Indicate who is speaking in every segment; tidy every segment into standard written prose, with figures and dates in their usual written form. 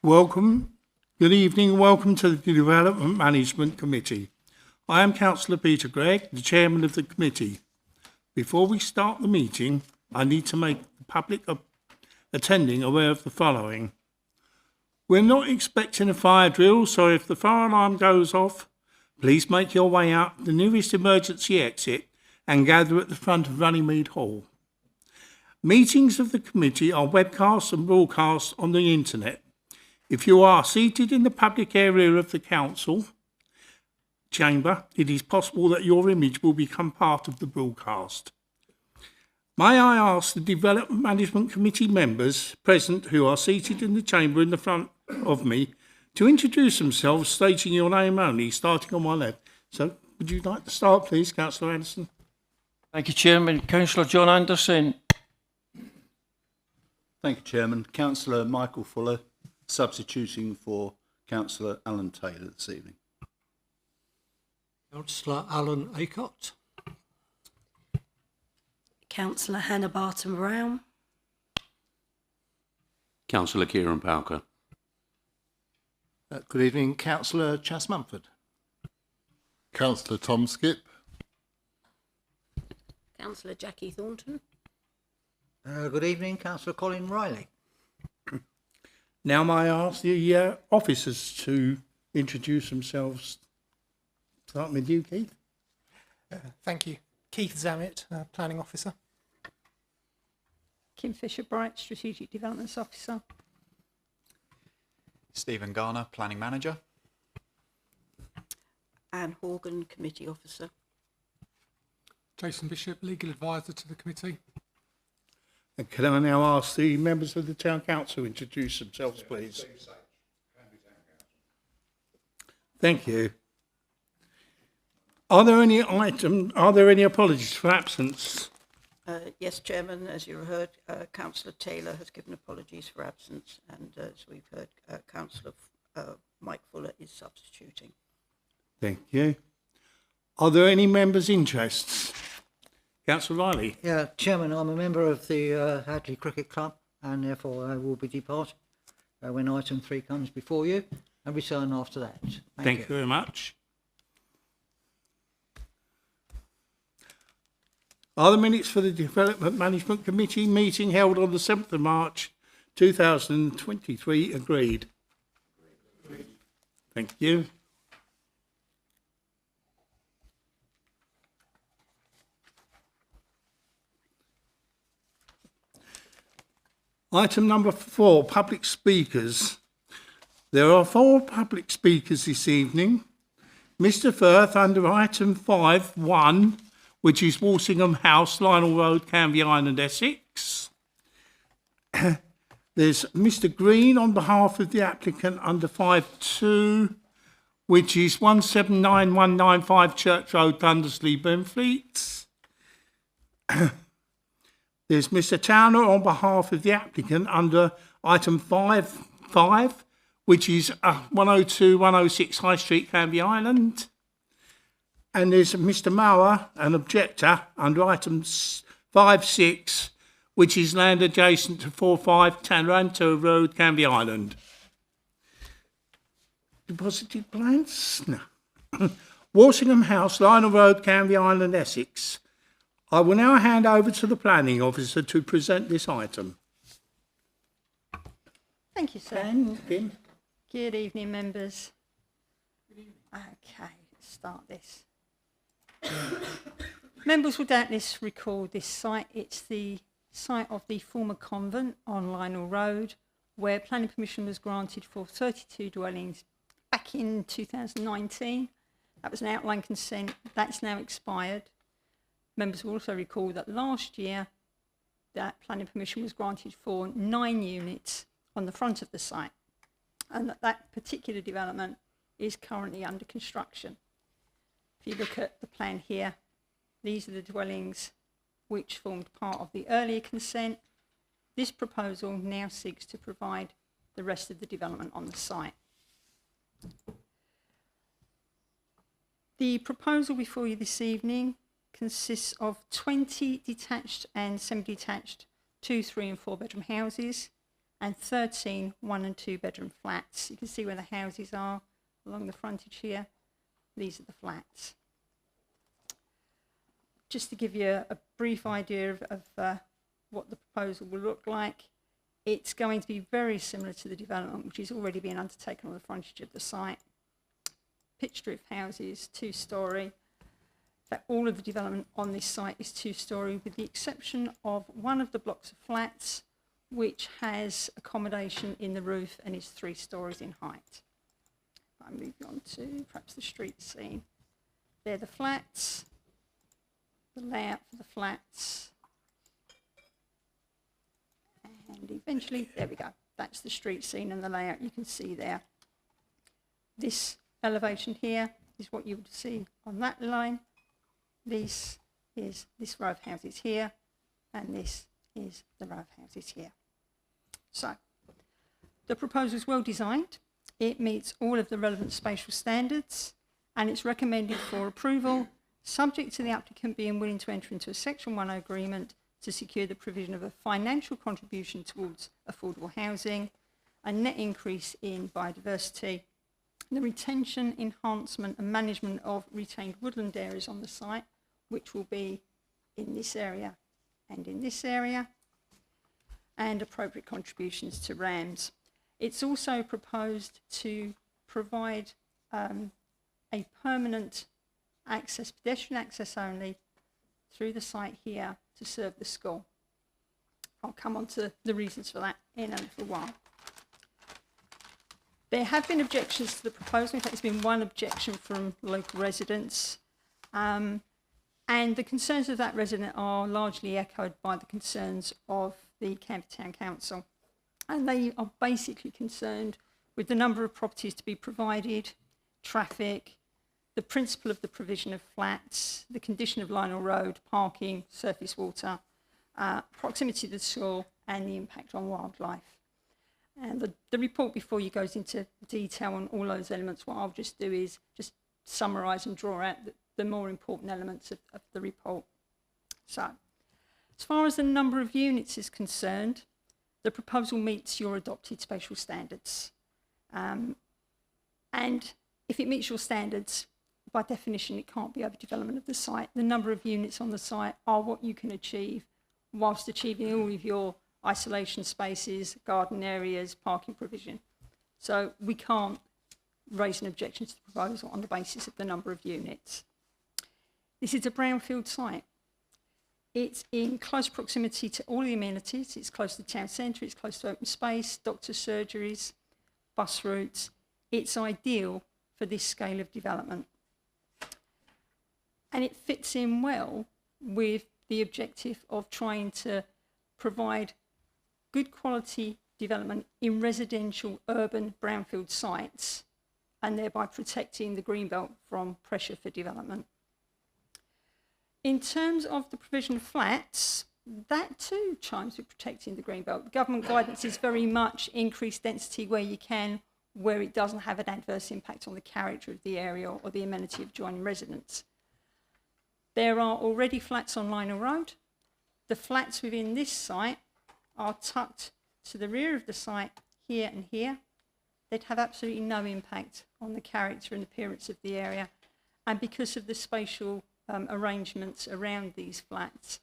Speaker 1: Welcome, good evening, welcome to the Development Management Committee. I am Councillor Peter Gregg, the Chairman of the committee. Before we start the meeting, I need to make the public attending aware of the following. We're not expecting a fire drill, so if the fire alarm goes off, please make your way out the nearest emergency exit and gather at the front of Runnymede Hall. Meetings of the committee are webcast and broadcast on the internet. If you are seated in the public area of the council chamber, it is possible that your image will become part of the broadcast. May I ask the Development Management Committee members present who are seated in the chamber in the front of me to introduce themselves, stating your name only, starting on my left. So, would you like to start, please, Councillor Anderson?
Speaker 2: Thank you, Chairman. Councillor John Anderson.
Speaker 3: Thank you, Chairman. Councillor Michael Fuller, substituting for Councillor Alan Taylor this evening.
Speaker 4: Councillor Alan Aycott.
Speaker 5: Councillor Hannah Barton-Brown.
Speaker 6: Councillor Kieran Parker.
Speaker 7: Good evening, Councillor Chas Mumford.
Speaker 8: Councillor Tom Skip.
Speaker 5: Councillor Jackie Thornton.
Speaker 9: Good evening, Councillor Colin Riley.
Speaker 1: Now may I ask the officers to introduce themselves. Starting with you, Keith.
Speaker 4: Thank you. Keith Zammit, Planning Officer.
Speaker 10: Kim Fisher-Bright, Strategic Developments Officer.
Speaker 11: Stephen Garner, Planning Manager.
Speaker 5: Anne Horgan, Committee Officer.
Speaker 4: Jason Bishop, Legal Advisor to the committee.
Speaker 1: And can I now ask the members of the Town Council to introduce themselves, please? Thank you. Are there any apologies for absence?
Speaker 5: Yes, Chairman, as you heard, Councillor Taylor has given apologies for absence, and as we've heard, Councillor Mike Fuller is substituting.
Speaker 1: Thank you. Are there any members' interests? Councillor Riley.
Speaker 9: Yeah, Chairman, I'm a member of the Hadleigh Cricket Club, and therefore I will be departing when item 3 comes before you, and return after that.
Speaker 1: Thank you very much. Are the minutes for the Development Management Committee meeting held on the 7th of March 2023 agreed? Thank you. Item number 4, public speakers. There are 4 public speakers this evening. Mr. Firth under item 5.1, which is Walsingham House, Lionel Road, Canvey Island, Essex. There's Mr. Green on behalf of the applicant under 5.2, which is 179195 Church Road, Thundersley, Benfleet. There's Mr. Towner on behalf of the applicant under item 5.5, which is 102 106 High Street, Canvey Island. And there's Mr. Mauer, an objector, under item 5.6, which is land adjacent to 45 Taranto Road, Canvey Island. Deposited plans? No. Walsingham House, Lionel Road, Canvey Island, Essex. I will now hand over to the planning officer to present this item.
Speaker 10: Thank you, sir.
Speaker 1: Kim.
Speaker 10: Good evening, members. Okay, let's start this. Members will doubtless recall this site. It's the site of the former convent on Lionel Road, where planning permission was granted for 32 dwellings back in 2019. That was an outline consent. That's now expired. Members will also recall that last year that planning permission was granted for 9 units on the front of the site, and that particular development is currently under construction. If you look at the plan here, these are the dwellings which formed part of the earlier consent. This proposal now seeks to provide the rest of the development on the site. The proposal before you this evening consists of 20 detached and semi-detached 2, 3 and 4 bedroom houses, and 13 1 and 2 bedroom flats. You can see where the houses are along the frontage here. These are the flats. Just to give you a brief idea of what the proposal will look like, it's going to be very similar to the development which is already being undertaken on the frontage of the site. Pitched roof houses, 2-storey. That all of the development on this site is 2-storey, with the exception of one of the blocks of flats which has accommodation in the roof and is 3 stories in height. I'm moving on to perhaps the street scene. They're the flats, the layout for the flats, and eventually, there we go, that's the street scene and the layout you can see there. This elevation here is what you would see on that line. This is this row of houses here, and this is the row of houses here. So, the proposal is well designed. It meets all of the relevant spatial standards, and it's recommended for approval, subject to the applicant being willing to enter into a Section 1 agreement to secure the provision of a financial contribution towards affordable housing, a net increase in biodiversity, the retention, enhancement and management of retained woodland areas on the site, which will be in this area and in this area, and appropriate contributions to RAMS. It's also proposed to provide a permanent access, pedestrian access only, through the site here to serve the school. I'll come on to the reasons for that in a little while. There have been objections to the proposal. In fact, there's been one objection from local residents. And the concerns of that resident are largely echoed by the concerns of the Canvey Town Council. And they are basically concerned with the number of properties to be provided, traffic, the principle of the provision of flats, the condition of Lionel Road, parking, surface water, proximity to the school, and the impact on wildlife. And the report before you goes into detail on all those elements. What I'll just do is just summarise and draw out the more important elements of the report. So, as far as the number of units is concerned, the proposal meets your adopted spatial standards. And if it meets your standards, by definition, it can't be overdevelopment of the site. The number of units on the site are what you can achieve whilst achieving all of your isolation spaces, garden areas, parking provision. So we can't raise an objection to the proposal on the basis of the number of units. This is a brownfield site. It's in close proximity to all the amenities. It's close to the town centre, it's close to open space, doctor surgeries, bus routes. It's ideal for this scale of development. And it fits in well with the objective of trying to provide good quality development in residential urban brownfield sites, and thereby protecting the greenbelt from pressure for development. In terms of the provision of flats, that too chimes with protecting the greenbelt. The government guidance is very much increased density where you can, where it doesn't have an adverse impact on the character of the area or the amenity of adjoining residents. There are already flats on Lionel Road. The flats within this site are tucked to the rear of the site here and here. They'd have absolutely no impact on the character and appearance of the area. And because of the spatial arrangements around these flats,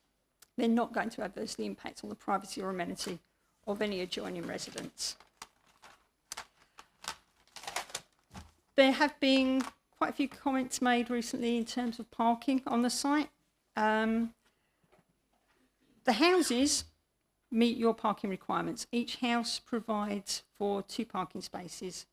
Speaker 10: they're not going to adversely impact on the privacy or amenity of any adjoining residents. There have been quite a few comments made recently in terms of parking on the site. The houses meet your parking requirements. Each house provides for 2 parking spaces.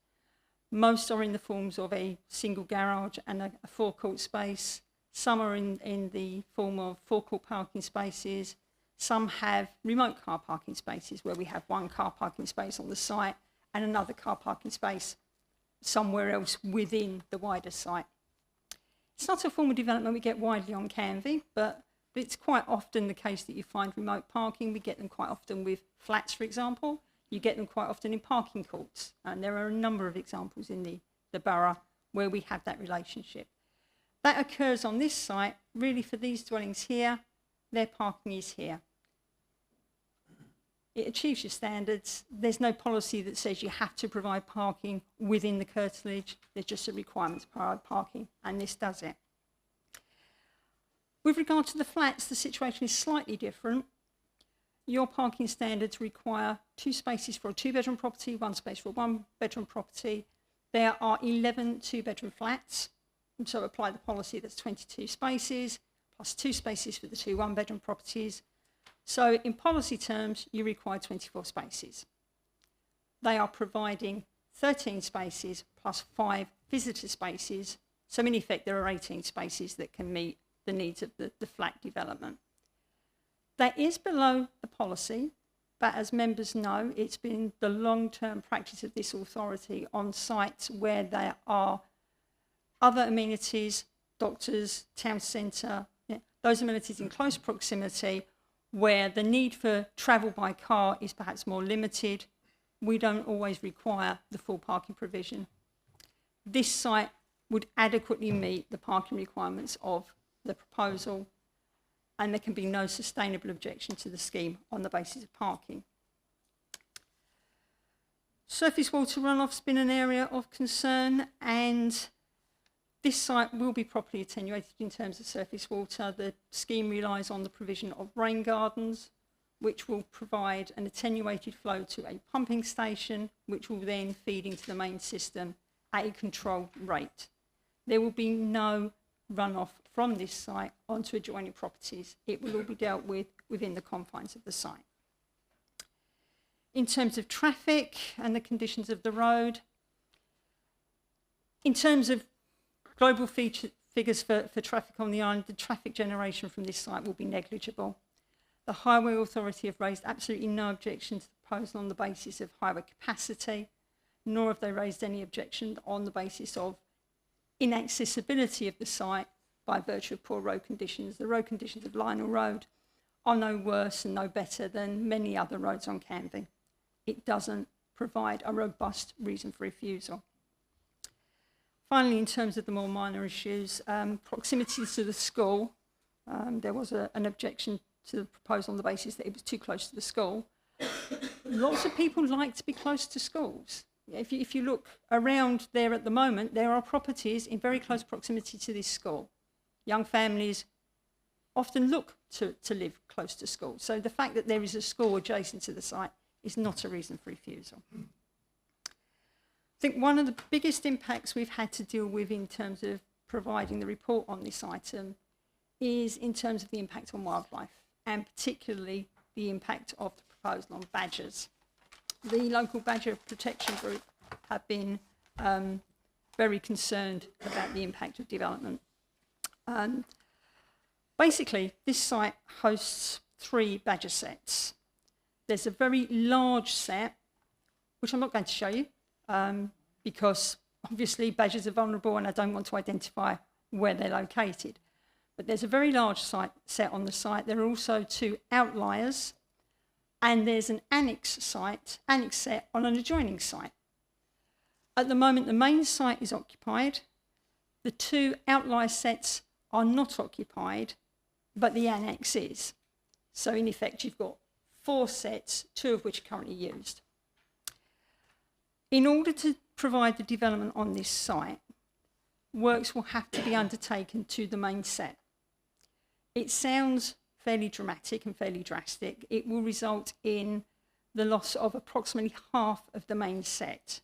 Speaker 10: Most are in the forms of a single garage and a forecourt space. Some are in the form of forecourt parking spaces. Some have remote car parking spaces where we have 1 car parking space on the site and another car parking space somewhere else within the wider site. It's not a form of development we get widely on Canvey, but it's quite often the case that you find remote parking. We get them quite often with flats, for example. You get them quite often in parking courts. And there are a number of examples in the borough where we have that relationship. That occurs on this site, really for these dwellings here. Their parking is here. It achieves your standards. There's no policy that says you have to provide parking within the curtilage. There's just a requirement to provide parking, and this does it. With regard to the flats, the situation is slightly different. Your parking standards require 2 spaces for a 2-bedroom property, 1 space for a 1-bedroom property. There are 11 2-bedroom flats, and so apply the policy that's 22 spaces, plus 2 spaces for the 2 1-bedroom properties. So in policy terms, you require 24 spaces. They are providing 13 spaces plus 5 visitor spaces. So in effect, there are 18 spaces that can meet the needs of the flat development. That is below the policy, but as members know, it's been the long-term practice of this authority on sites where there are other amenities, doctors, town centre, those amenities in close proximity, where the need for travel by car is perhaps more limited. We don't always require the full parking provision. This site would adequately meet the parking requirements of the proposal, and there can be no sustainable objection to the scheme on the basis of parking. Surface water runoff's been an area of concern, and this site will be properly attenuated in terms of surface water. The scheme relies on the provision of rain gardens, which will provide an attenuated flow to a pumping station, which will then feed into the main system at a controlled rate. There will be no runoff from this site onto adjoining properties. It will all be dealt with within the confines of the site. In terms of traffic and the conditions of the road, in terms of global figures for traffic on the island, the traffic generation from this site will be negligible. The Highway Authority have raised absolutely no objection to the proposal on the basis of highway capacity, nor have they raised any objection on the basis of inaccessibility of the site by virtue of poor road conditions. The road conditions of Lionel Road are no worse and no better than many other roads on Canvey. It doesn't provide a robust reason for refusal. Finally, in terms of the more minor issues, proximity to the school, there was an objection to the proposal on the basis that it was too close to the school. Lots of people like to be close to schools. If you look around there at the moment, there are properties in very close proximity to this school. Young families often look to live close to school. So the fact that there is a school adjacent to the site is not a reason for refusal. I think one of the biggest impacts we've had to deal with in terms of providing the report on this item is in terms of the impact on wildlife, and particularly the impact of the proposal on badgers. The local badger protection group have been very concerned about the impact of development. Basically, this site hosts 3 badger sets. There's a very large set, which I'm not going to show you, because obviously badgers are vulnerable and I don't want to identify where they're located. But there's a very large set on the site. There are also 2 outliers, and there's an annex set on an adjoining site. At the moment, the main site is occupied. The 2 outlier sets are not occupied, but the annex is. So in effect, you've got 4 sets, 2 of which are currently used. In order to provide the development on this site, works will have to be undertaken to the main set. It sounds fairly dramatic and fairly drastic. It will result in the loss of approximately half of the main set.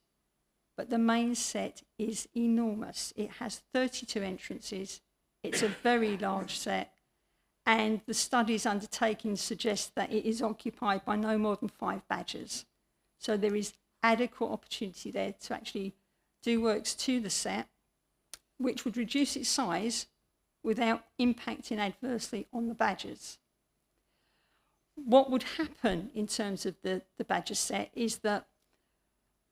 Speaker 10: But the main set is enormous. It has 32 entrances. It's a very large set. And the studies undertaken suggest that it is occupied by no more than 5 badgers. So there is adequate opportunity there to actually do works to the set, which would reduce its size without impacting adversely on the badgers. What would happen in terms of the badger set is that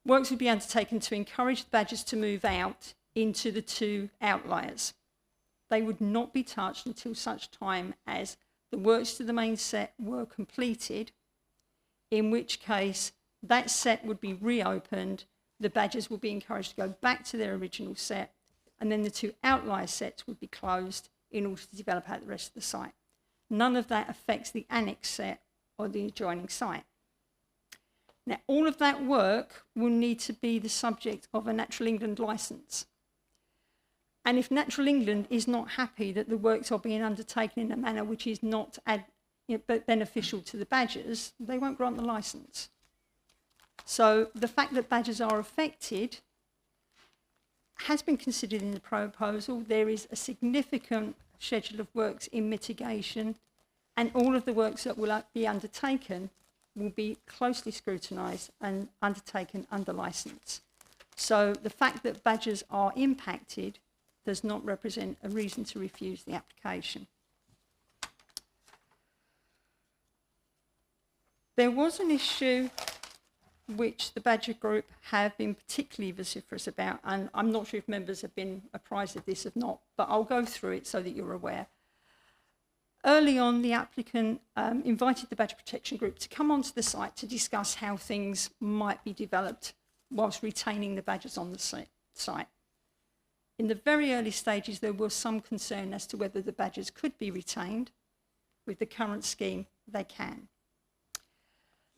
Speaker 10: works would be undertaken to encourage the badgers to move out into the 2 outliers. They would not be touched until such time as the works to the main set were completed, in which case that set would be reopened, the badgers would be encouraged to go back to their original set, and then the 2 outlier sets would be closed in order to develop out the rest of the site. None of that affects the annex set or the adjoining site. Now, all of that work will need to be the subject of a Natural England licence. And if Natural England is not happy that the works are being undertaken in a manner which is not beneficial to the badgers, they won't grant the licence. So the fact that badgers are affected has been considered in the proposal. There is a significant schedule of works in mitigation, and all of the works that will be undertaken will be closely scrutinised and undertaken under licence. So the fact that badgers are impacted does not represent a reason to refuse the application. There was an issue which the Badger Group have been particularly vociferous about, and I'm not sure if members have been apprised of this or not, but I'll go through it so that you're aware. Early on, the applicant invited the Badger Protection Group to come onto the site to discuss how things might be developed whilst retaining the badgers on the site. In the very early stages, there was some concern as to whether the badgers could be retained. With the current scheme, they can.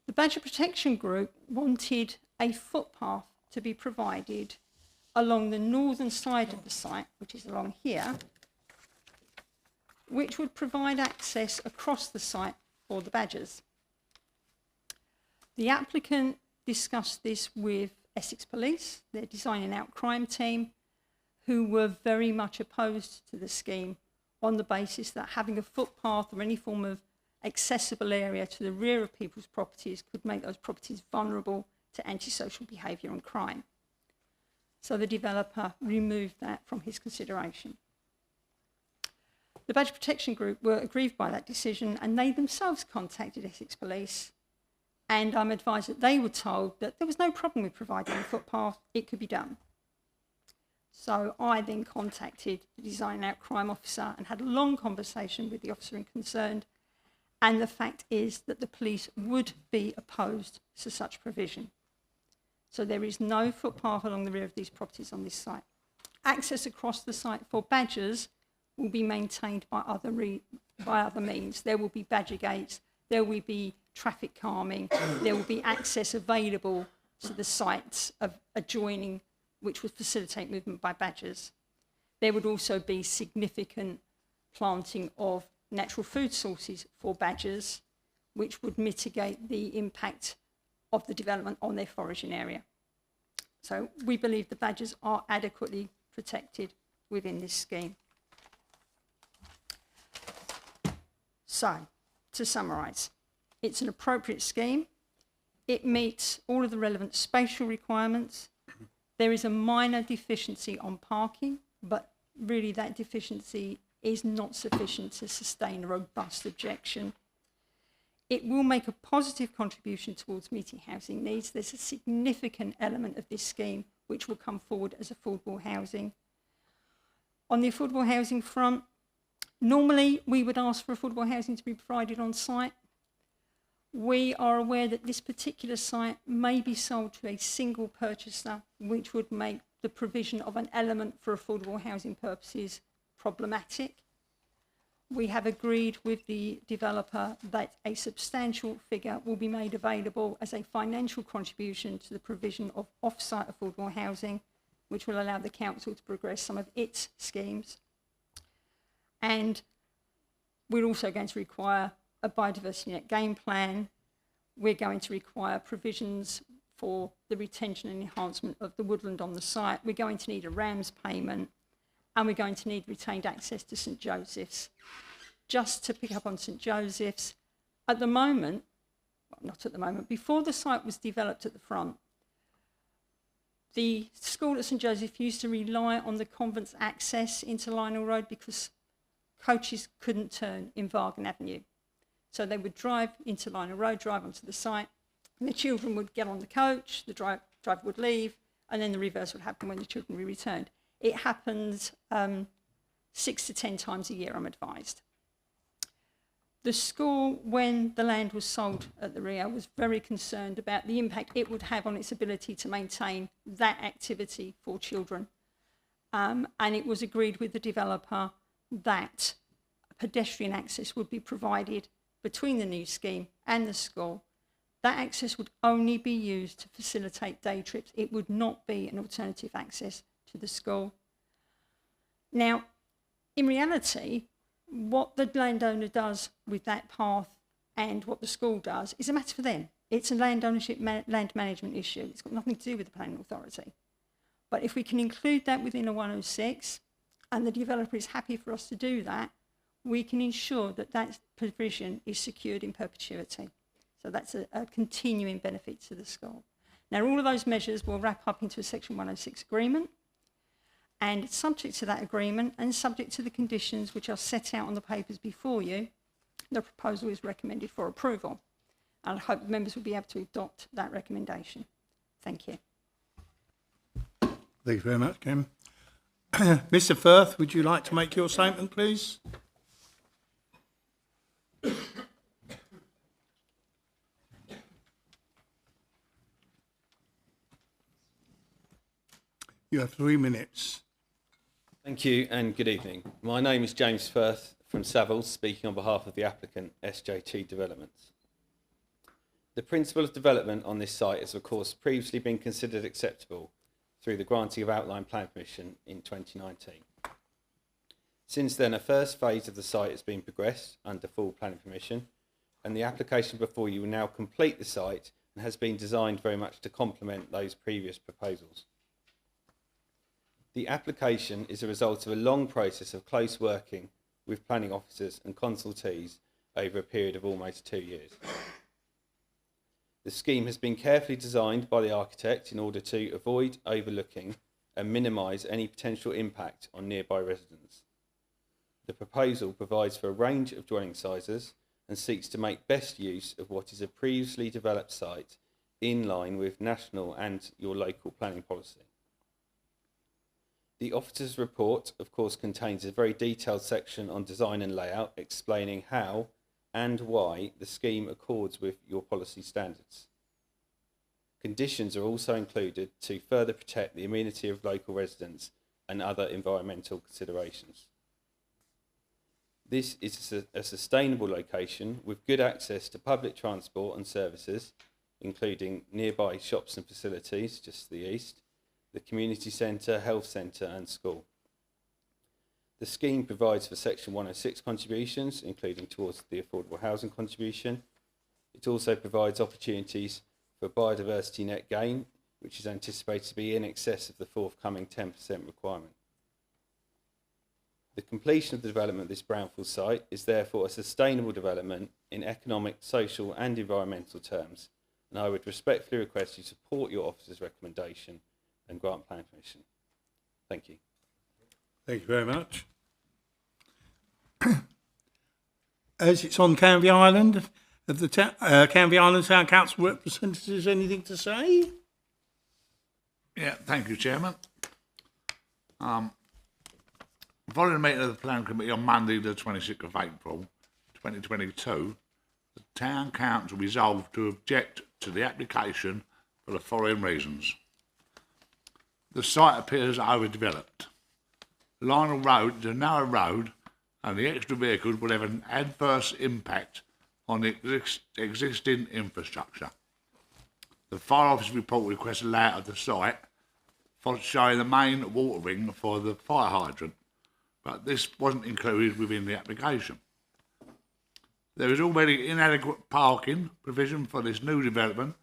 Speaker 10: The Badger Protection Group wanted a footpath to be provided along the northern side of the site, which is along here, which would provide access across the site for the badgers. The applicant discussed this with Essex Police, their design and out crime team, who were very much opposed to the scheme on the basis that having a footpath or any form of accessible area to the rear of people's properties could make those properties vulnerable to antisocial behaviour and crime. So the developer removed that from his consideration. The Badger Protection Group were aggrieved by that decision, and they themselves contacted Essex Police, and I'm advised that they were told that there was no problem with providing a footpath, it could be done. So I then contacted the design and out crime officer and had a long conversation with the officer concerned, and the fact is that the police would be opposed to such provision. So there is no footpath along the rear of these properties on this site. Access across the site for badgers will be maintained by other means. There will be badger gates, there will be traffic calming, there will be access available to the sites of adjoining which would facilitate movement by badgers. There would also be significant planting of natural food sources for badgers, which would mitigate the impact of the development on their foraging area. So we believe the badgers are adequately protected within this scheme. So, to summarise, it's an appropriate scheme. It meets all of the relevant spatial requirements. There is a minor deficiency on parking, but really that deficiency is not sufficient to sustain a robust objection. It will make a positive contribution towards meeting housing needs. There's a significant element of this scheme which will come forward as affordable housing. On the affordable housing front, normally we would ask for affordable housing to be provided on site. We are aware that this particular site may be sold to a single purchaser, which would make the provision of an element for affordable housing purposes problematic. We have agreed with the developer that a substantial figure will be made available as a financial contribution to the provision of off-site affordable housing, which will allow the council to progress some of its schemes. And we're also going to require a biodiversity net game plan. We're going to require provisions for the retention and enhancement of the woodland on the site. We're going to need a RAMS payment, and we're going to need retained access to St Joseph's. Just to pick up on St Joseph's, at the moment, well, not at the moment, before the site was developed at the front, the school at St Joseph used to rely on the convent's access into Lionel Road because coaches couldn't turn in Vargan Avenue. So they would drive into Lionel Road, drive onto the site, and the children would get on the coach, the driver would leave, and then the reverse would happen when the children were returned. It happens 6 to 10 times a year, I'm advised. The school, when the land was sold at the rear, was very concerned about the impact it would have on its ability to maintain that activity for children. And it was agreed with the developer that pedestrian access would be provided between the new scheme and the school, That access would only be used to facilitate day trips. It would not be an alternative access to the school. Now, in reality, what the landowner does with that path and what the school does is a matter for them. It's a land ownership, land management issue. It's got nothing to do with the planning authority. But if we can include that within a 106 and the developer is happy for us to do that, we can ensure that that provision is secured in perpetuity. So that's a continuing benefit to the school. Now, all of those measures will wrap up into a Section 106 agreement, and subject to that agreement and subject to the conditions which are set out on the papers before you, the proposal is recommended for approval. And I hope members will be able to adopt that recommendation. Thank you.
Speaker 1: Thank you very much, Kim. Mr. Firth, would you like to make your statement, please? You have 3 minutes.
Speaker 12: Thank you and good evening. My name is James Firth from Savills, speaking on behalf of the applicant SJT Developments. The principle of development on this site has of course previously been considered acceptable through the granting of outline plan permission in 2019. Since then, a first phase of the site has been progressed under full planning permission, and the application before you will now complete the site and has been designed very much to complement those previous proposals. The application is a result of a long process of close working with planning officers and consultees over a period of almost 2 years. The scheme has been carefully designed by the architect in order to avoid overlooking and minimise any potential impact on nearby residents. The proposal provides for a range of dwelling sizes and seeks to make best use of what is a previously developed site in line with national and your local planning policy. The officer's report, of course, contains a very detailed section on design and layout explaining how and why the scheme accords with your policy standards. Conditions are also included to further protect the amenity of local residents and other environmental considerations. This is a sustainable location with good access to public transport and services, including nearby shops and facilities just to the east, the community centre, health centre and school. The scheme provides for Section 106 contributions, including towards the affordable housing contribution. It also provides opportunities for biodiversity net gain, which is anticipated to be in excess of the forthcoming 10% requirement. The completion of the development of this brownfield site is therefore a sustainable development in economic, social and environmental terms, and I would respectfully request you support your officer's recommendation and grant planning permission. Thank you.
Speaker 1: Thank you very much. As it's on Canvey Island, have the Canvey Island Town Council representatives anything to say?
Speaker 13: Yeah, thank you, Chairman. Following the meeting of the Planning Committee on Monday, the 26th of April, 2022, the Town Council resolved to object to the application for the following reasons. The site appears overdeveloped. Lionel Road is a narrow road and the extra vehicles will have an adverse impact on the existing infrastructure. The Fire Office report requests a layout of the site showing the main water ring for the fire hydrant, but this wasn't included within the application. There is already inadequate parking provision for this new development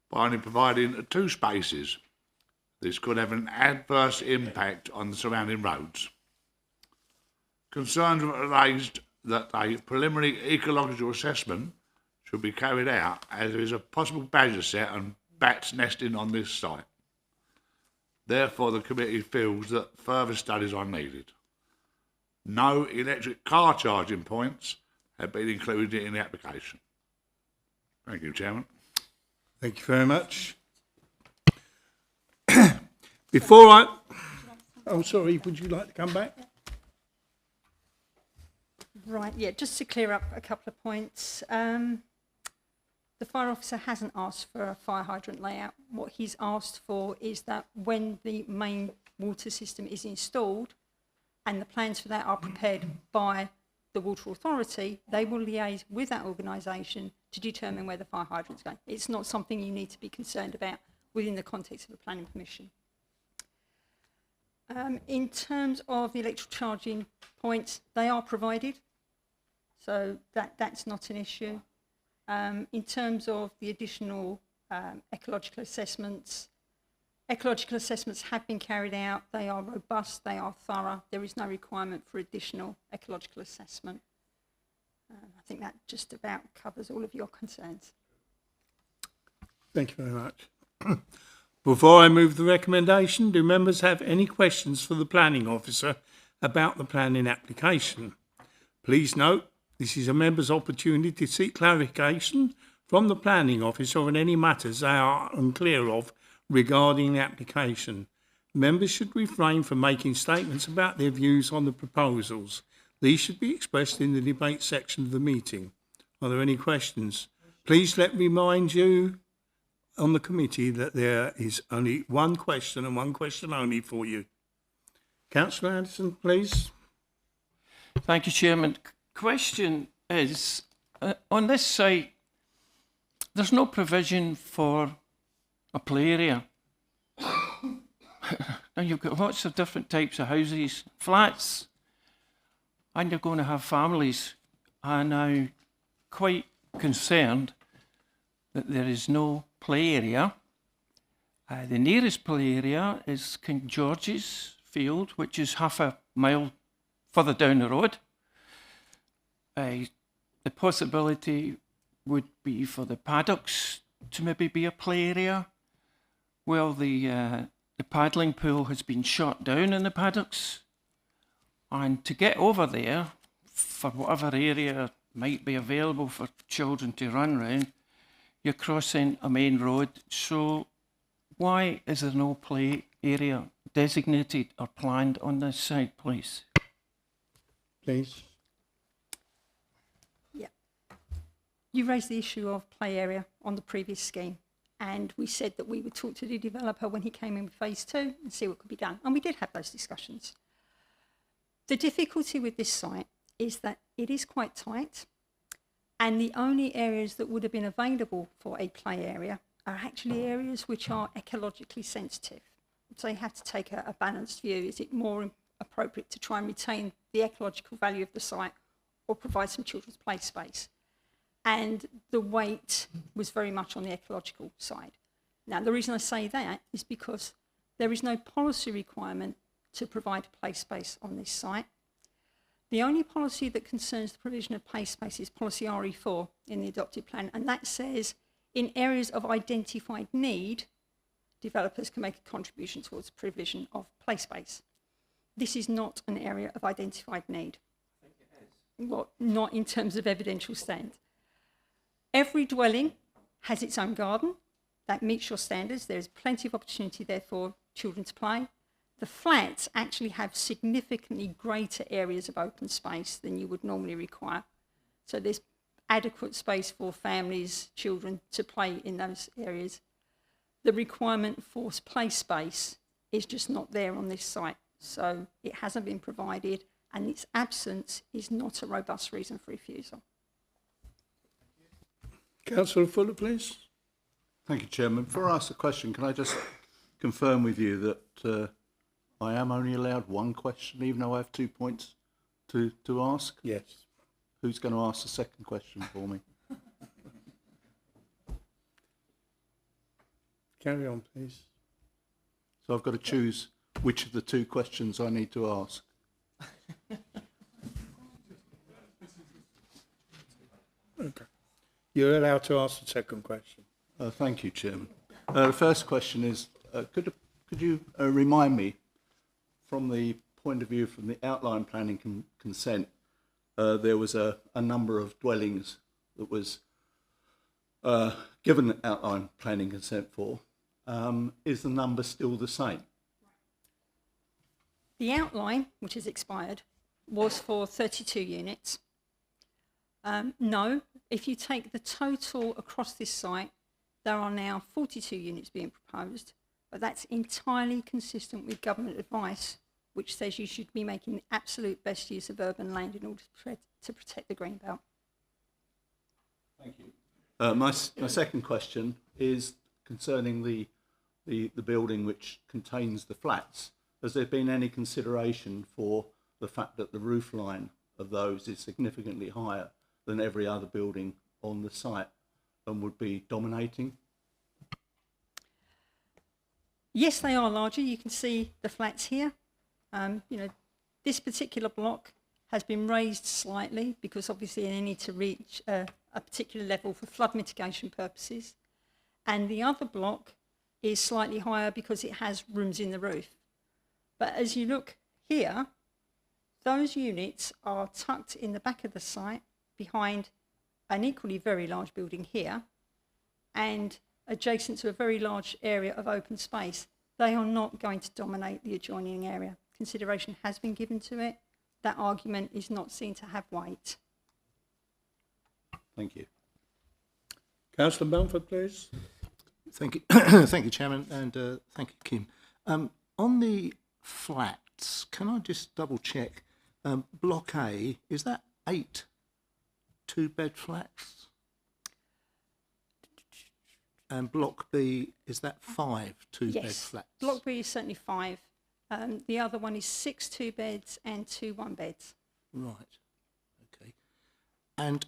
Speaker 13: by only providing 2 spaces. This could have an adverse impact on the surrounding roads. Concerns were raised that a preliminary ecological assessment should be carried out as there is a possible badger set and bats nesting on this site. Therefore, the committee feels that further studies are needed. No electric car charging points have been included in the application. Thank you, Chairman.
Speaker 1: Thank you very much. Before I... Oh, sorry, would you like to come back?
Speaker 10: Right, yeah, just to clear up a couple of points. The fire officer hasn't asked for a fire hydrant layout. What he's asked for is that when the main water system is installed and the plans for that are prepared by the Water Authority, they will liaise with that organisation to determine where the fire hydrant's going. It's not something you need to be concerned about within the context of a planning permission. In terms of the electrical charging points, they are provided, so that's not an issue. In terms of the additional ecological assessments have been carried out. They are robust, they are thorough. There is no requirement for additional ecological assessment. I think that just about covers all of your concerns.
Speaker 1: Thank you very much. Before I move the recommendation, do members have any questions for the planning officer about the planning application? Please note, this is a member's opportunity to seek clarification from the planning officer on any matters they are unclear of regarding the application. Members should refrain from making statements about their views on the proposals. These should be expressed in the debate section of the meeting. Are there any questions? Please let me remind you on the committee that there is only one question and one question only for you. Councillor Anderson, please.
Speaker 2: Thank you, Chairman. Question is, on this site, there's no provision for a play area. Now you've got lots of different types of houses, flats, and you're going to have families. And I'm quite concerned that there is no play area. The nearest play area is King George's Field, which is half a mile further down the road. The possibility would be for the paddocks to maybe be a play area. Well, the paddling pool has been shut down in the paddocks, and to get over there for whatever area might be available for children to run around, you're crossing a main road. So why is there no play area designated or planned on this site, please?
Speaker 1: Please.
Speaker 10: Yeah. You raised the issue of play area on the previous scheme, and we said that we would talk to the developer when he came in with phase 2 and see what could be done. And we did have those discussions. The difficulty with this site is that it is quite tight, and the only areas that would have been available for a play area are actually areas which are ecologically sensitive. So you have to take a balanced view. Is it more appropriate to try and retain the ecological value of the site or provide some children's play space? And the weight was very much on the ecological side. Now, the reason I say that is because there is no policy requirement to provide play space on this site. The only policy that concerns the provision of play space is policy RE4 in the adopted plan, and that says in areas of identified need, developers can make a contribution towards the provision of play space. This is not an area of identified need. I think it is. Well, not in terms of evidential stand. Every dwelling has its own garden that meets your standards. There's plenty of opportunity there for children to play. The flats actually have significantly greater areas of open space than you would normally require. So there's adequate space for families, children to play in those areas. The requirement for play space is just not there on this site. So it hasn't been provided, and its absence is not a robust reason for refusal.
Speaker 1: Councillor Fuller, please.
Speaker 3: Thank you, Chairman. Before I ask the question, can I just confirm with you that I am only allowed one question, even though I have 2 points to ask?
Speaker 1: Yes.
Speaker 3: Who's going to ask the second question for me?
Speaker 1: Carry on, please.
Speaker 3: So I've got to choose which of the 2 questions I need to ask.
Speaker 1: Okay. You're allowed to ask the second question.
Speaker 3: Thank you, Chairman. The first question is, could you remind me, from the point of view from the outline planning consent, there was a number of dwellings that was given outline planning consent for. Is the number still the same?
Speaker 10: The outline, which has expired, was for 32 units. No, if you take the total across this site, there are now 42 units being proposed, but that's entirely consistent with government advice, which says you should be making the absolute best use of urban land in order to protect the green belt.
Speaker 3: Thank you. My second question is concerning the building which contains the flats. Has there been any consideration for the fact that the roof line of those is significantly higher than every other building on the site and would be dominating?
Speaker 10: Yes, they are larger. You can see the flats here. This particular block has been raised slightly because obviously they need to reach a particular level for flood mitigation purposes. And the other block is slightly higher because it has rooms in the roof. But as you look here, those units are tucked in the back of the site behind an equally very large building here and adjacent to a very large area of open space. They are not going to dominate the adjoining area. Consideration has been given to it. That argument is not seen to have weight.
Speaker 3: Thank you.
Speaker 1: Councillor Bamford, please.
Speaker 7: Thank you, thank you, Chairman, and thank you, Kim. On the flats, can I just double check? Block A, is that 8 two-bed flats? And Block B, is that 5 two-bed
Speaker 10: Yes,
Speaker 7: flats?
Speaker 10: Block B is certainly 5. The other one is 6 two-beds and 2 one-beds.
Speaker 7: Right, okay. And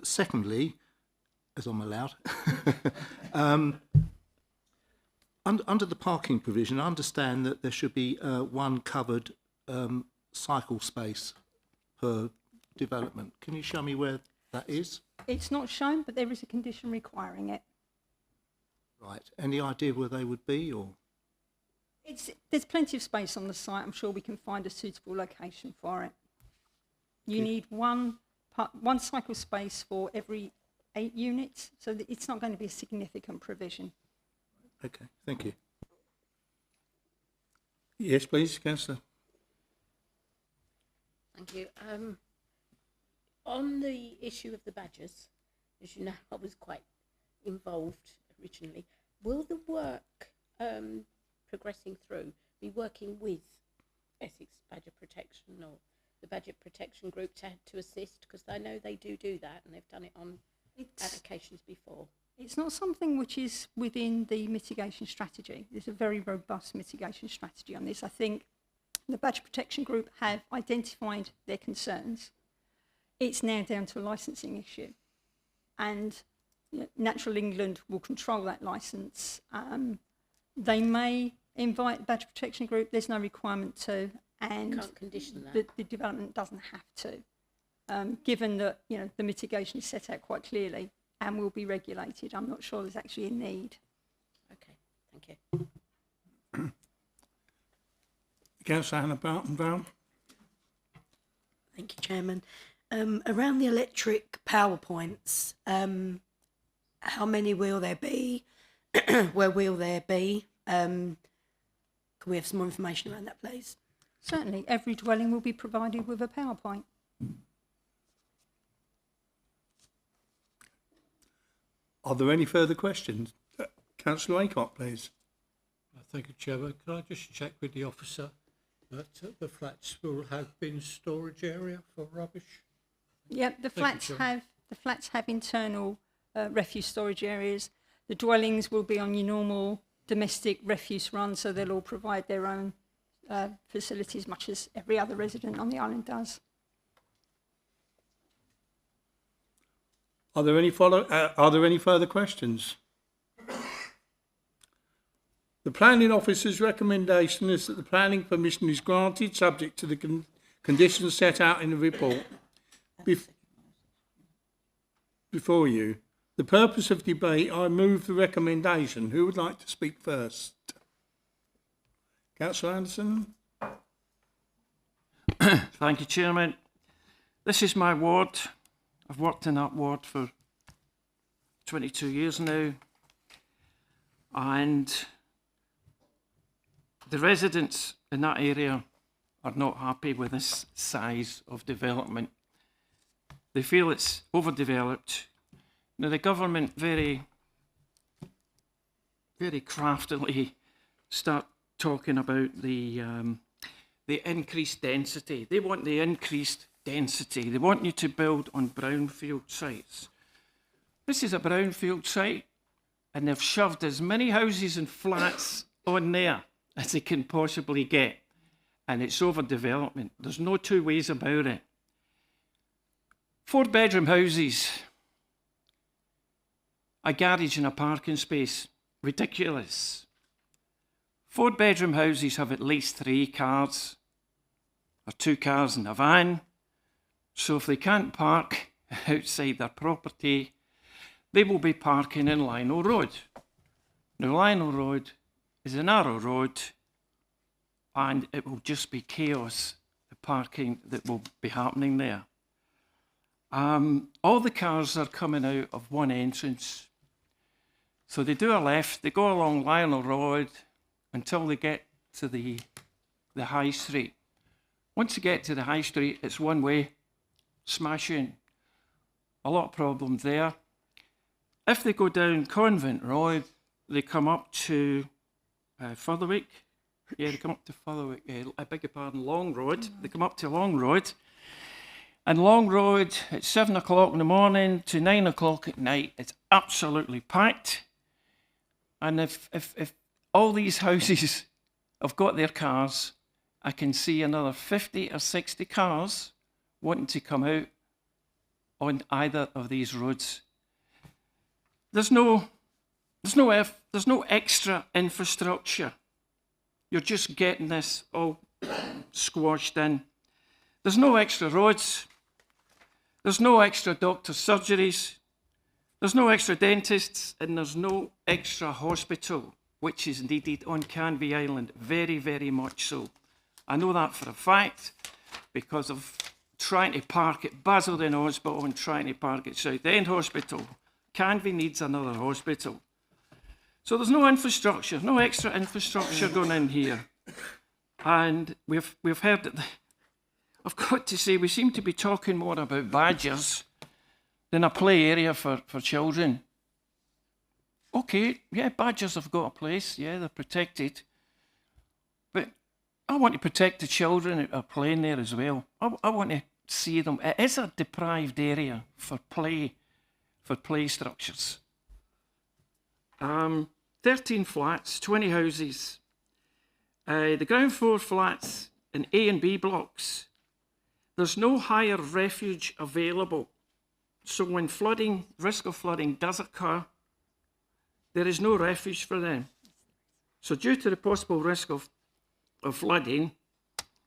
Speaker 7: secondly, as I'm allowed, under the parking provision, I understand that there should be one covered cycle space per development. Can you show me where that is?
Speaker 10: It's not shown, but there is a condition requiring it.
Speaker 7: Right. Any idea where they would be, or?
Speaker 10: There's plenty of space on the site. I'm sure we can find a suitable location for it. You need one cycle space for every 8 units, so that it's not going to be a significant provision.
Speaker 7: Okay, thank you.
Speaker 1: Yes, please, Councillor.
Speaker 14: Thank you. On the issue of the badgers, as you know, I was quite involved originally. Will the work progressing through be working with Essex Badger Protection or the Badger Protection Group to assist? Because I know they do that and they've done it on applications before.
Speaker 10: It's not something which is within the mitigation strategy. There's a very robust mitigation strategy on this. I think the Badger Protection Group have identified their concerns. It's now down to a licensing issue. And Natural England will control that licence. They may invite the Badger Protection Group. There's no requirement to. And
Speaker 14: can't condition that.
Speaker 10: The development doesn't have to. Given that the mitigation is set out quite clearly and will be regulated, I'm not sure there's actually a need.
Speaker 14: Okay, thank you.
Speaker 1: Councillor Hannah Barton-Brown.
Speaker 15: Thank you, Chairman. Around the electric power points, how many will there be? Where will there be? Can we have some more information around that, please?
Speaker 10: Certainly, every dwelling will be provided with a power point.
Speaker 1: Are there any further questions? Councillor Aycock, please.
Speaker 16: Thank you, Chairman. Can I just check with the officer that the flats will have bin storage area for rubbish?
Speaker 10: Yep, the flats have internal refuse storage areas. The dwellings will be on your normal domestic refuse run, so they'll all provide their own facilities, much as every other resident on the island does.
Speaker 1: Are there any further questions? The planning officer's recommendation is that the planning permission is granted, subject to the conditions set out in the report. Before you, the purpose of debate, I move the recommendation. Who would like to speak first? Councillor Anderson.
Speaker 2: Thank you, Chairman. This is my ward. I've worked in that ward for 22 years now, and the residents in that area are not happy with this size of development. They feel it's overdeveloped. Now, the government very craftily start talking about the increased density. They want the increased density. They want you to build on brownfield sites. This is a brownfield site, and they've shoved as many houses and flats on there as they can possibly get. And it's overdevelopment. There's no two ways about it. 4-bedroom houses, a garage and a parking space, ridiculous. 4-bedroom houses have at least 3 cars, or 2 cars and a van. So if they can't park outside their property, they will be parking in Lionel Road. Now, Lionel Road is a narrow road, and it will just be chaos, the parking that will be happening there. All the cars are coming out of one entrance. So they do a left, they go along Lionel Road until they get to the high street. Once you get to the high street, it's one way, smash in. A lot of problems there. If they go down Convent Road, they come up to Furtherwick. Yeah, they come up to Furtherwick, I beg your pardon, Long Road. They come up to Long Road. And Long Road, at 7 o'clock in the morning to 9 o'clock at night, it's absolutely packed. And if all these houses have got their cars, I can see another 50 or 60 cars wanting to come out on either of these roads. There's no extra infrastructure. You're just getting this all squashed in. There's no extra roads. There's no extra doctor's surgeries. There's no extra dentists, and there's no extra hospital, which is needed on Canvey Island, very, very much so. I know that for a fact because of trying to park at Basildon Hospital and trying to park at Southend Hospital. Canvey needs another hospital. So there's no infrastructure, no extra infrastructure going in here. And we've heard that, I've got to say, we seem to be talking more about badgers than a play area for children. Okay, yeah, badgers have got a place, yeah, they're protected. But I want to protect the children that are playing there as well. I want to see them. It is a deprived area for play structures. 13 flats, 20 houses. The ground floor flats in A and B blocks, there's no higher refuge available. So when risk of flooding does occur, there is no refuge for them. So due to the possible risk of flooding,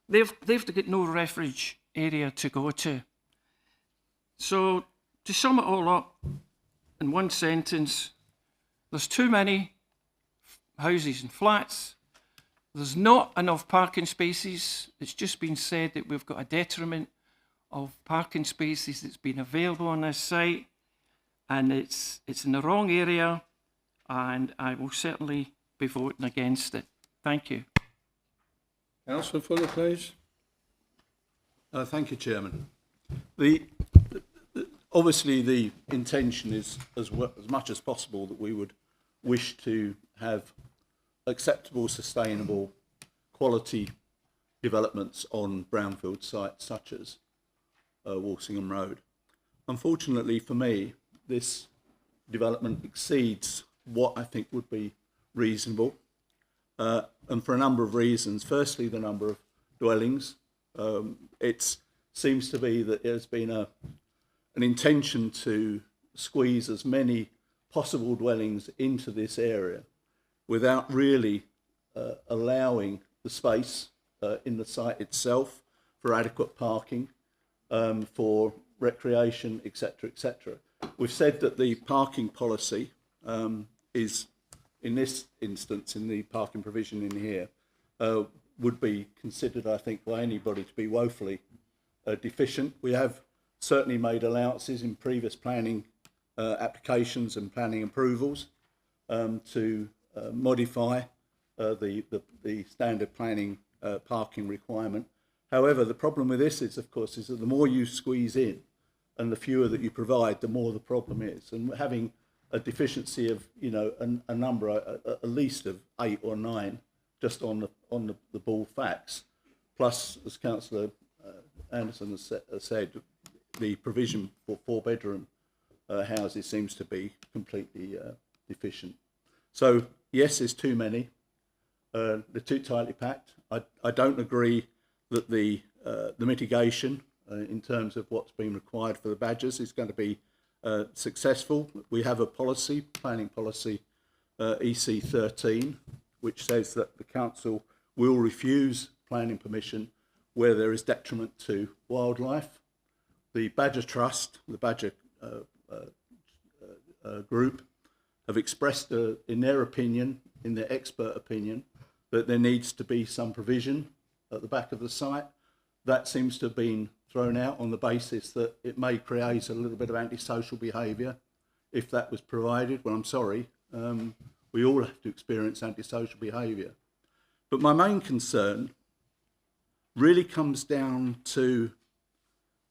Speaker 2: they've to get no refuge area to go to. So to sum it all up in one sentence, there's too many houses and flats. There's not enough parking spaces. It's just been said that we've got a detriment of parking spaces that's been available on this site, and it's in the wrong area, and I will certainly be voting against it. Thank you.
Speaker 1: Councillor Fuller, please.
Speaker 3: Thank you, Chairman. Obviously, the intention is, as much as possible, that we would wish to have acceptable, sustainable, quality developments on brownfield sites such as Walsingham Road. Unfortunately for me, this development exceeds what I think would be reasonable, and for a number of reasons. Firstly, the number of dwellings. It seems to be that there's been an intention to squeeze as many possible dwellings into this area without really allowing the space in the site itself for adequate parking, for recreation, etc., etc. We've said that the parking policy is, in this instance, in the parking provision in here, would be considered, I think, by anybody to be woefully deficient. We have certainly made allowances in previous planning applications and planning approvals to modify the standard planning parking requirement. However, the problem with this is, of course, is that the more you squeeze in and the fewer that you provide, the more the problem is. And having a deficiency of, you know, a number at least of 8 or 9 just on the ball facts, plus, as Councillor Anderson has said, the provision for 4-bedroom houses seems to be completely deficient. So yes, there's too many. They're too tightly packed. I don't agree that the mitigation in terms of what's been required for the badgers is going to be successful. We have a policy, planning policy, EC 13, which says that the council will refuse planning permission where there is detriment to wildlife. The Badger Trust, the Badger group, have expressed in their opinion, in their expert opinion, that there needs to be some provision at the back of the site. That seems to have been thrown out on the basis that it may create a little bit of antisocial behaviour if that was provided. Well, I'm sorry, we all have to experience antisocial behaviour. But my main concern really comes down to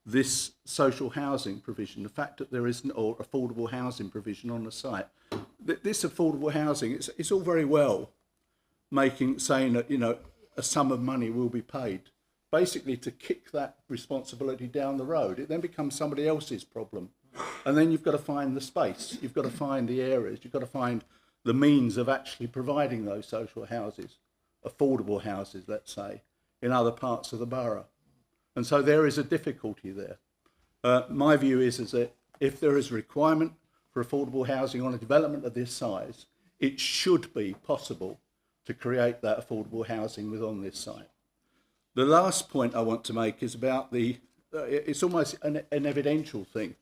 Speaker 3: this social housing provision, the fact that there isn't or affordable housing provision on the site. This affordable housing, it's all very well saying that, you know, a sum of money will be paid, basically to kick that responsibility down the road. It then becomes somebody else's problem. And then you've got to find the space, you've got to find the areas, you've got to find the means of actually providing those social houses, affordable houses, let's say, in other parts of the borough. And so there is a difficulty there. My view is that if there is a requirement for affordable housing on a development of this size, it should be possible to create that affordable housing within this site. The last point I want to make is about it's almost an evidential thing.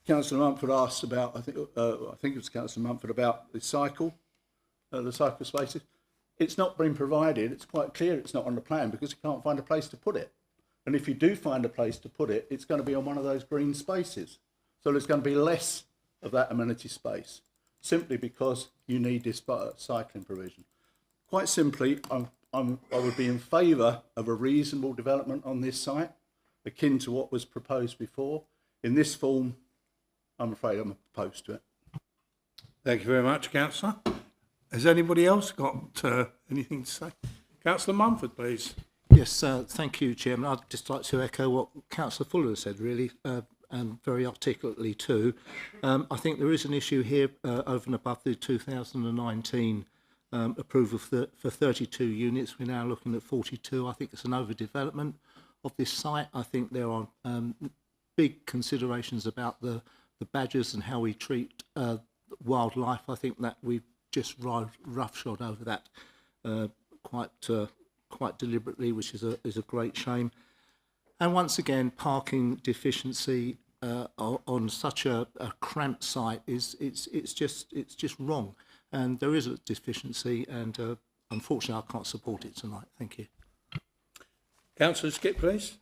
Speaker 3: Councillor Mumford asked about, I think it was Councillor Mumford, about the cycle spaces. It's not been provided. It's quite clear it's not on the plan because you can't find a place to put it. And if you do find a place to put it, it's going to be on one of those green spaces. So there's going to be less of that amenity space, simply because you need this cycling provision. Quite simply, I would be in favour of a reasonable development on this site, akin to what was proposed before. In this form, I'm afraid I'm opposed to it.
Speaker 1: Thank you very much, Councillor. Has anybody else got anything to say? Councillor Mumford, please.
Speaker 7: Yes, thank you, Chairman. I'd just like to echo what Councillor Fuller said, really, and very articulately too. I think there is an issue here over and above the 2019 approval for 32 units. We're now looking at 42. I think it's an overdevelopment of this site. I think there are big considerations about the badgers and how we treat wildlife. I think that we've just roughshod over that quite deliberately, which is a great shame. And once again, parking deficiency on such a cramped site it's just wrong, and there is a deficiency, and unfortunately I can't support it tonight. Thank you.
Speaker 1: Councillor Skip, please.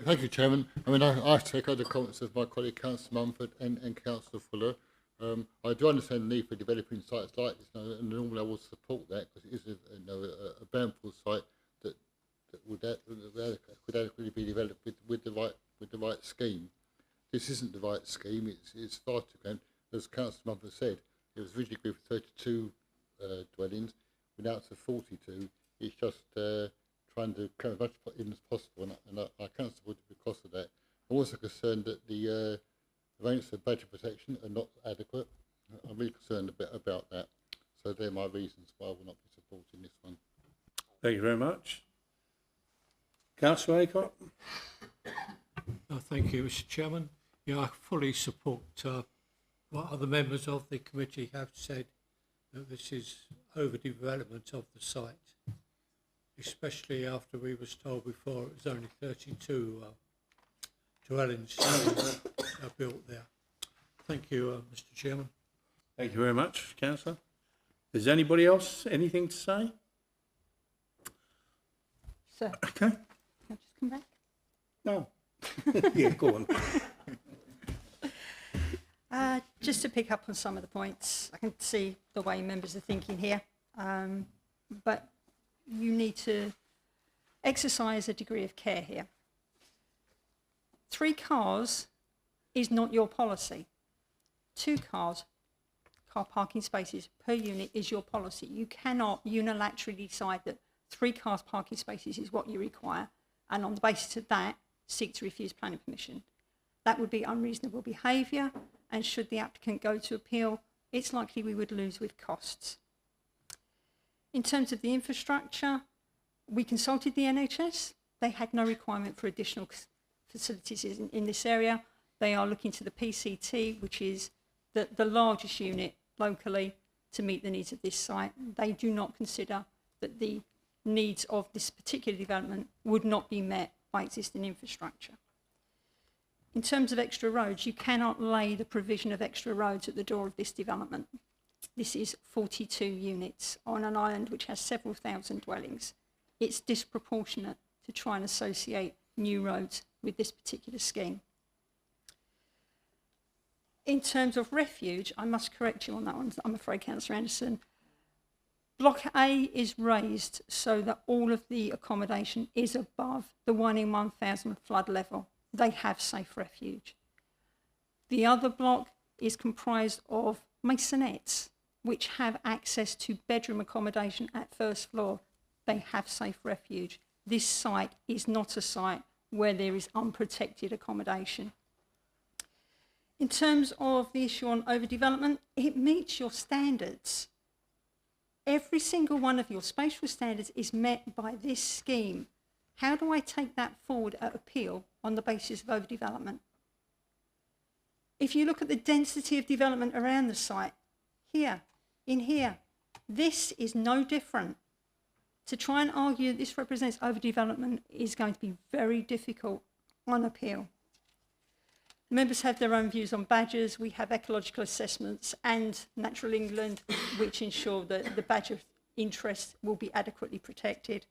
Speaker 8: Thank you, Chairman. I mean, I take other comments of my colleague Councillor Mumford and Councillor Fuller. I do understand the need for developing sites like this, and normally I will support that because it is a brownfield site that could adequately be developed with the right scheme. This isn't the right scheme. It's far too grand. As Councillor Mumford said, it was originally agreed for 32 dwellings. We're now to 42. It's just trying to cram as much in as possible, and I can't support it because of that. I'm also concerned that the arrangements for badger protection are not adequate. I'm really concerned about that. So they're my reasons why I will not be supporting this one.
Speaker 1: Thank you very much. Councillor Aycock.
Speaker 16: Thank you, Mr. Chairman. Yeah, I fully support what other members of the committee have said, that this is overdevelopment of the site, especially after we was told before it was only 32 dwellings built there. Thank you, Mr. Chairman.
Speaker 1: Thank you very much, Councillor. Has anybody else anything to say?
Speaker 10: Sir.
Speaker 1: Okay.
Speaker 10: Can I just come back?
Speaker 1: No. Yeah, go on.
Speaker 10: Just to pick up on some of the points, I can see the way members are thinking here, but you need to exercise a degree of care here. 3 cars is not your policy. 2 cars, car parking spaces per unit is your policy. You cannot unilaterally decide that 3 cars parking spaces is what you require and on the basis of that, seek to refuse planning permission. That would be unreasonable behaviour, and should the applicant go to appeal, it's likely we would lose with costs. In terms of the infrastructure, we consulted the NHS. They had no requirement for additional facilities in this area. They are looking to the PCT, which is the largest unit locally, to meet the needs of this site. They do not consider that the needs of this particular development would not be met by existing infrastructure. In terms of extra roads, you cannot lay the provision of extra roads at the door of this development. This is 42 units on an island which has several thousand dwellings. It's disproportionate to try and associate new roads with this particular scheme. In terms of refuge, I must correct you on that one, I'm afraid, Councillor Anderson. Block A is raised so that all of the accommodation is above the 1 in 1,000 flood level. They have safe refuge. The other block is comprised of masonettes, which have access to bedroom accommodation at first floor. They have safe refuge. This site is not a site where there is unprotected accommodation. In terms of the issue on overdevelopment, it meets your standards. Every single one of your spatial standards is met by this scheme. How do I take that forward at appeal on the basis of overdevelopment? If you look at the density of development around the site, here, in here, this is no different. To try and argue that this represents overdevelopment is going to be very difficult on appeal. Members have their own views on badgers. We have ecological assessments and Natural England, which ensure that the badger interest will be adequately protected.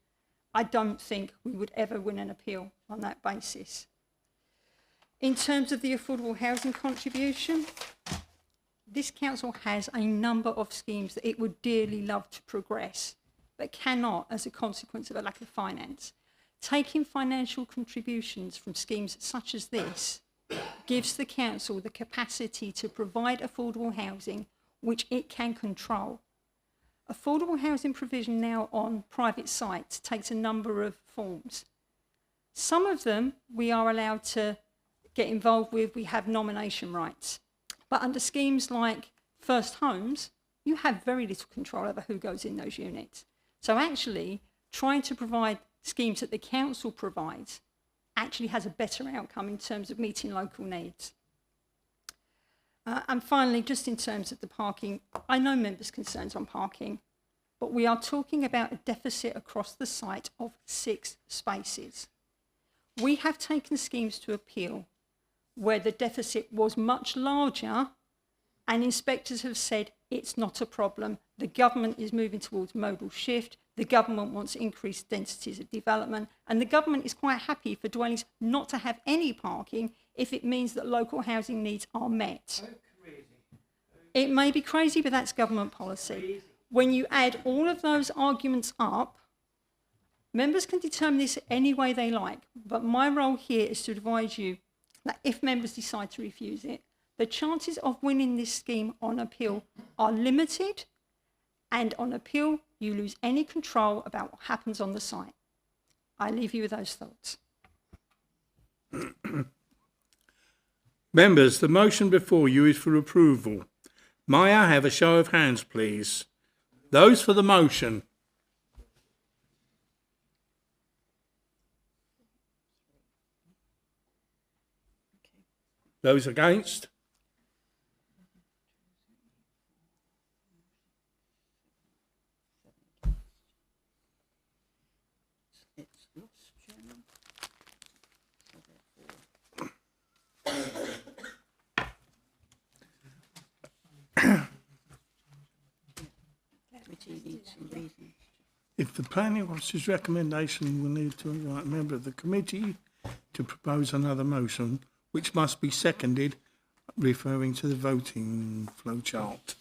Speaker 10: I don't think we would ever win an appeal on that basis. In terms of the affordable housing contribution, this council has a number of schemes that it would dearly love to progress, but cannot as a consequence of a lack of finance. Taking financial contributions from schemes such as this gives the council the capacity to provide affordable housing which it can control. Affordable housing provision now on private sites takes a number of forms. Some of them we are allowed to get involved with, we have nomination rights. But under schemes like First Homes, you have very little control over who goes in those units. So actually, trying to provide schemes that the council provides actually has a better outcome in terms of meeting local needs. And finally, just in terms of the parking, I know members' concerns on parking, but we are talking about a deficit across the site of 6 spaces. We have taken schemes to appeal where the deficit was much larger and inspectors have said it's not a problem. The government is moving towards modal shift. The government wants increased densities of development, and the government is quite happy for dwellings not to have any parking if it means that local housing needs are met. It may be crazy, but that's government policy. When you add all of those arguments up, members can determine this any way they like, but my role here is to advise you that if members decide to refuse it, the chances of winning this scheme on appeal are limited, and on appeal, you lose any control about what happens on the site. I leave you with those thoughts.
Speaker 1: Members, the motion before you is for approval. May I have a show of hands, please? Those for the motion. Those against?
Speaker 5: It's lost, Chairman. So therefore, committee needs some reasons.
Speaker 1: If the planning officer's recommendation will need to invite a member of the committee to propose another motion, which must be seconded, referring to the voting flow chart.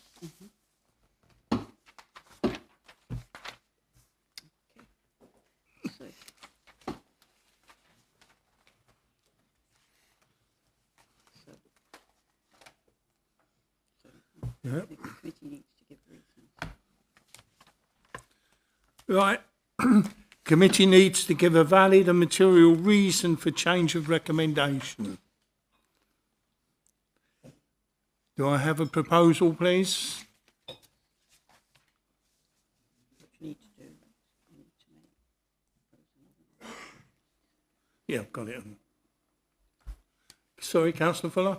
Speaker 1: Yep.
Speaker 5: The committee needs to give reasons.
Speaker 1: Right. Committee needs to give a valid and material reason for change of recommendation. Do I have a proposal, please? Yeah, I've got it. Sorry, Councillor Fuller.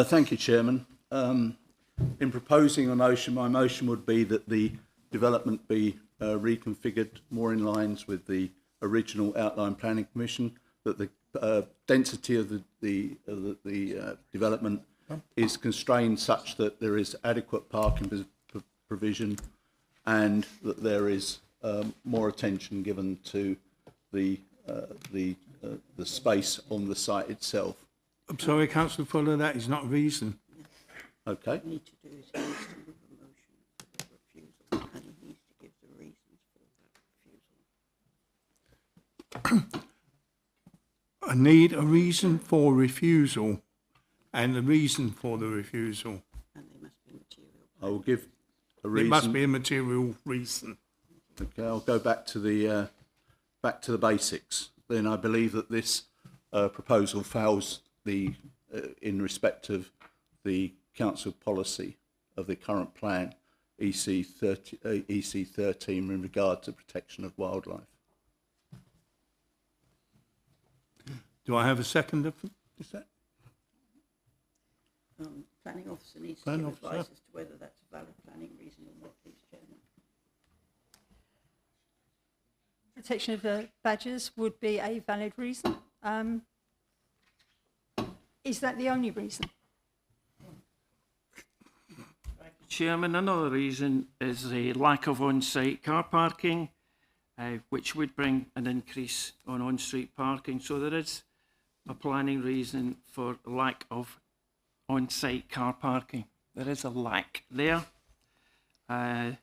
Speaker 3: Thank you, Chairman. In proposing a motion, my motion would be that the development be reconfigured more in lines with the original outline planning permission, that the density of the development is constrained such that there is adequate parking provision, and that there is more attention given to the space on the site itself.
Speaker 1: I'm sorry, Councillor Fuller, that is not a reason.
Speaker 3: Okay.
Speaker 5: Need to do is he needs to move a motion for the refusal, and he needs to give the reasons for that refusal.
Speaker 1: I need a reason for refusal and the reason for the refusal.
Speaker 5: And they must be material.
Speaker 3: I will give a reason.
Speaker 1: It must be a material reason.
Speaker 3: Okay, I'll go back to the basics. Then I believe that this proposal fails in respect of the council policy of the current plan, EC 13, in regard to protection of wildlife.
Speaker 1: Do I have a second? Is that?
Speaker 5: Planning officer needs
Speaker 1: Planning
Speaker 5: to
Speaker 1: officer.
Speaker 5: advise as to whether that's a valid planning reason or not, please, Chairman.
Speaker 10: Protection of the badgers would be a valid reason. Is that the only reason?
Speaker 2: Chairman, another reason is the lack of on-site car parking, which would bring an increase on-street parking. So there is a planning reason for lack of on-site car parking. There is a lack there. I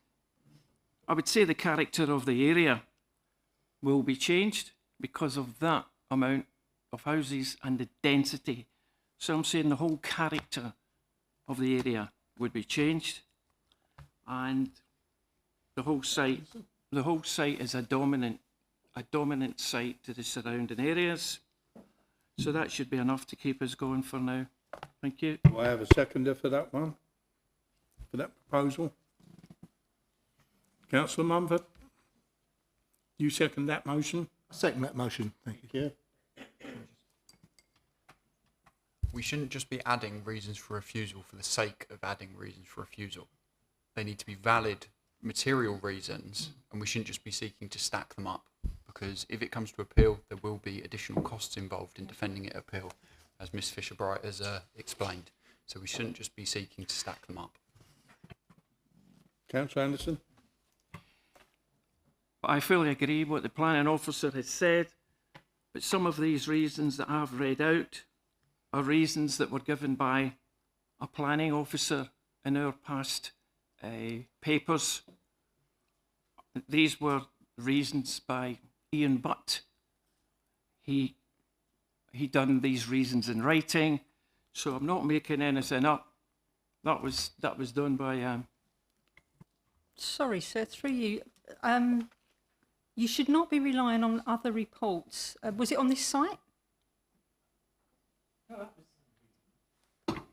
Speaker 2: would say the character of the area will be changed because of that amount of houses and the density. So I'm saying the whole character of the area would be changed, and the whole site is a dominant site to the surrounding areas. So that should be enough to keep us going for now. Thank you.
Speaker 1: Do I have a seconder for that one? For that proposal? Councillor Mumford? You second that motion?
Speaker 7: Second that motion. Thank you.
Speaker 11: We shouldn't just be adding reasons for refusal for the sake of adding reasons for refusal. They need to be valid material reasons, and we shouldn't just be seeking to stack them up, because if it comes to appeal, there will be additional costs involved in defending it appeal, as Ms Fisher-Bright has explained. So we shouldn't just be seeking to stack them up.
Speaker 1: Councillor Anderson?
Speaker 2: I fully agree with what the planning officer has said, but some of these reasons that I've read out are reasons that were given by a planning officer in our past papers. These were reasons by Ian Butt. He done these reasons in writing, so I'm not making anything up. That was done by.
Speaker 10: Sorry, sir, through you. You should not be relying on other reports. Was it on this site?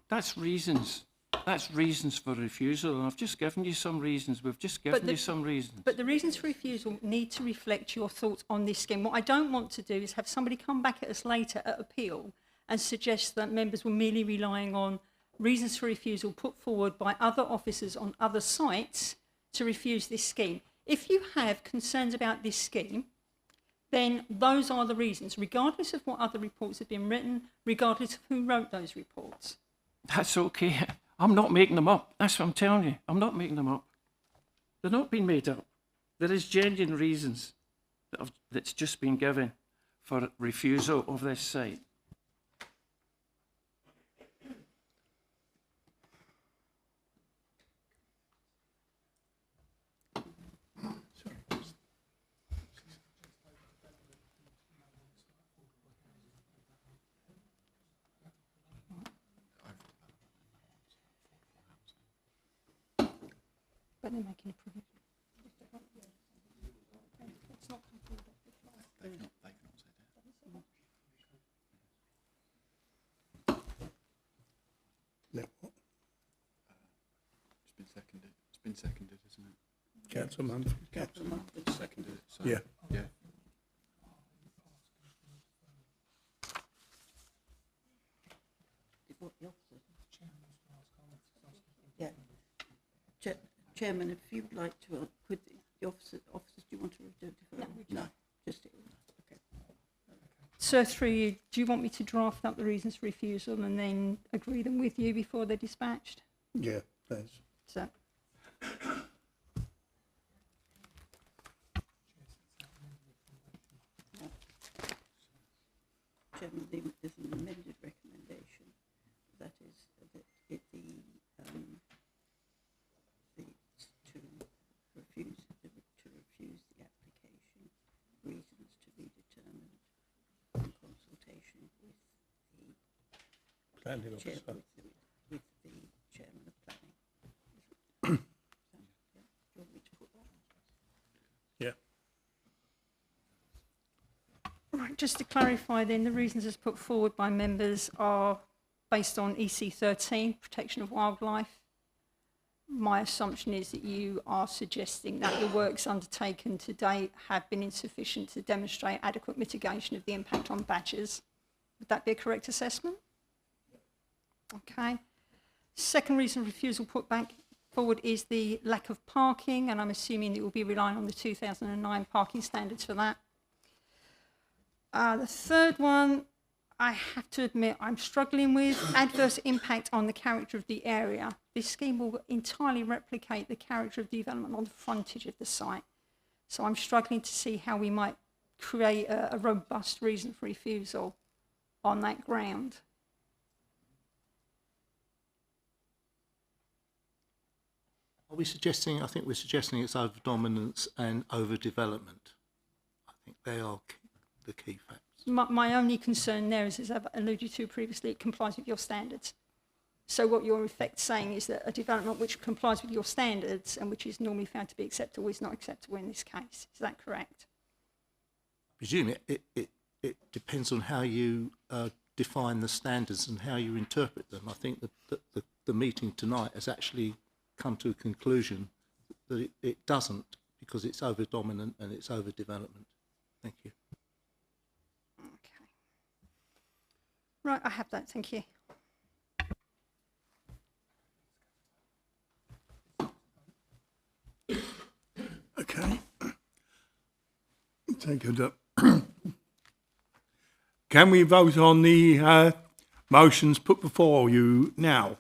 Speaker 2: That's reasons. That's reasons for refusal, and I've just given you some reasons. We've just given you some reasons.
Speaker 10: But the reasons for refusal need to reflect your thoughts on this scheme. What I don't want to do is have somebody come back at us later at appeal and suggest that members were merely relying on reasons for refusal put forward by other officers on other sites to refuse this scheme. If you have concerns about this scheme, then those are the reasons, regardless of what other reports have been written, regardless of who wrote those reports.
Speaker 2: That's okay. I'm not making them up. That's what I'm telling you. I'm not making them up. They're not being made up. There is genuine reasons that's just been given for refusal of this site.
Speaker 10: But they're making a provision.
Speaker 11: seconded. It's been seconded, isn't it?
Speaker 1: Councillor Mumford.
Speaker 5: Councillor Mumford
Speaker 11: Seconded. So,
Speaker 1: Yeah.
Speaker 11: Yeah.
Speaker 5: What the officers? Yeah. Chairman, if you'd like to, could the officers, do you want to defer? No, just okay.
Speaker 10: So through you, do you want me to draft up the reasons for refusal and then agree them with you before they're dispatched?
Speaker 1: Yeah, please.
Speaker 10: So,
Speaker 5: Chairman, there's an amended recommendation. That is that to refuse the application, reasons to be determined in consultation with the
Speaker 1: Planning
Speaker 5: chair,
Speaker 1: officer.
Speaker 5: with the chairman of planning. Do you want me to put that?
Speaker 1: Yeah.
Speaker 10: right, just to clarify then, the reasons as put forward by members are based on EC 13, protection of wildlife. My assumption is that you are suggesting that the works undertaken to date have been insufficient to demonstrate adequate mitigation of the impact on badgers. Would that be a correct assessment? Okay. Second reason for refusal put back forward is the lack of parking, and I'm assuming it will be relying on the 2009 parking standards for that. The third one, I have to admit, I'm struggling with adverse impact on the character of the area. This scheme will entirely replicate the character of development on the frontage of the site. So I'm struggling to see how we might create a robust reason for refusal on that ground.
Speaker 7: Are we suggesting, I think we're suggesting it's over dominance and over development. I think they are the key factors.
Speaker 10: My only concern there is, as I've alluded to previously, it complies with your standards. So what you're in effect saying is that a development which complies with your standards and which is normally found to be acceptable is not acceptable in this case. Is that correct?
Speaker 7: I presume it depends on how you define the standards and how you interpret them. I think that the meeting tonight has actually come to a conclusion that it doesn't, because it's over dominant and it's over development. Thank you.
Speaker 10: Okay. Right, I have that. Thank you.
Speaker 1: Okay. Take it up. Can we vote on the motions put before you now?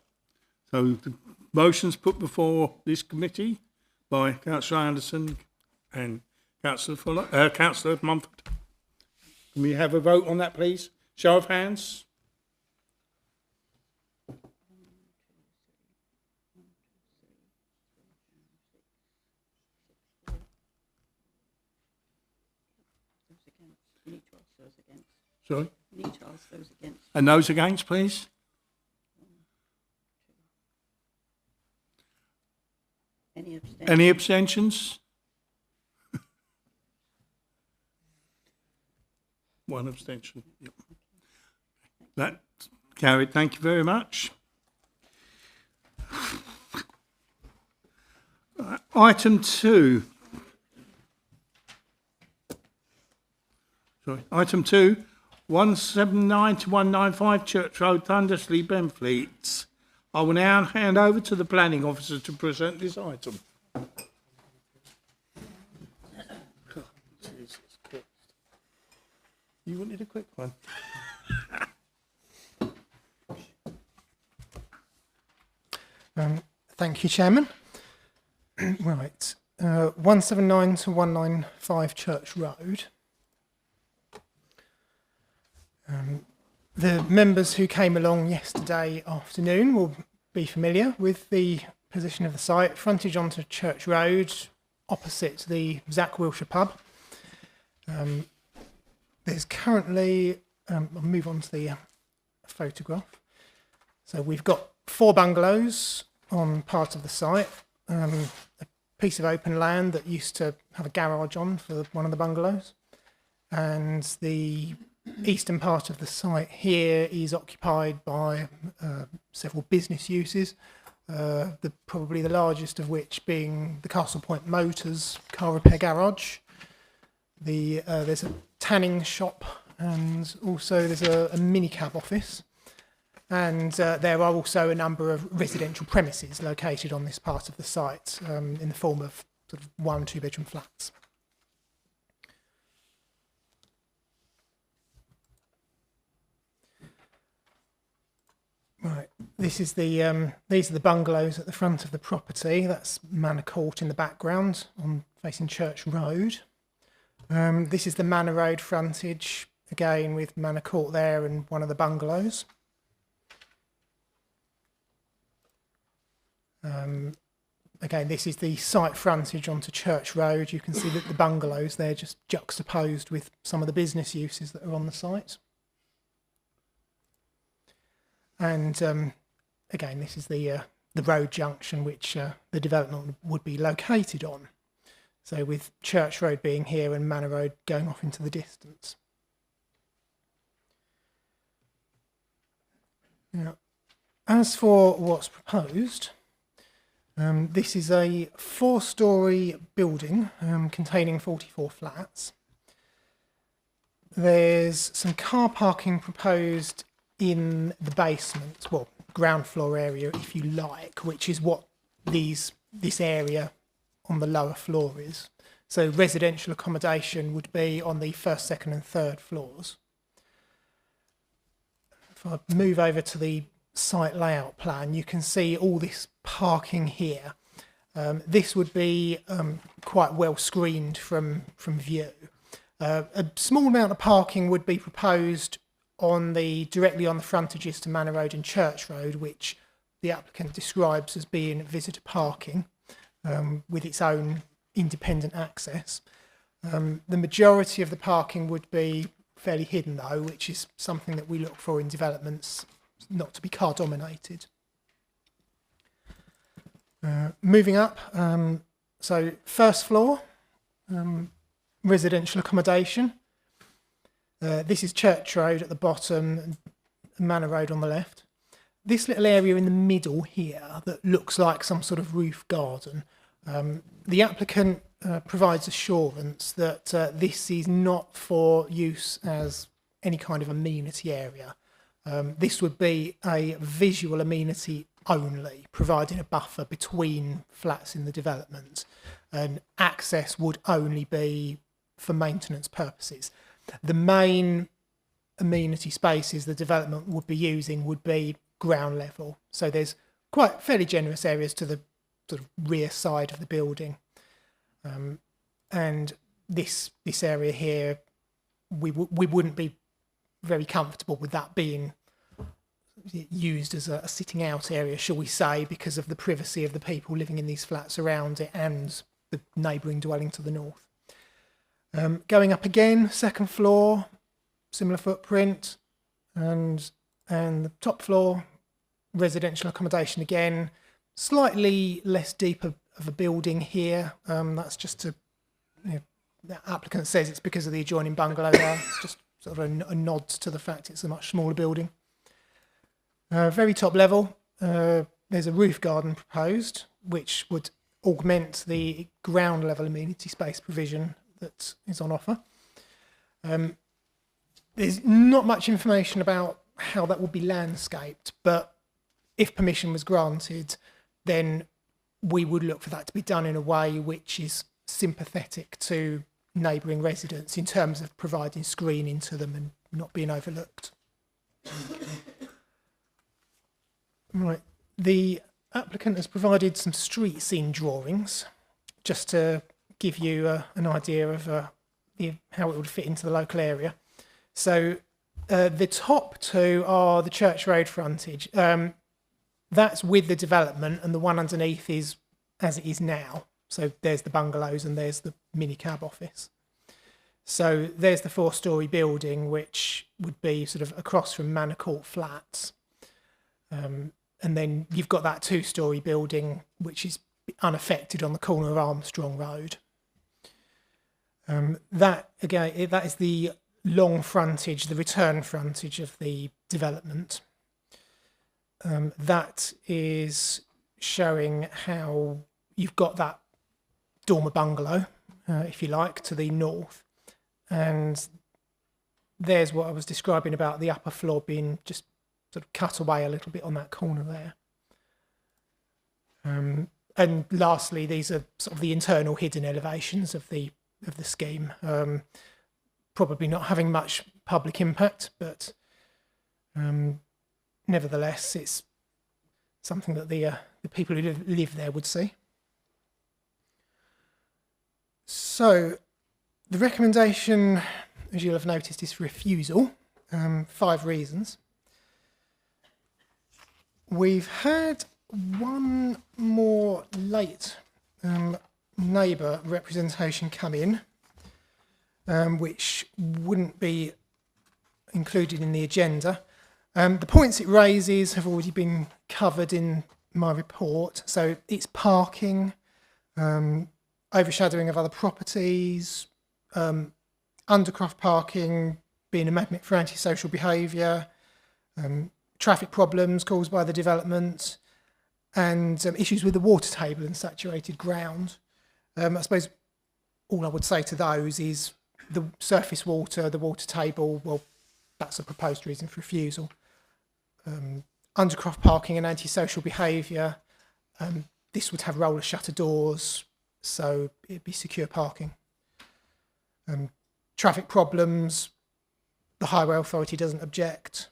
Speaker 1: So the motions put before this committee by Councillor Anderson and Councillor Fuller, Councillor Mumford. Can we have a vote on that, please? Show of hands. Sorry?
Speaker 5: You need to ask those against.
Speaker 1: And those against, please.
Speaker 5: Any abstentions?
Speaker 1: Any abstentions? One abstention. Yep. That's carried. Thank you very much. Item 2. Sorry. Item 2, 179 to 195 Church Road, Thundersley, Benfleet. I will now hand over to the planning officer to present this item. Oh, Jesus Christ. You wanted a quick one?
Speaker 4: Thank you, Chairman. Right, 179 to 195 Church Road. The members who came along yesterday afternoon will be familiar with the position of the site, frontage onto Church Road, opposite the Zach Wilshire pub. There's currently, I'll move on to the photograph. So we've got 4 bungalows on part of the site, a piece of open land that used to have a garage on for one of the bungalows, and the eastern part of the site here is occupied by several business uses, probably the largest of which being the Castle Point Motors car repair garage. There's a tanning shop, and also there's a minicab office. And there are also a number of residential premises located on this part of the site in the form of sort of 1- 2-bedroom flats. Right, these are the bungalows at the front of the property. That's Manor Court in the background, facing Church Road. This is the Manor Road frontage, again with Manor Court there and one of the bungalows. Again, this is the site frontage onto Church Road. You can see that the bungalows there just juxtaposed with some of the business uses that are on the site. And again, this is the road junction which the development would be located on. So with Church Road being here and Manor Road going off into the distance. Now, as for what's proposed, this is a 4-storey building containing 44 flats. There's some car parking proposed in the basement, well, ground floor area, if you like, which is what this area on the lower floor is. So residential accommodation would be on the 1st, 2nd and 3rd floors. If I move over to the site layout plan, you can see all this parking here. This would be quite well screened from view. A small amount of parking would be proposed directly on the frontages to Manor Road and Church Road, which the applicant describes as being visitor parking with its own independent access. The majority of the parking would be fairly hidden though, which is something that we look for in developments, not to be car dominated. Moving up, so 1st floor, residential accommodation. This is Church Road at the bottom and Manor Road on the left. This little area in the middle here that looks like some sort of roof garden, the applicant provides assurance that this is not for use as any kind of amenity area. This would be a visual amenity only, providing a buffer between flats in the development, and access would only be for maintenance purposes. The main amenity spaces the development would be using would be ground level. So there's quite fairly generous areas to the sort of rear side of the building. And this area here, we wouldn't be very comfortable with that being used as a sitting out area, shall we say, because of the privacy of the people living in these flats around it and the neighbouring dwelling to the north. Going up again, 2nd floor, similar footprint, and the top floor, residential accommodation again, slightly less deep of a building here. That's just to, the applicant says it's because of the adjoining bungalow there. It's just sort of a nod to the fact it's a much smaller building. Very top level, there's a roof garden proposed, which would augment the ground level amenity space provision that is on offer. There's not much information about how that would be landscaped, but if permission was granted, then we would look for that to be done in a way which is sympathetic to neighbouring residents in terms of providing screening to them and not being overlooked. Right, the applicant has provided some street scene drawings just to give you an idea of how it would fit into the local area. So the top two are the Church Road frontage. That's with the development, and the one underneath is as it is now. So there's the bungalows and there's the minicab office. So there's the 4-storey building, which would be sort of across from Manor Court Flats. And then you've got that 2-storey building, which is unaffected on the corner of Armstrong Road. That is the long frontage, the return frontage of the development. That is showing how you've got that dormer bungalow, if you like, to the north. And there's what I was describing about the upper floor being just sort of cut away a little bit on that corner there. And lastly, these are sort of the internal hidden elevations of the scheme. Probably not having much public impact, but nevertheless, it's something that the people who live there would see. So the recommendation, as you'll have noticed, is refusal. 5 reasons. We've had one more late neighbour representation come in, which wouldn't be included in the agenda. The points it raises have already been covered in my report. So it's parking, overshadowing of other properties, undercroft parking being a magnet for antisocial behaviour, traffic problems caused by the development, and issues with the water table and saturated ground. I suppose all I would say to those is the surface water, the water table, well, that's a proposed reason for refusal. Undercroft parking and antisocial behaviour, this would have roller shutter doors, so it'd be secure parking. Traffic problems, the Highway Authority doesn't object.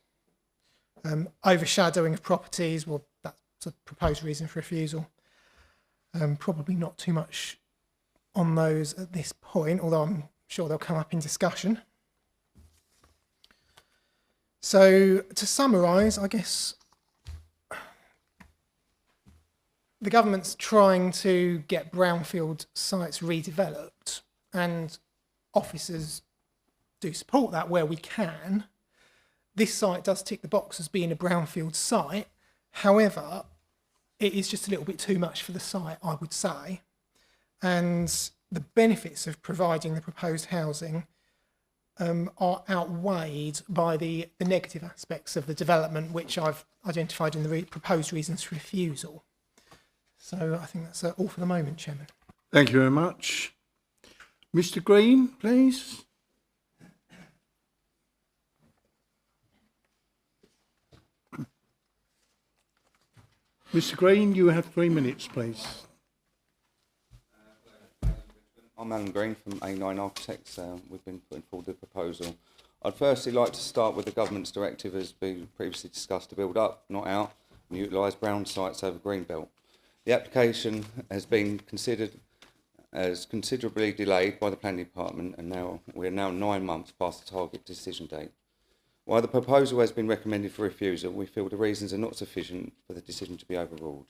Speaker 4: Overshadowing of properties, well, that's a proposed reason for refusal. Probably not too much on those at this point, although I'm sure they'll come up in discussion. So to summarise, I guess the government's trying to get brownfield sites redeveloped, and officers do support that where we can. This site does tick the box as being a brownfield site. However, it is just a little bit too much for the site, I would say. And the benefits of providing the proposed housing are outweighed by the negative aspects of the development, which I've identified in the proposed reasons for refusal. So I think that's all for the moment, Chairman.
Speaker 1: Thank you very much. Mr. Green, please. Mr. Green, you have 3 minutes, please.
Speaker 17: I'm Alan Green from A9 Architects. We've been putting forward the proposal. I'd firstly like to start with the government's directive as been previously discussed to build up, not out, and utilise brown sites over greenbelt. The application has been considered as considerably delayed by the Planning Department, and we're now 9 months past the target decision date. While the proposal has been recommended for refusal, we feel the reasons are not sufficient for the decision to be overruled.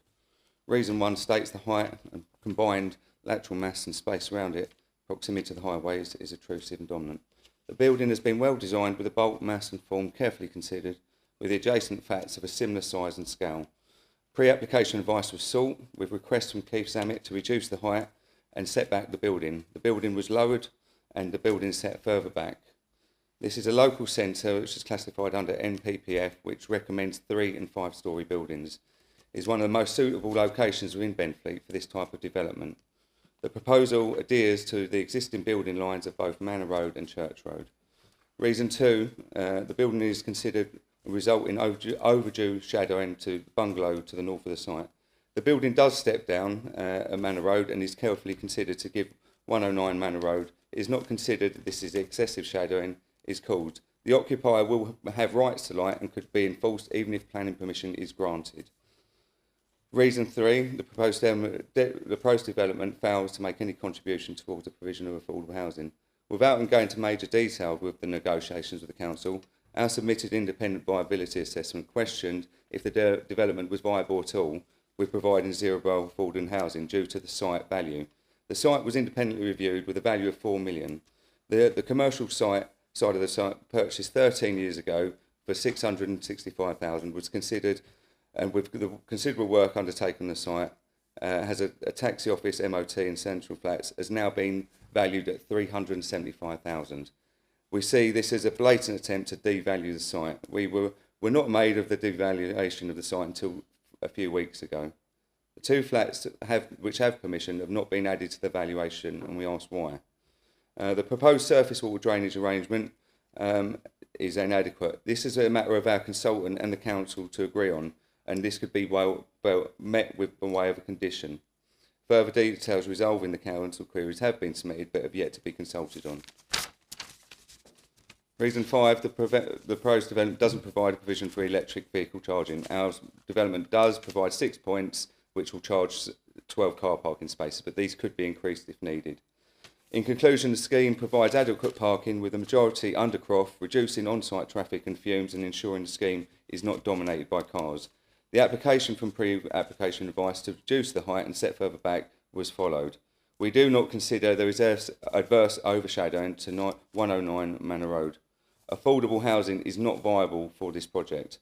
Speaker 17: Reason 1 states the height and combined lateral mass and space around it, proximity to the highways, is intrusive and dominant. The building has been well designed with the bulk, mass and form carefully considered, with the adjacent flats of a similar size and scale. Pre-application advice was sought, with requests from Keith Zammit to reduce the height and set back the building. The building was lowered and the building set further back. This is a local centre which is classified under NPPF, which recommends 3 and 5 storey buildings. It is one of the most suitable locations within Benfleet for this type of development. The proposal adheres to the existing building lines of both Manor Road and Church Road. Reason 2, the building is considered a result in overdue shadowing to the bungalow to the north of the site. The building does step down at Manor Road and is carefully considered to give 109 Manor Road. It is not considered this is excessive shadowing is called. The occupier will have rights to light and could be enforced even if planning permission is granted. Reason 3, the proposed development fails to make any contribution towards the provision of affordable housing. Without going into major detail with the negotiations with the council, our submitted independent viability assessment questioned if the development was viable at all with providing zero affordable housing due to the site value. The site was independently reviewed with a value of 4 million. The commercial side of the site, purchased 13 years ago for 665,000, was considered, and with the considerable work undertaken on the site, has a taxi office, MOT and central flats, has now been valued at 375,000. We see this as a blatant attempt to devalue the site. We're not made of the devaluation of the site until a few weeks ago. two flats which have permission have not been added to the valuation, and we asked why. The proposed surface water drainage arrangement is inadequate. This is a matter of our consultant and the council to agree on, and this could be well met with by way of a condition. Further details resolving the council queries have been submitted but have yet to be consulted on. Reason 5, the proposed development doesn't provide a provision for electric vehicle charging. Our development does provide 6 points which will charge 12 car parking spaces, but these could be increased if needed. In conclusion, the scheme provides adequate parking with the majority undercroft, reducing on-site traffic and fumes and ensuring the scheme is not dominated by cars. The application from pre-application advice to reduce the height and set further back was followed. We do not consider there is adverse overshadowing to 109 Manor Road. Affordable housing is not viable for this project.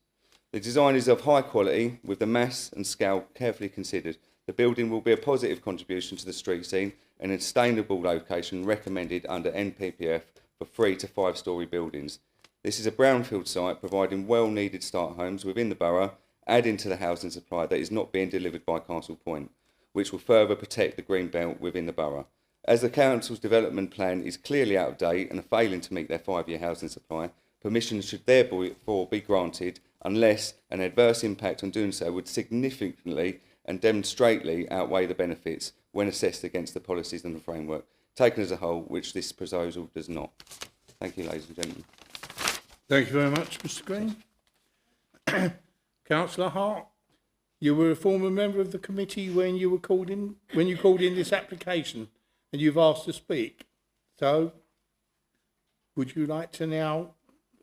Speaker 17: The design is of high quality with the mass and scale carefully considered. The building will be a positive contribution to the street scene and a sustainable location recommended under NPPF for 3 to 5 storey buildings. This is a brownfield site providing well needed start homes within the borough, adding to the housing supply that is not being delivered by Castle Point, which will further protect the green belt within the borough. As the council's development plan is clearly out of date and are failing to meet their 5-year housing supply, permission should therefore be granted unless an adverse impact on doing so would significantly and demonstrably outweigh the benefits when assessed against the policies and the framework, taken as a whole, which this proposal does not. Thank you, ladies and gentlemen.
Speaker 1: Thank you very much, Mr Green. Councillor Hart, you were a former member of the committee when you called in this application, and you've asked to speak. So, would you like to now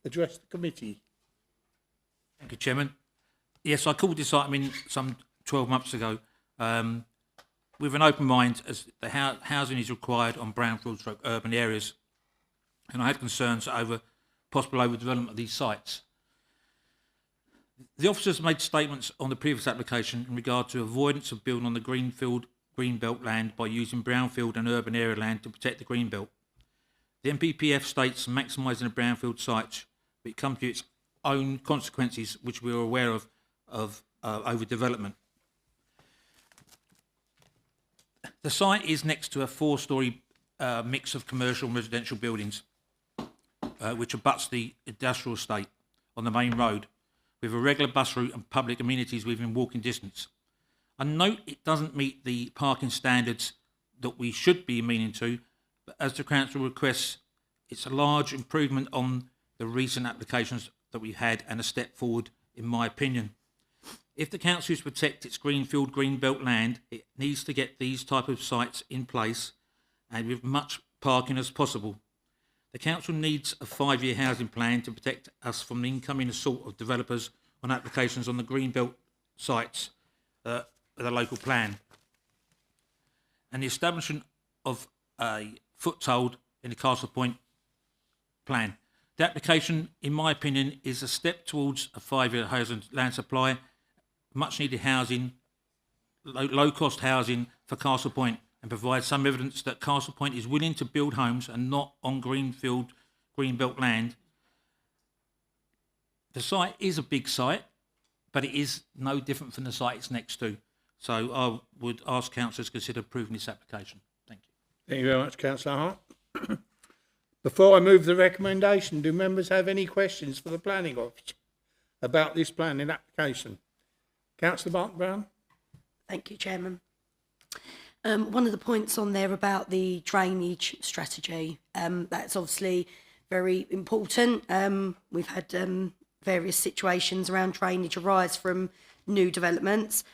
Speaker 1: address the committee?
Speaker 18: Thank you, Chairman. Yes, I called this item in some 12 months ago with an open mind as the housing is required on brownfield urban areas, and I had concerns over possible overdevelopment of these sites. The officers made statements on the previous application in regard to avoidance of building on the greenbelt land by using brownfield and urban area land to protect the greenbelt. The NPPF states maximising the brownfield sites, but it comes to its own consequences, which we are aware of overdevelopment. The site is next to a 4-storey mix of commercial and residential buildings, which abuts the industrial estate on the main road, with a regular bus route and public amenities within walking distance. I note it doesn't meet the parking standards that we should be meaning to, but as the council requests, it's a large improvement on the recent applications that we had and a step forward, in my opinion. If the council is to protect its greenfield, greenbelt land, it needs to get these type of sites in place and with much parking as possible. The council needs a 5-year housing plan to protect us from the incoming assault of developers on applications on the greenbelt sites with a local plan, and the establishment of a foothold in the Castle Point plan. The application, in my opinion, is a step towards a 5-year housing land supply, much needed housing, low cost housing for Castle Point, and provide some evidence that Castle Point is willing to build homes and not on greenfield, greenbelt land. The site is a big site, but it is no different from the site it's next to. So I would ask councillors to consider approving this application. Thank you.
Speaker 1: Thank you very much, Councillor Hart. Before I move the recommendation, do members have any questions for the planning officer about this planning application? Councillor Barton-Brown.
Speaker 15: Thank you, Chairman. One of the points on there about the drainage strategy, that's obviously very important. We've had various situations around drainage arise from new developments.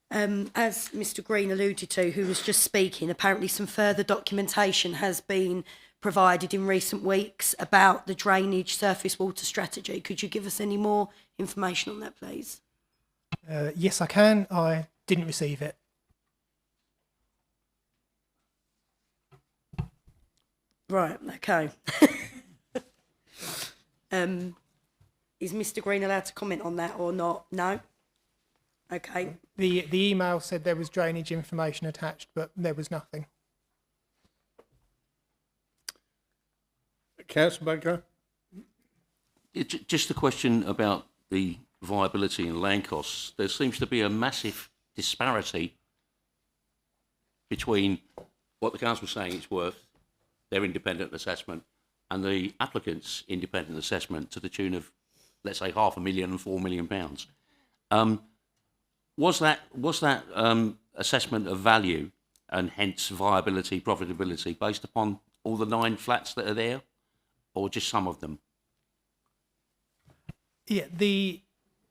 Speaker 15: As Mr Green alluded to, who was just speaking, apparently some further documentation has been provided in recent weeks about the drainage surface water strategy. Could you give us any more information on that, please?
Speaker 4: Yes, I can. I didn't receive it.
Speaker 15: Right, okay. Is Mr Green allowed to comment on that or not? No? Okay.
Speaker 4: The email said there was drainage information attached, but there was nothing.
Speaker 1: Councillor Baker.
Speaker 6: Just a question about the viability and land costs. There seems to be a massive disparity between what the council's saying it's worth, their independent assessment, and the applicant's independent assessment to the tune of, let's say, £500,000 and £4 million. Was that assessment of value and hence viability, profitability, based upon all the 9 flats that are there, or just some of them?
Speaker 4: Yeah, the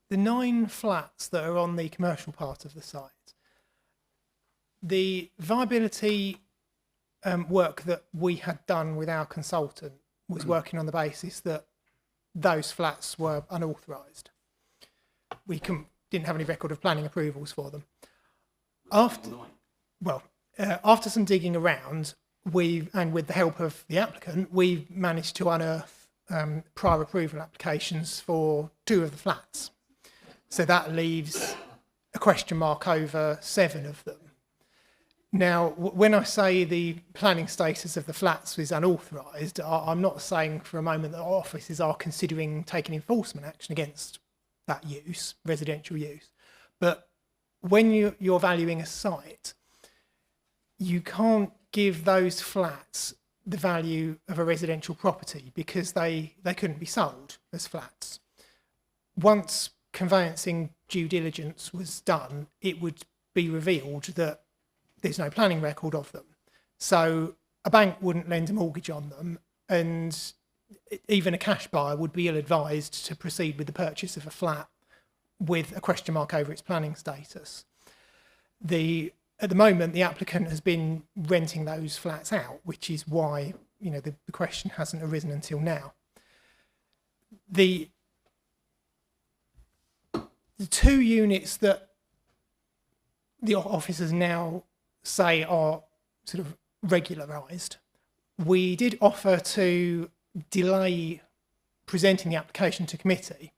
Speaker 4: 9 flats that are on the commercial part of the site, the viability work that we had done with our consultant was working on the basis that those flats were unauthorised. We didn't have any record of planning approvals for them. After some digging around, and with the help of the applicant, we managed to unearth prior approval applications for 2 of the flats. So that leaves a question mark over 7 of them. Now, when I say the planning status of the flats is unauthorised, I'm not saying for a moment that officers are considering taking enforcement action against that use, residential use. But when you're valuing a site, you can't give those flats the value of a residential property because they couldn't be sold as flats. Once conveyancing due diligence was done, it would be revealed that there's no planning record of them. So a bank wouldn't lend a mortgage on them, and even a cash buyer would be ill-advised to proceed with the purchase of a flat with a question mark over its planning status. At the moment, the applicant has been renting those flats out, which is why the question hasn't arisen until now. The 2 units that the officers now say are sort of regularised, we did offer to delay presenting the application to committee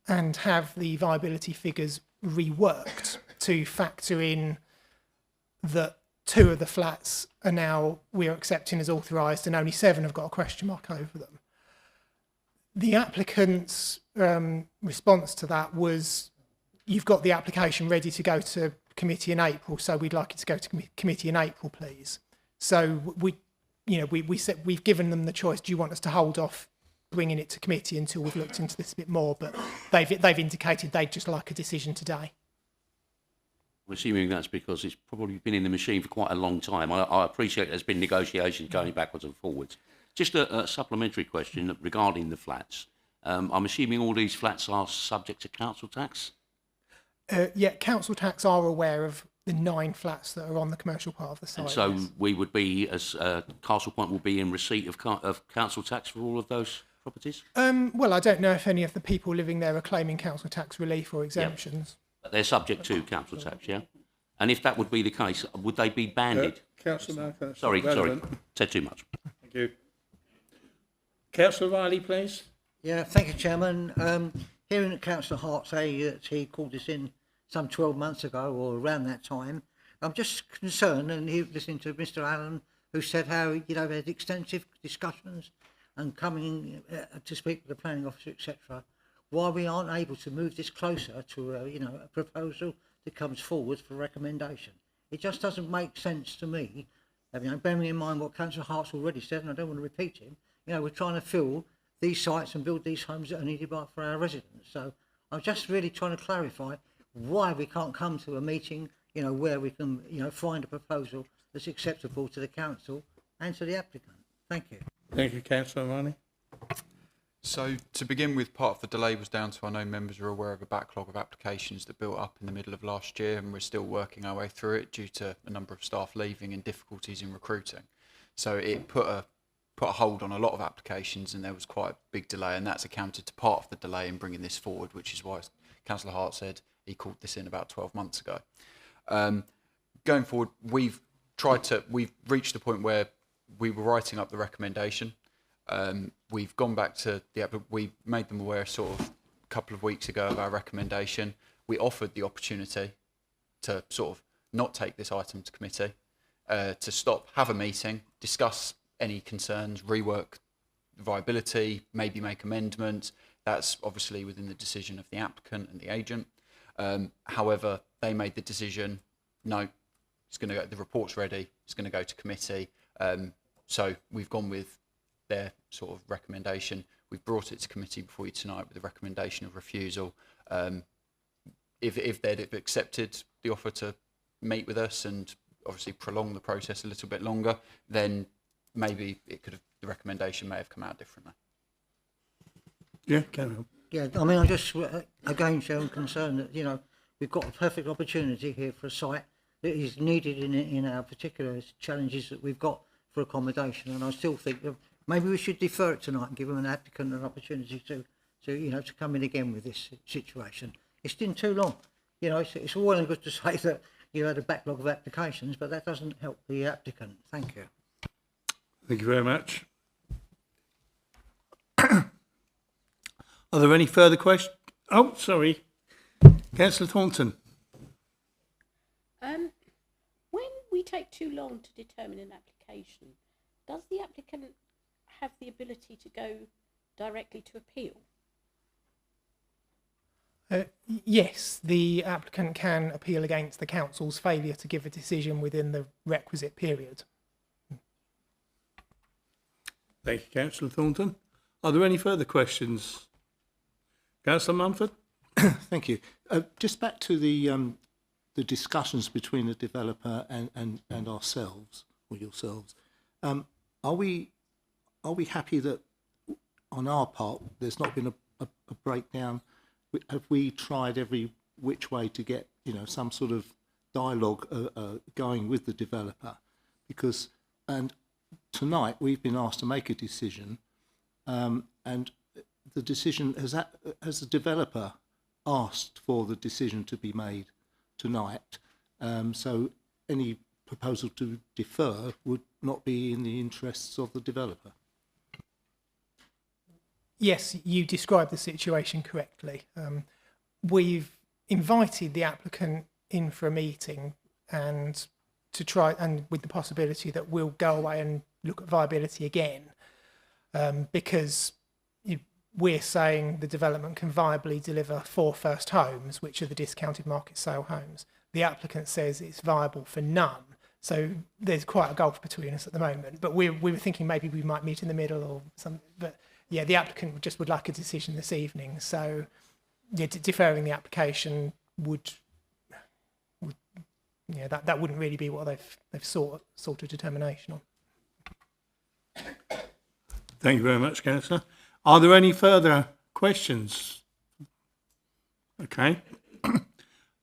Speaker 4: and have the viability figures reworked to factor in that 2 of the flats are now we are accepting as authorised and only 7 have got a question mark over them. The applicant's response to that was, you've got the application ready to go to committee in April, so we'd like it to go to committee in April, please. So we said we've given them the choice. Do you want us to hold off bringing it to committee until we've looked into this a bit more? But they've indicated they'd just like a decision today.
Speaker 6: I'm assuming that's because it's probably been in the machine for quite a long time. I appreciate there's been negotiations going backwards and forwards. Just a supplementary question regarding the flats. I'm assuming all these flats are subject to council tax?
Speaker 4: Yeah, council tax are aware of the 9 flats that are on the commercial part of the site.
Speaker 6: And so
Speaker 4: yes.
Speaker 6: we would be, as Castle Point will be in receipt of council tax for all of those properties?
Speaker 4: Well, I don't know if any of the people living there are claiming council tax relief or exemptions.
Speaker 6: But they're subject to council tax, yeah? And if that would be the case, would they be banded?
Speaker 1: Councillor Mark,
Speaker 6: Sorry, said too much.
Speaker 1: Thank you. Councillor Riley, please.
Speaker 9: Yeah, thank you, Chairman. Hearing Councillor Hart say that he called this in some 12 months ago or around that time, I'm just concerned, and listening to Mr. Allen, who said how they had extensive discussions and coming to speak with the planning officer, etc. Why we aren't able to move this closer to a proposal that comes forward for recommendation? It just doesn't make sense to me. Bearing in mind what Councillor Hart's already said, and I don't want to repeat him. We're trying to fill these sites and build these homes that are needed for our residents. So I'm just really trying to clarify why we can't come to a meeting, where we can, find a proposal that's acceptable to the council and to the applicant. Thank you.
Speaker 1: Thank you, Councillor Riley.
Speaker 11: So to begin with, part of the delay was down to, I know members are aware of a backlog of applications that built up in the middle of last year, and we're still working our way through it due to a number of staff leaving and difficulties in recruiting. So it put a hold on a lot of applications, and there was quite a big delay, and that's accounted to part of the delay in bringing this forward, which is why Councillor Hart said he called this in about 12 months ago. Going forward, we've reached the point where we were writing up the recommendation. We've gone back to we made them aware sort of a couple of weeks ago of our recommendation. We offered the opportunity to sort of not take this item to committee, to stop, have a meeting, discuss any concerns, rework viability, maybe make amendments. That's obviously within the decision of the applicant and the agent. However, they made the decision, no, It's going to go. The report's ready. It's going to go to committee. So we've gone with their sort of recommendation. We've brought it to committee before you tonight with a recommendation of refusal. If they'd have accepted the offer to meet with us and obviously prolong the process a little bit longer, then maybe the recommendation may have come out differently.
Speaker 1: Yeah, carry on.
Speaker 9: Yeah, I mean, I'm just again showing concern that, you know, we've got a perfect opportunity here for a site that is needed in our particular challenges that we've got for accommodation, and I still think that maybe we should defer it tonight and give an applicant an opportunity to come in again with this situation. It's been too long. You know, it's all well and good to say that you had a backlog of applications, but that doesn't help the applicant. Thank you.
Speaker 1: Thank you very much. Are there any further questions? Oh, sorry. Councillor Thornton.
Speaker 14: When we take too long to determine an application, does the applicant have the ability to go directly to appeal?
Speaker 4: Yes, the applicant can appeal against the council's failure to give a decision within the requisite period.
Speaker 1: Thank you, Councillor Thornton. Are there any further questions? Councillor Mumford?
Speaker 7: Thank you. Just back to the discussions between the developer and ourselves, or yourselves. Are we happy that on our part there's not been a breakdown? Have we tried every which way to get, you know, some sort of dialogue going with the developer? Because tonight we've been asked to make a decision, and the decision has the developer asked for the decision to be made tonight. So any proposal to defer would not be in the interests of the developer.
Speaker 4: Yes, you described the situation correctly. We've invited the applicant in for a meeting and with the possibility that we'll go away and look at viability again, because we're saying the development can viably deliver 4 first homes, which are the discounted market sale homes. The applicant says it's viable for none. So there's quite a gulf between us at the moment. But we were thinking maybe we might meet in the middle or something. But yeah, the applicant just would like a decision this evening. So yeah, deferring the application would that wouldn't really be what they've sought a determination on.
Speaker 1: Thank you very much, Councillor. Are there any further questions? Okay.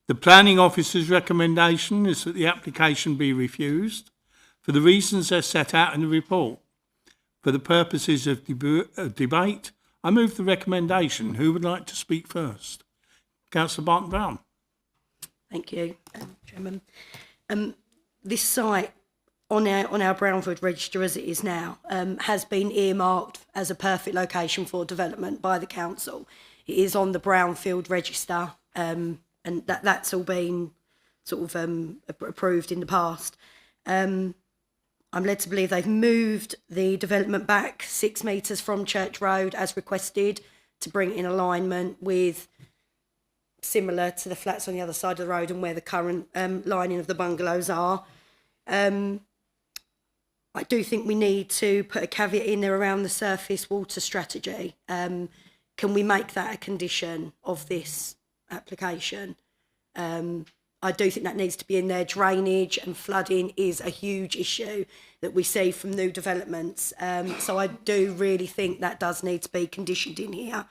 Speaker 1: The planning officer's recommendation is that the application be refused for the reasons as set out in the report. For the purposes of debate, I move the recommendation. Who would like to speak first? Councillor Barton-Brown.
Speaker 15: Thank you, Chairman. This site on our Brownfield register as it is now has been earmarked as a perfect location for development by the council. It is on the Brownfield register, and that's all been sort of approved in the past. I'm led to believe they've moved the development back 6 metres from Church Road as requested to bring it in alignment with similar to the flats on the other side of the road and where the current lining of the bungalows are. I do think we need to put a caveat in there around the surface water strategy. Can we make that a condition of this application? I do think that needs to be in there. Drainage and flooding is a huge issue that we see from new developments. So I do really think that does need to be conditioned in here.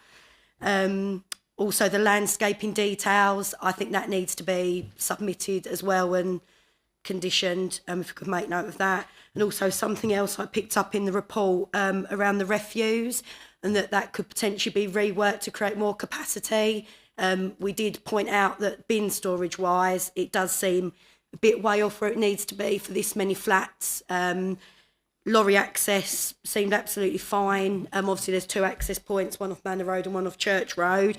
Speaker 15: Also, the landscaping details, I think that needs to be submitted as well and conditioned, if we could make note of that. And also something else I picked up in the report around the refuse, and that could potentially be reworked to create more capacity. We did point out that bin storage wise, it does seem a bit way off where it needs to be for this many flats. Lorry access seemed absolutely fine. Obviously there's 2 access points, one off Manor Road and one off Church Road.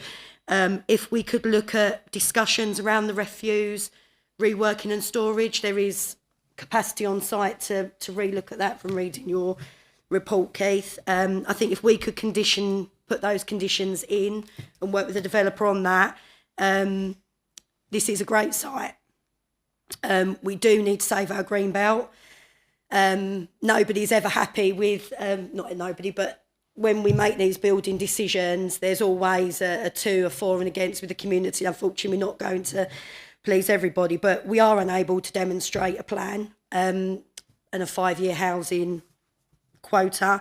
Speaker 15: If we could look at discussions around the refuse, reworking and storage, there is capacity on site to relook at that from reading your report, Keith. I think if we could put those conditions in and work with the developer on that, this is a great site. We do need to save our green belt. Nobody's ever happy with, not nobody, but when we make these building decisions, there's always a 2, a 4 and against with the community. Unfortunately, we're not going to please everybody, but we are unable to demonstrate a plan and a 5-year housing quota.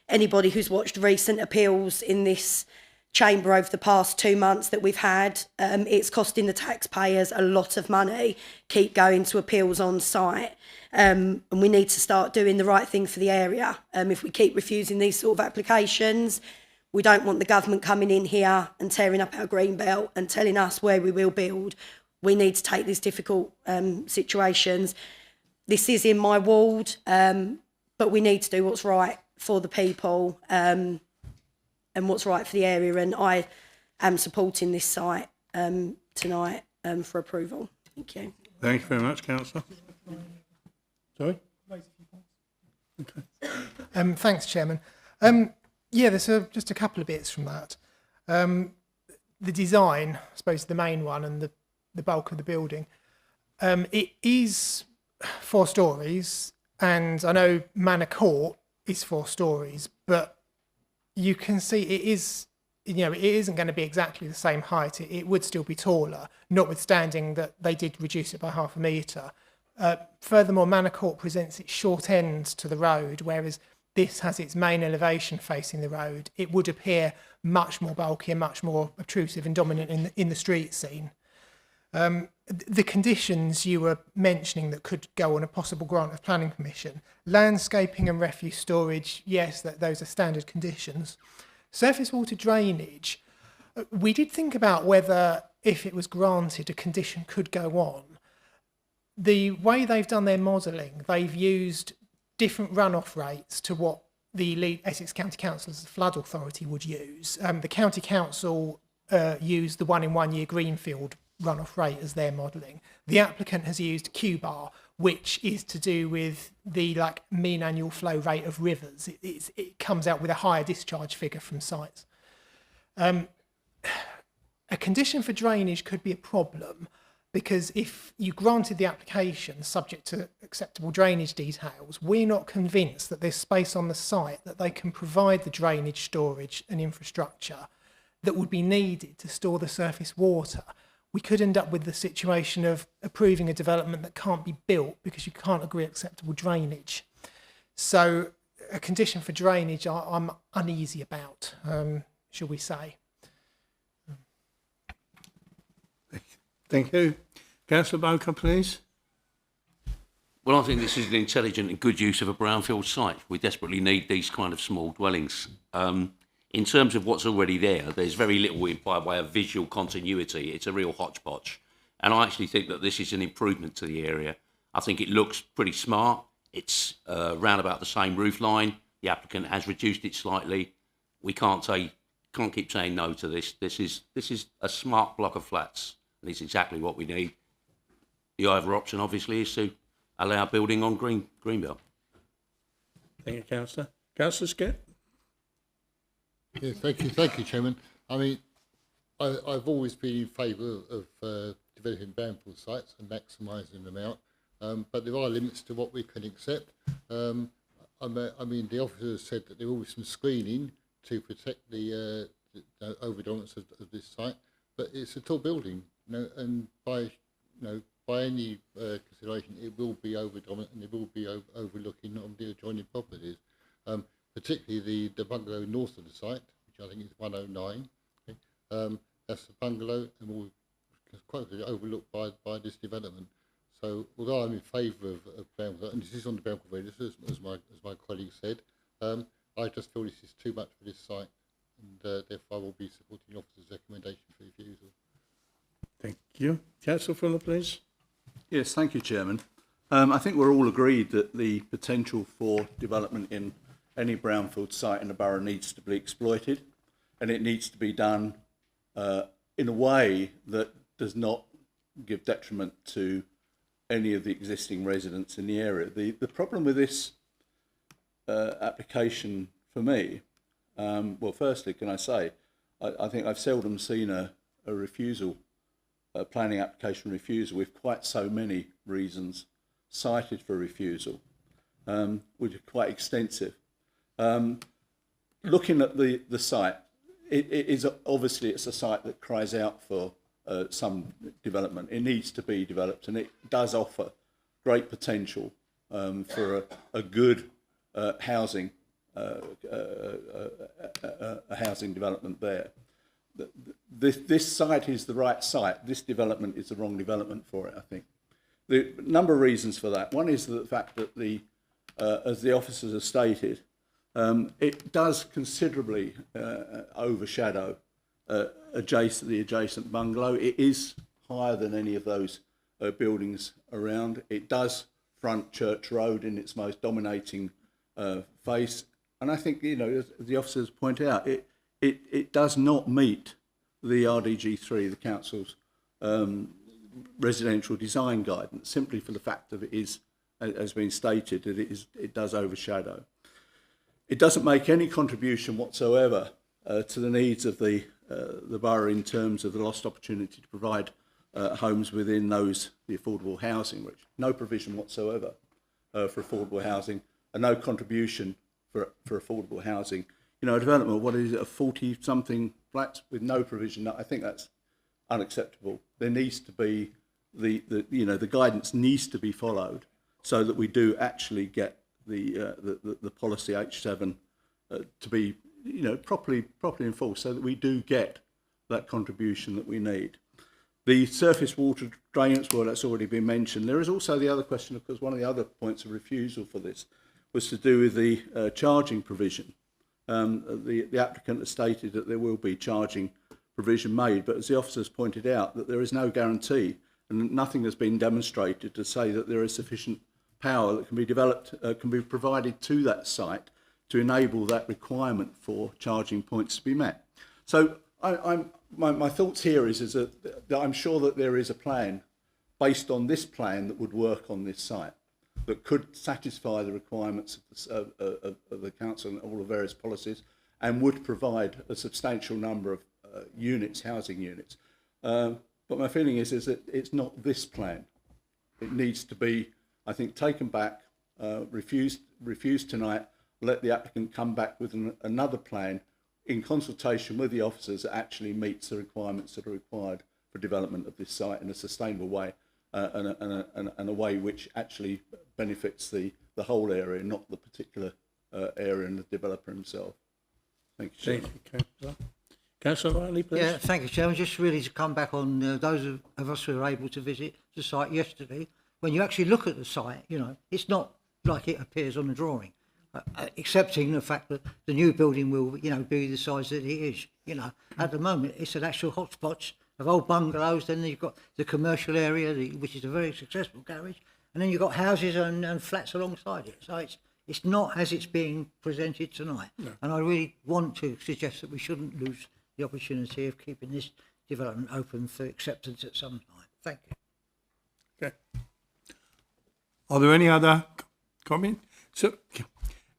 Speaker 15: Anybody who's watched recent appeals in this chamber over the past 2 months that we've had, it's costing the taxpayers a lot of money, keep going to appeals on site. And we need to start doing the right thing for the area. If we keep refusing these sort of applications, we don't want the government coming in here and tearing up our green belt and telling us where we will build. We need to take these difficult situations. This is in my ward, but we need to do what's right for the people and what's right for the area. And I am supporting this site tonight for approval. Thank you.
Speaker 1: Thank you very much, Councillor. Sorry?
Speaker 4: Okay. Thanks, Chairman. Yeah, there's just a couple of bits from that. The design, I suppose the main one and the bulk of the building, it is 4 stories, and I know Manor Court is 4 stories, but you can see it is, it isn't going to be exactly the same height. It would still be taller, notwithstanding that they did reduce it by 0.5 metre. Furthermore, Manor Court presents its short end to the road, whereas this has its main elevation facing the road. It would appear much more bulky and much more obtrusive and dominant in the street scene. The conditions you were mentioning that could go on a possible grant of planning permission, landscaping and refuse storage, yes, those are standard conditions. Surface water drainage, we did think about whether, if it was granted, a condition could go on. The way they've done their modelling, they've used different runoff rates to what the Essex County Council as the flood authority would use. The County Council used the 1 in 1 year greenfield runoff rate as their modelling. The applicant has used Q-bar, which is to do with the mean annual flow rate of rivers. It comes out with a higher discharge figure from sites. A condition for drainage could be a problem, because if you granted the application subject to acceptable drainage details, we're not convinced that there's space on the site that they can provide the drainage, storage and infrastructure that would be needed to store the surface water. We could end up with the situation of approving a development that can't be built because you can't agree acceptable drainage. So a condition for drainage I'm uneasy about, shall we say.
Speaker 1: Thank you. Councillor Boker, please.
Speaker 6: Well, I think this is an intelligent and good use of a brownfield site. We desperately need these kind of small dwellings. In terms of what's already there, there's very little by way of visual continuity. It's a real hodgepodge. And I actually think that this is an improvement to the area. I think it looks pretty smart. It's round about the same roof line. The applicant has reduced it slightly. We can't keep saying no to this. This is a smart block of flats. And it's exactly what we need. The other option, obviously, is to allow building on Greenbelt.
Speaker 1: Thank you, Councillor. Councillor Skett?
Speaker 8: Yeah, thank you, Chairman. I mean, I've always been in favour of developing brownfield sites and maximising them out, but there are limits to what we can accept. I mean, the officer said that there will be some screening to protect the overdominance of this site, but it's a tall building, and by any consideration, it will be overdominant and it will be overlooking on the adjoining properties. Particularly the bungalow north of the site, which I think is 109. Okay? That's the bungalow and will quite overlooked by this development. So although I'm in favour of brownfield, and this is on the brownfield register, as my colleague said, I just feel this is too much for this site, and therefore I will be supporting the officer's recommendation for refusal.
Speaker 1: Thank you. Councillor Fuller, please.
Speaker 3: Yes, thank you, Chairman. I think we're all agreed that the potential for development in any brownfield site in the borough needs to be exploited, and it needs to be done in a way that does not give detriment to any of the existing residents in the area. The problem with this application for me, well, firstly, can I say, I think I've seldom seen a refusal planning application refusal with quite so many reasons cited for refusal, which are quite extensive. Looking at the site, it is obviously it's a site that cries out for some development. It needs to be developed, and it does offer great potential for a good housing development there. This site is the right site. This development is the wrong development for it, I think. The number of reasons for that. One is the fact that as the officers have stated, it does considerably overshadow the adjacent bungalow. It is higher than any of those buildings around. It does front Church Road in its most dominating face, and I think, you know, as the officers point out, it does not meet the RDG3, the council's residential design guidance, simply for the fact that it is, as has been stated, that it does overshadow. It doesn't make any contribution whatsoever to the needs of the borough in terms of the lost opportunity to provide homes within the affordable housing, which no provision whatsoever for affordable housing, and no contribution for affordable housing. You know, a development, what is it, of 40-something flats with no provision? I think that's unacceptable. There needs to be the guidance needs to be followed so that we do actually get the policy H7 to be, you know, properly enforced, so that we do get that contribution that we need. The surface water drainage, well, that's already been mentioned. There is also the other question, of course, one of the other points of refusal for this was to do with the charging provision. The applicant has stated that there will be charging provision made, but as the officers pointed out, that there is no guarantee and nothing has been demonstrated to say that there is sufficient power that can be developed, can be provided to that site to enable that requirement for charging points to be met. So my thoughts here is that I'm sure that there is a plan based on this plan that would work on this site, that could satisfy the requirements of the council and all the various policies, and would provide a substantial number of units, housing units. But my feeling is that it's not this plan. It needs to be, I think, taken back, refused tonight, let the applicant come back with another plan in consultation with the officers that actually meets the requirements that are required for development of this site in a sustainable way, and a way which actually benefits the whole area, not the particular area and the developer himself. Thank you, Chairman.
Speaker 1: Councillor Riley, please.
Speaker 9: Yeah, thank you, Chairman. Just really to come back on those of us who were able to visit the site yesterday. When you actually look at the site, you know, it's not like it appears on the drawing, accepting the fact that the new building will, you know, be the size that it is. You know, at the moment, it's an actual hotspot of old bungalows. Then you've got the commercial area, which is a very successful garage, and then you've got houses and flats alongside it. So it's not as it's being presented tonight. No. And I really want to suggest that we shouldn't lose the opportunity of keeping this development open for acceptance at some time. Thank you.
Speaker 1: Okay. Are there any other comments? So,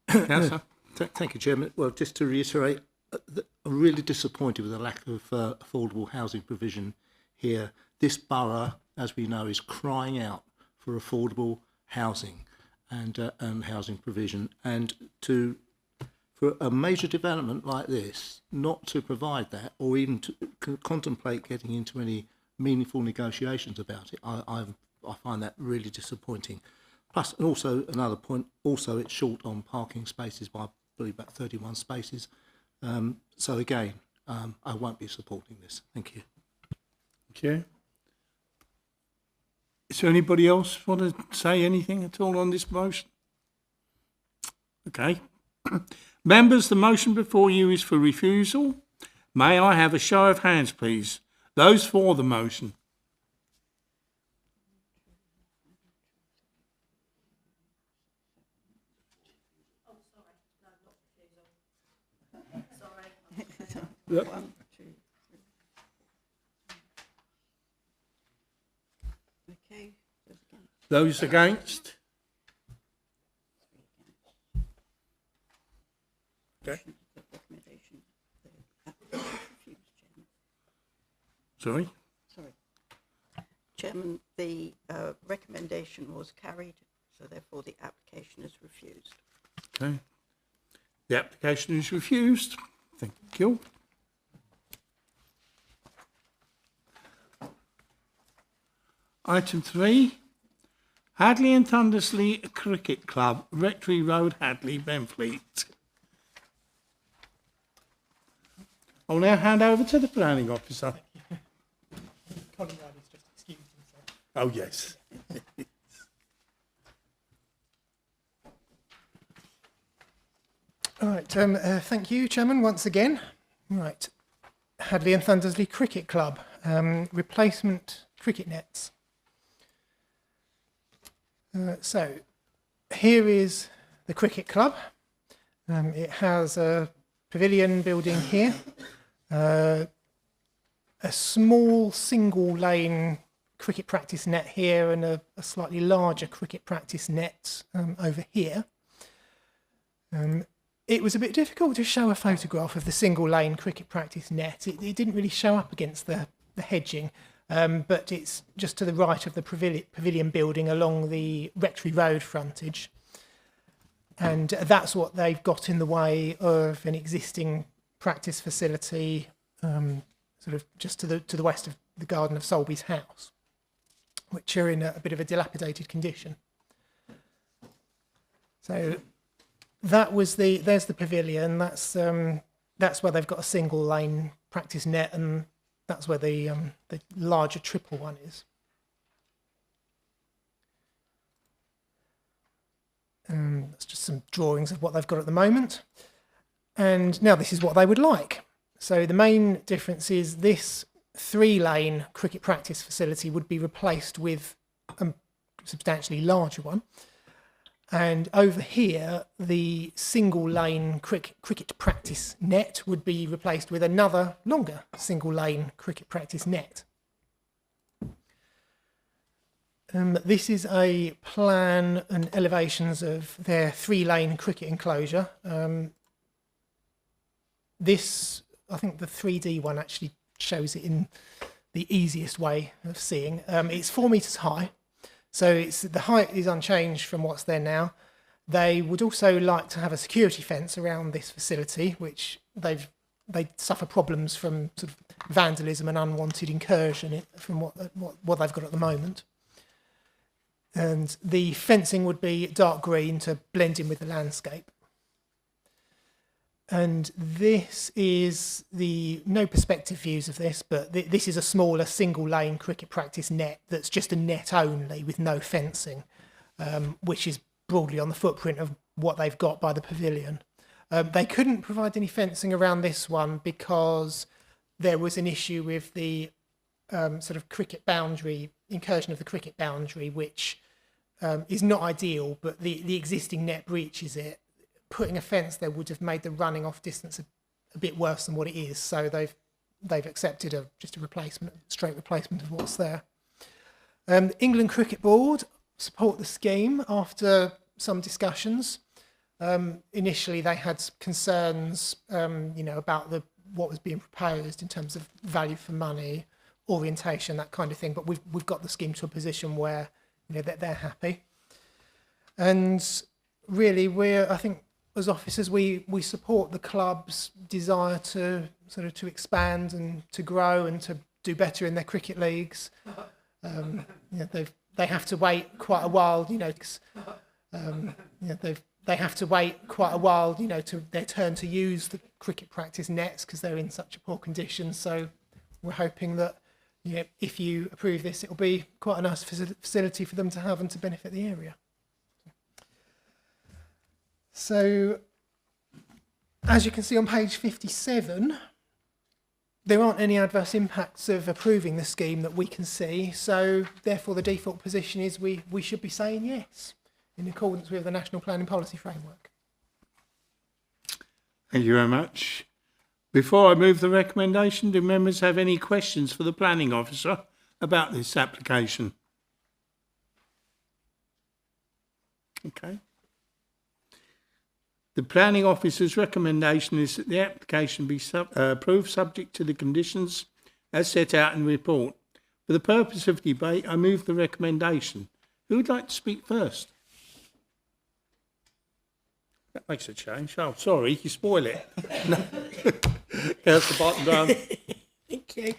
Speaker 1: Councillor.
Speaker 7: Thank you, Chairman. Well, just to reiterate, I'm really disappointed with the lack of affordable housing provision here. This borough, as we know, is crying out for affordable housing and housing provision, and for a major development like this not to provide that, or even to contemplate getting into any meaningful negotiations about it, I find that really disappointing. Plus, and also another point, also it's short on parking spaces by, I believe, about 31 spaces. So again, I won't be supporting this. Thank you.
Speaker 1: Okay. Is there anybody else want to say anything at all on this motion? Okay. Members, the motion before you is for refusal. May I have a show of hands, please? Those for the motion. Yep.
Speaker 5: 1, 2, 3. Okay.
Speaker 1: Those against? Okay. Sorry?
Speaker 5: Sorry. Chairman, the recommendation was carried, so therefore the application is refused.
Speaker 1: Okay. The application is refused. Thank you. Item 3, Hadleigh and Thundersley Cricket Club, Rectory Road, Hadleigh, Benfleet. I'll now hand over to the planning officer. Oh, yes.
Speaker 4: All right, thank you, Chairman, once again. Right, Hadleigh and Thundersley Cricket Club, replacement cricket nets. So, here is the cricket club. It has a pavilion building here, a small single lane cricket practice net here, and a slightly larger cricket practice net over here. It was a bit difficult to show a photograph of the single lane cricket practice net. It didn't really show up against the hedging, but it's just to the right of the pavilion building along the Rectory Road frontage. And that's what they've got in the way of an existing practice facility, sort of just to the west of the garden of Solby's house, which are in a bit of a dilapidated condition. So that was there's the pavilion. That's where they've got a single lane practice net, and that's where the larger triple one is. That's just some drawings of what they've got at the moment. And now this is what they would like. So the main difference is this 3-lane cricket practice facility would be replaced with a substantially larger one. And over here, the single lane cricket practice net would be replaced with another longer single lane cricket practice net. This is a plan and elevations of their 3-lane cricket enclosure. This, I think the 3D one actually shows it in the easiest way of seeing. It's 4 metres high. So the height is unchanged from what's there now. They would also like to have a security fence around this facility, which they suffer problems from sort of vandalism and unwanted incursion from what they've got at the moment. And the fencing would be dark green to blend in with the landscape. And this is no perspective views of this, but this is a smaller single lane cricket practice net that's just a net only with no fencing, which is broadly on the footprint of what they've got by the pavilion. They couldn't provide any fencing around this one because there was an issue with the sort of cricket boundary, incursion of the cricket boundary, which is not ideal, but the existing net breaches it. Putting a fence there would have made the running off distance a bit worse than what it is. So they've accepted just a straight replacement of what's there. England Cricket Board support the scheme after some discussions. Initially, they had concerns, about what was being proposed in terms of value for money, orientation, that kind of thing. But we've got the scheme to a position where that they're happy. And really, I think, as officers, we support the club's desire to sort of to expand and to grow and to do better in their cricket leagues. They have to wait quite a while, they have to wait quite a while, to their turn to use the cricket practice nets because they're in such a poor condition. So we're hoping that if you approve this, it'll be quite a nice facility for them to have and to benefit the area. So, as you can see on page 57, there aren't any adverse impacts of approving the scheme that we can see. So, therefore, the default position is we should be saying yes, in accordance with the National Planning Policy Framework.
Speaker 1: Thank you very much. Before I move the recommendation, do members have any questions for the planning officer about this application? Okay. The planning officer's recommendation is that the application be approved subject to the conditions as set out in the report, For the purpose of debate, I move the recommendation. Who would like to speak first? That makes a change. Oh, sorry, you spoil it. Councillor Barton-Brown.
Speaker 15: Thank you.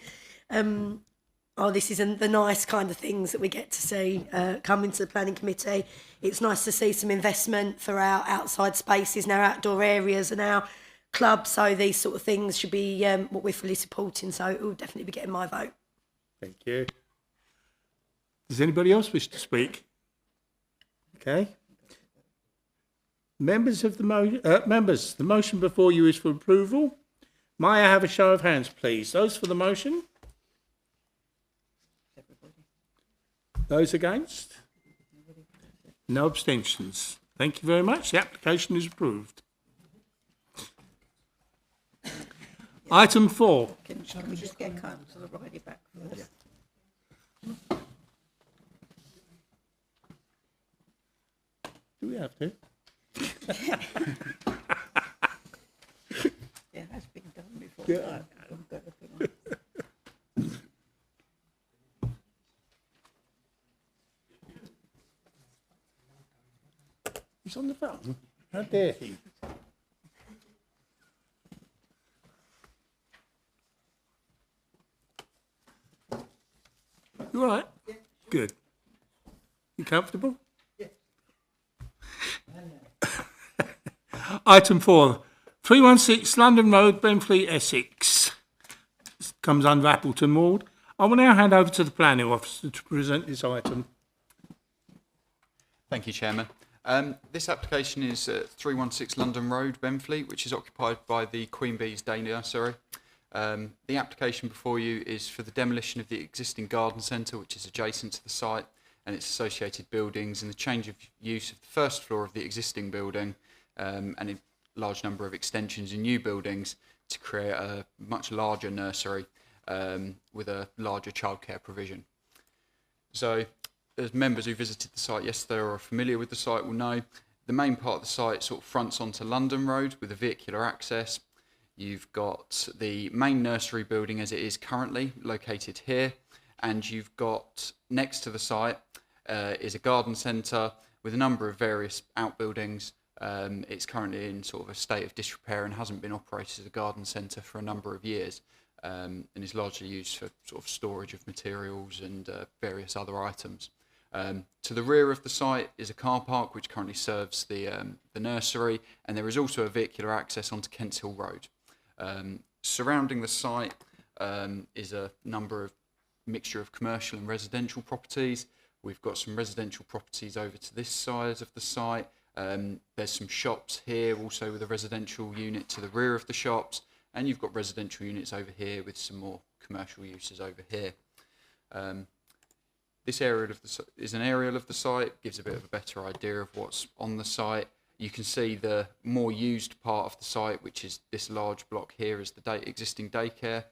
Speaker 15: This is the nice kind of things that we get to see come into the planning committee. It's nice to see some investment for our outside spaces and our outdoor areas and our clubs. So these sort of things should be what we're fully supporting. So it will definitely be getting my vote.
Speaker 1: Thank you. Does anybody else wish to speak? Okay. Members, the motion before you is for approval. May I have a show of hands, please? Those for the motion? Those against? No abstentions. Thank you very much. The application is approved. Item 4.
Speaker 5: Can we just get Councillor Riley back first?
Speaker 1: Do we have to?
Speaker 5: It has been done before.
Speaker 1: Yeah. He's on the phone. How dare he? You all right? Yeah. Good. You comfortable? Yeah. Item 4. 316 London Road, Benfleet, Essex. This comes under Appleton Ward. I will now hand over to the planning officer to present this item.
Speaker 11: Thank you, Chairman. This application is 316 London Road, Benfleet, which is occupied by the Queen Bee's Day Nursery. The application before you is for the demolition of the existing garden centre, which is adjacent to the site, and its associated buildings, and the change of use of the first floor of the existing building, and a large number of extensions and new buildings to create a much larger nursery with a larger childcare provision. So, as members who visited the site yesterday or are familiar with the site will know, the main part of the site sort of fronts onto London Road with a vehicular access. You've got the main nursery building as it is currently located here, and you've got next to the site is a garden centre with a number of various outbuildings. It's currently in sort of a state of disrepair and hasn't been operated as a garden centre for a number of years, and is largely used for sort of storage of materials and various other items. To the rear of the site is a car park which currently serves the nursery, and there is also a vehicular access onto Kents Hill Road. Surrounding the site is a mixture of commercial and residential properties. We've got some residential properties over to this side of the site. There's some shops here also with a residential unit to the rear of the shops, and you've got residential units over here with some more commercial uses over here. This area is an aerial of the site, gives a bit of a better idea of what's on the site. You can see the more used part of the site, which is this large block here, is the existing daycare,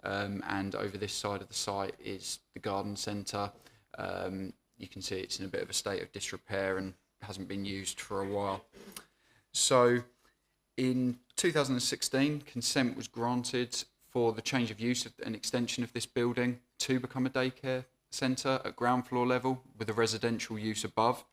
Speaker 11: and over this side of the site is the garden centre. You can see it's in a bit of a state of disrepair and hasn't been used for a while. So in 2016, consent was granted for the change of use and extension of this building to become a daycare centre at ground floor level with a residential use above.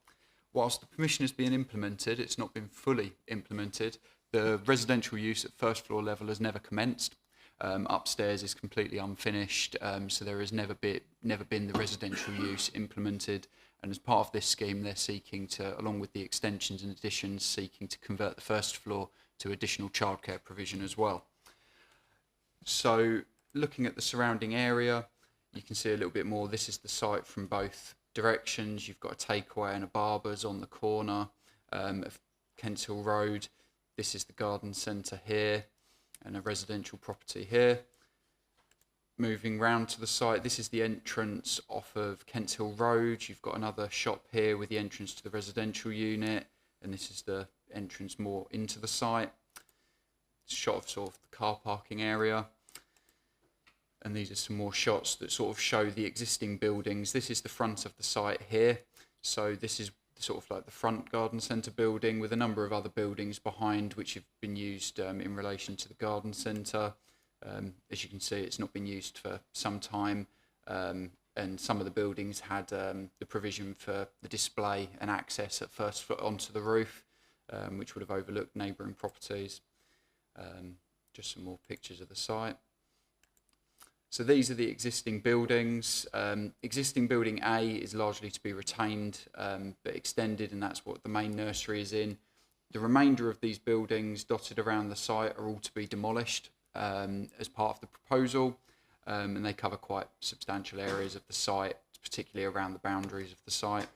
Speaker 11: Whilst the permission is being implemented, it's not been fully implemented. The residential use at first floor level has never commenced. Upstairs is completely unfinished, so there has never been the residential use implemented. And as part of this scheme, they're seeking to, along with the extensions and additions, seeking to convert the first floor to additional childcare provision as well. So looking at the surrounding area, you can see a little bit more. This is the site from both directions. You've got a takeaway and a barber's on the corner of Kents Hill Road. This is the garden centre here and a residential property here. Moving round to the site, this is the entrance off of Kents Hill Road. You've got another shop here with the entrance to the residential unit, and this is the entrance more into the site. Shot of sort of the car parking area. And these are some more shots that sort of show the existing buildings. This is the front of the site here. So this is sort of like the front garden centre building with a number of other buildings behind which have been used in relation to the garden centre. As you can see, it's not been used for some time, and and some of the buildings had the provision for the display and access at first floor onto the roof, which would have overlooked neighbouring properties. Just some more pictures of the site. So these are the existing buildings. Existing building A is largely to be retained but extended, and that's what the main nursery is in. The remainder of these buildings dotted around the site are all to be demolished as part of the proposal, and they cover quite substantial areas of the site, particularly around the boundaries of the site.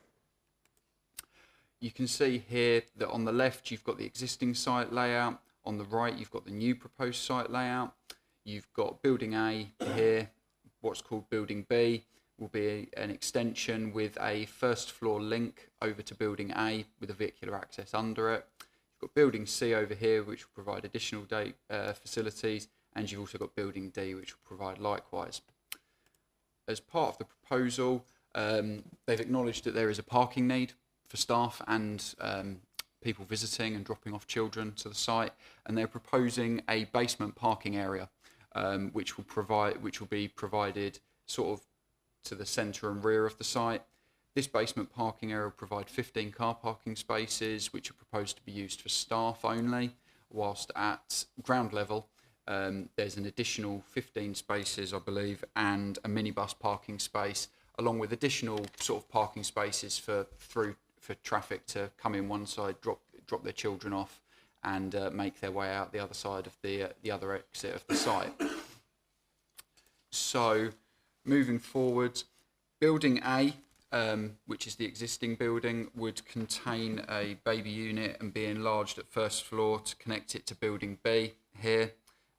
Speaker 11: You can see here that on the left you've got the existing site layout, on the right you've got the new proposed site layout. You've got building A here, what's called building B will be an extension with a first floor link over to building A with a vehicular access under it. You've got building C over here, which will provide additional facilities, and you've also got building D, which will provide likewise. As part of the proposal, they've acknowledged that there is a parking need for staff and people visiting and dropping off children to the site, and they're proposing a basement parking area, which will be provided sort of to the centre and rear of the site. This basement parking area will provide 15 car parking spaces, which are proposed to be used for staff only, whilst at ground level there's an additional 15 spaces, I believe, and a minibus parking space, along with additional sort of parking spaces for traffic to come in one side, drop their children off, and make their way out the other side of the other exit of the site. So, moving forward, building A, which is the existing building, would contain a baby unit and be enlarged at first floor to connect it to building B here.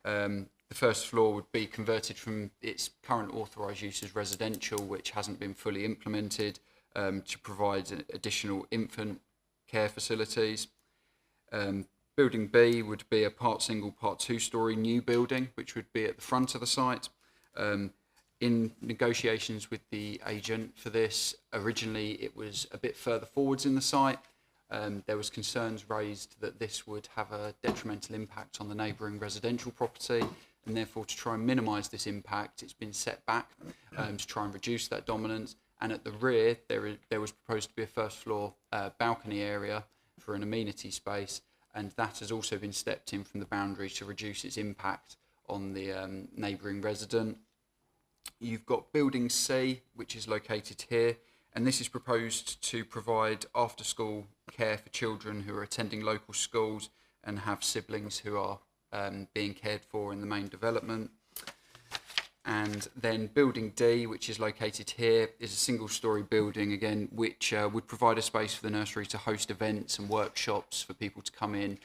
Speaker 11: The first floor would be converted from its current authorised use as residential, which hasn't been fully implemented, to provide additional infant care facilities. Building B would be a part single, part two-storey new building, which would be at the front of the site. In negotiations with the agent for this, originally it was a bit further forwards in the site. There was concerns raised that this would have a detrimental impact on the neighbouring residential property, and therefore to try and minimise this impact, it's been set back to try and reduce that dominance. And at the rear, there was proposed to be a first floor balcony area for an amenity space, and that has also been stepped in from the boundary to reduce its impact on the neighbouring resident. You've got building C, which is located here, and this is proposed to provide after-school care for children who are attending local schools and have siblings who are being cared for in the main development. And then building D, which is located here, is a single-storey building, again, which would provide a space for the nursery to host events and workshops for people to come in,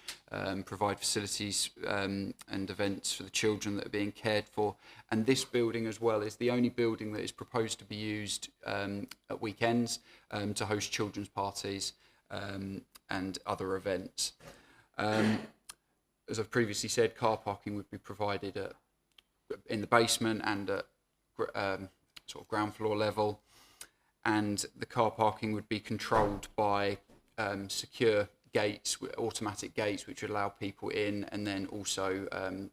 Speaker 11: provide facilities and events for the children that are being cared for. And this building as well is the only building that is proposed to be used at weekends to host children's parties and other events. As I've previously said, car parking would be provided in the basement and at sort of ground floor level, and the car parking would be controlled by secure gates, automatic gates, which would allow people in, and then also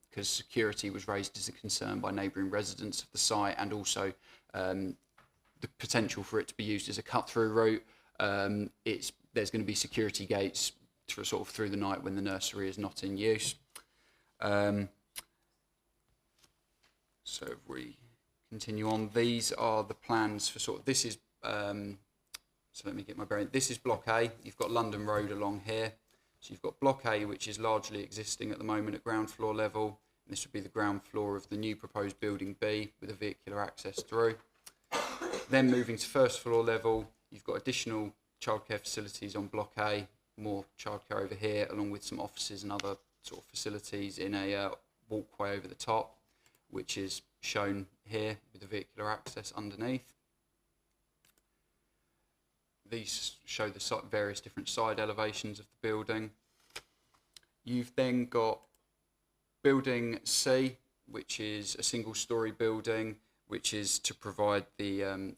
Speaker 11: because security was raised as a concern by neighbouring residents of the site, and also the potential for it to be used as a cut-through route. There's going to be security gates sort of through the night when the nursery is not in use. So if we continue on, these are the plans for sort of, this is, so let me get my bearing. This is Block A. You've got London Road along here. So you've got Block A, which is largely existing at the moment at ground floor level. And this would be the ground floor of the new proposed building B with a vehicular access through. Then moving to first floor level, you've got additional childcare facilities on Block A, more childcare over here, along with some offices and other sort of facilities in a walkway over the top, which is shown here with the vehicular access underneath. These show the various different side elevations of the building. You've then got building C, which is a single-storey building, which is to provide the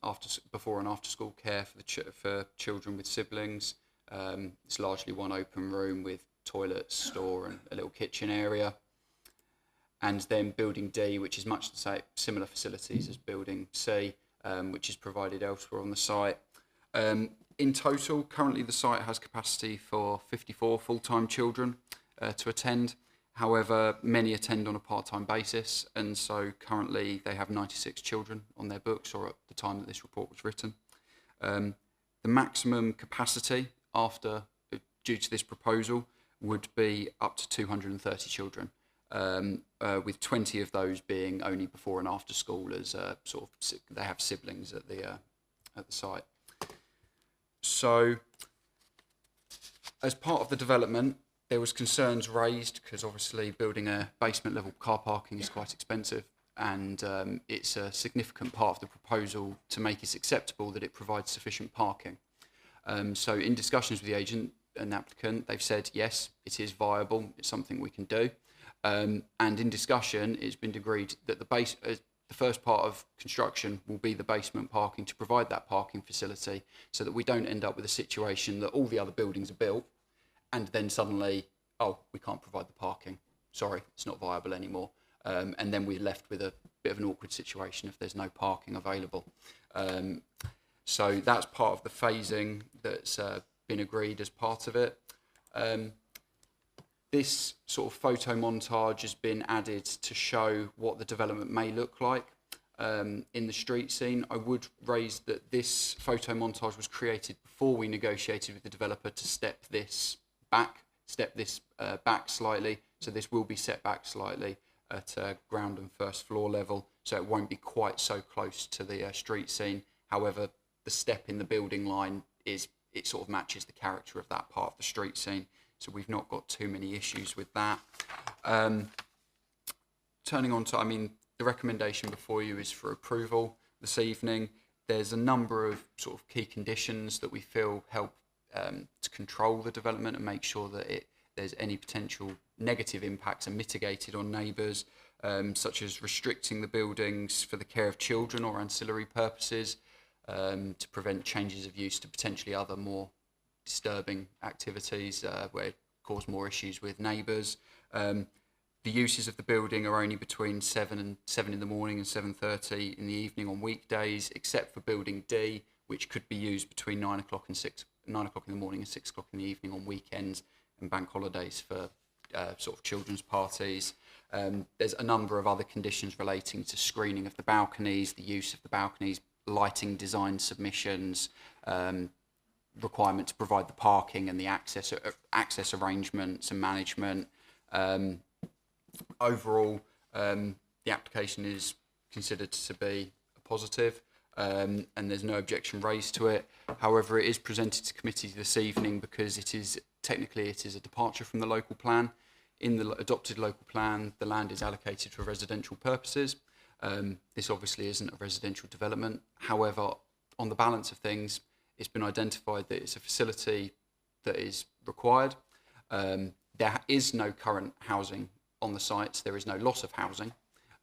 Speaker 11: before and after school care for children with siblings. It's largely one open room with toilets, store, and a little kitchen area. And then building D, which is much the same, similar facilities as building C, which is provided elsewhere on the site. In total, currently the site has capacity for 54 full-time children to attend. However, many attend on a part-time basis, and so currently they have 96 children on their books, or at the time that this report was written. The maximum capacity due to this proposal would be up to 230 children, with 20 of those being only before and after school, as they have siblings at the site. So, as part of the development, there was concerns raised because obviously building a basement level car parking is quite expensive, and it's a significant part of the proposal to make it acceptable that it provides sufficient parking. So in discussions with the agent and applicant, they've said yes, it is viable, it's something we can do. And in discussion, it's been agreed that the first part of construction will be the basement parking to provide that parking facility, so that we don't end up with a situation that all the other buildings are built and then suddenly, oh, we can't provide the parking. Sorry, it's not viable anymore. And then we're left with a bit of an awkward situation if there's no parking available. So that's part of the phasing that's been agreed as part of it. This sort of photo montage has been added to show what the development may look like in the street scene. I would raise that this photo montage was created before we negotiated with the developer to step this back slightly. So this will be set back slightly at ground and first floor level, so it won't be quite so close to the street scene. However, the step in the building line it sort of matches the character of that part of the street scene. So we've not got too many issues with that. Turning on to, the recommendation before you is for approval this evening. There's a number of sort of key conditions that we feel help to control the development and make sure that there's any potential negative impacts are mitigated on neighbours, such as restricting the buildings for the care of children or ancillary purposes, to prevent changes of use to potentially other more disturbing activities where it cause more issues with neighbours. The uses of the building are only between 7 in the morning and 7:30 in the evening on weekdays, except for building D, which could be used between 9 o'clock in the morning and 6 o'clock in the evening on weekends and bank holidays for sort of children's parties. There's a number of other conditions relating to screening of the balconies, the use of the balconies, lighting design submissions, requirement to provide the parking and the access arrangements and management. Overall, the application is considered to be a positive, and there's no objection raised to it. However, it is presented to committee this evening because it is a departure from the local plan. In the adopted local plan, the land is allocated for residential purposes. This obviously isn't a residential development. However, on the balance of things, it's been identified that it's a facility that is required. There is no current housing on the sites. There is no loss of housing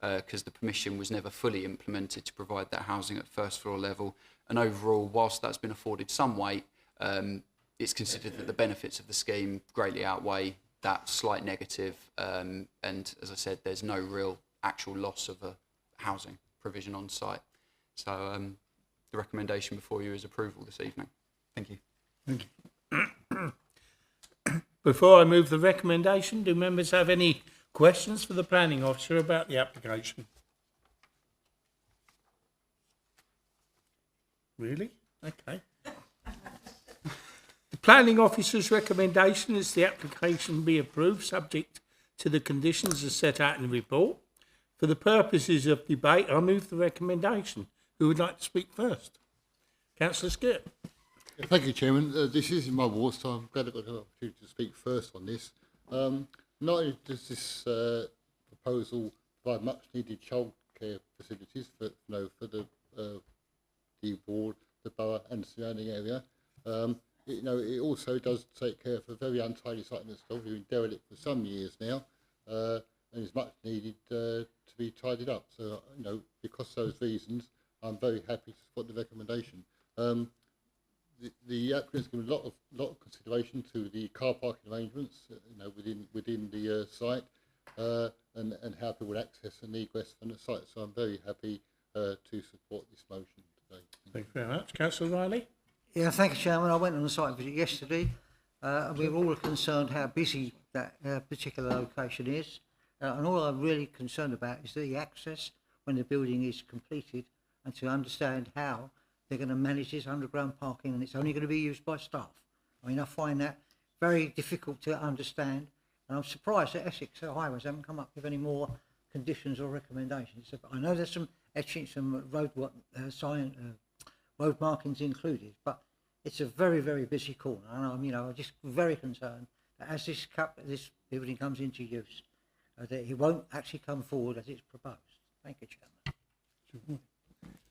Speaker 11: because the permission was never fully implemented to provide that housing at first floor level. And overall, whilst that's been afforded some weight, it's considered that the benefits of the scheme greatly outweigh that slight negative. And as I said, there's no real actual loss of a housing provision on site. So the recommendation before you is approval this evening. Thank you.
Speaker 1: Thank you. Before I move the recommendation, do members have any questions for the planning officer about the application? Really? Okay. The planning officer's recommendation is the application be approved subject to the conditions as set out in the report. For the purposes of debate, I move the recommendation. Who would like to speak first? Councillor Skip.
Speaker 8: Thank you, Chairman. This is in my ward, so I'm glad I've got an opportunity to speak first on this. Not only does this proposal provide much-needed childcare facilities for the ward, the borough, and the surrounding area, it also does take care of a very untidy site in itself. We've been derelict for some years now, and it's much needed to be tidied up. So, because of those reasons, I'm very happy to support the recommendation. The applicant's given a lot of consideration to the car parking arrangements, within the site, and how people would access and egress from the site. So I'm very happy to support this motion.
Speaker 1: Thank you very much. Councillor Riley?
Speaker 9: Yeah, thank you, Chairman. I went on the site visit yesterday. And we were all concerned how busy that particular location is. And all I'm really concerned about is the access when the building is completed, and to understand how they're going to manage this underground parking, and it's only going to be used by staff. I mean, I find that very difficult to understand, and I'm surprised that Essex Highways haven't come up with any more conditions or recommendations. I know there's some etching, some road road markings included, but it's a very, very busy corner, and I'm just very concerned that as this building comes into use, that it won't actually come forward as it's proposed. Thank you, Chairman.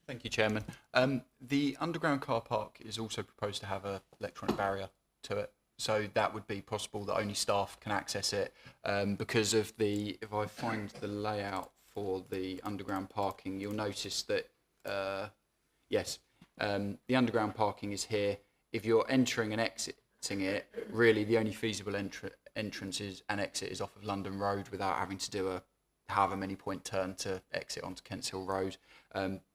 Speaker 11: Thank you, Chairman. The underground car park is also proposed to have an electronic barrier to it, so that would be possible that only staff can access it because of the. If I find the layout for the underground parking, you'll notice that yes, the underground parking is here. If you're entering and exiting it, really the only feasible entrance and exit is off of London Road without having to do a however many point turn to exit onto Kents Hill Road.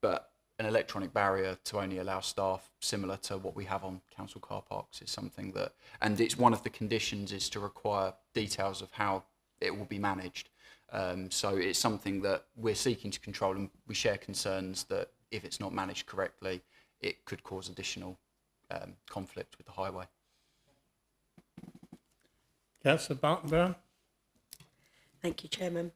Speaker 11: But an electronic barrier to only allow staff, similar to what we have on council car parks, is something that, and it's one of the conditions is to require details of how it will be managed. So it's something that we're seeking to control, and we share concerns that if it's not managed correctly, it could cause additional conflict with the highway.
Speaker 1: Councillor Barton-Brown?
Speaker 15: Thank you, Chairman.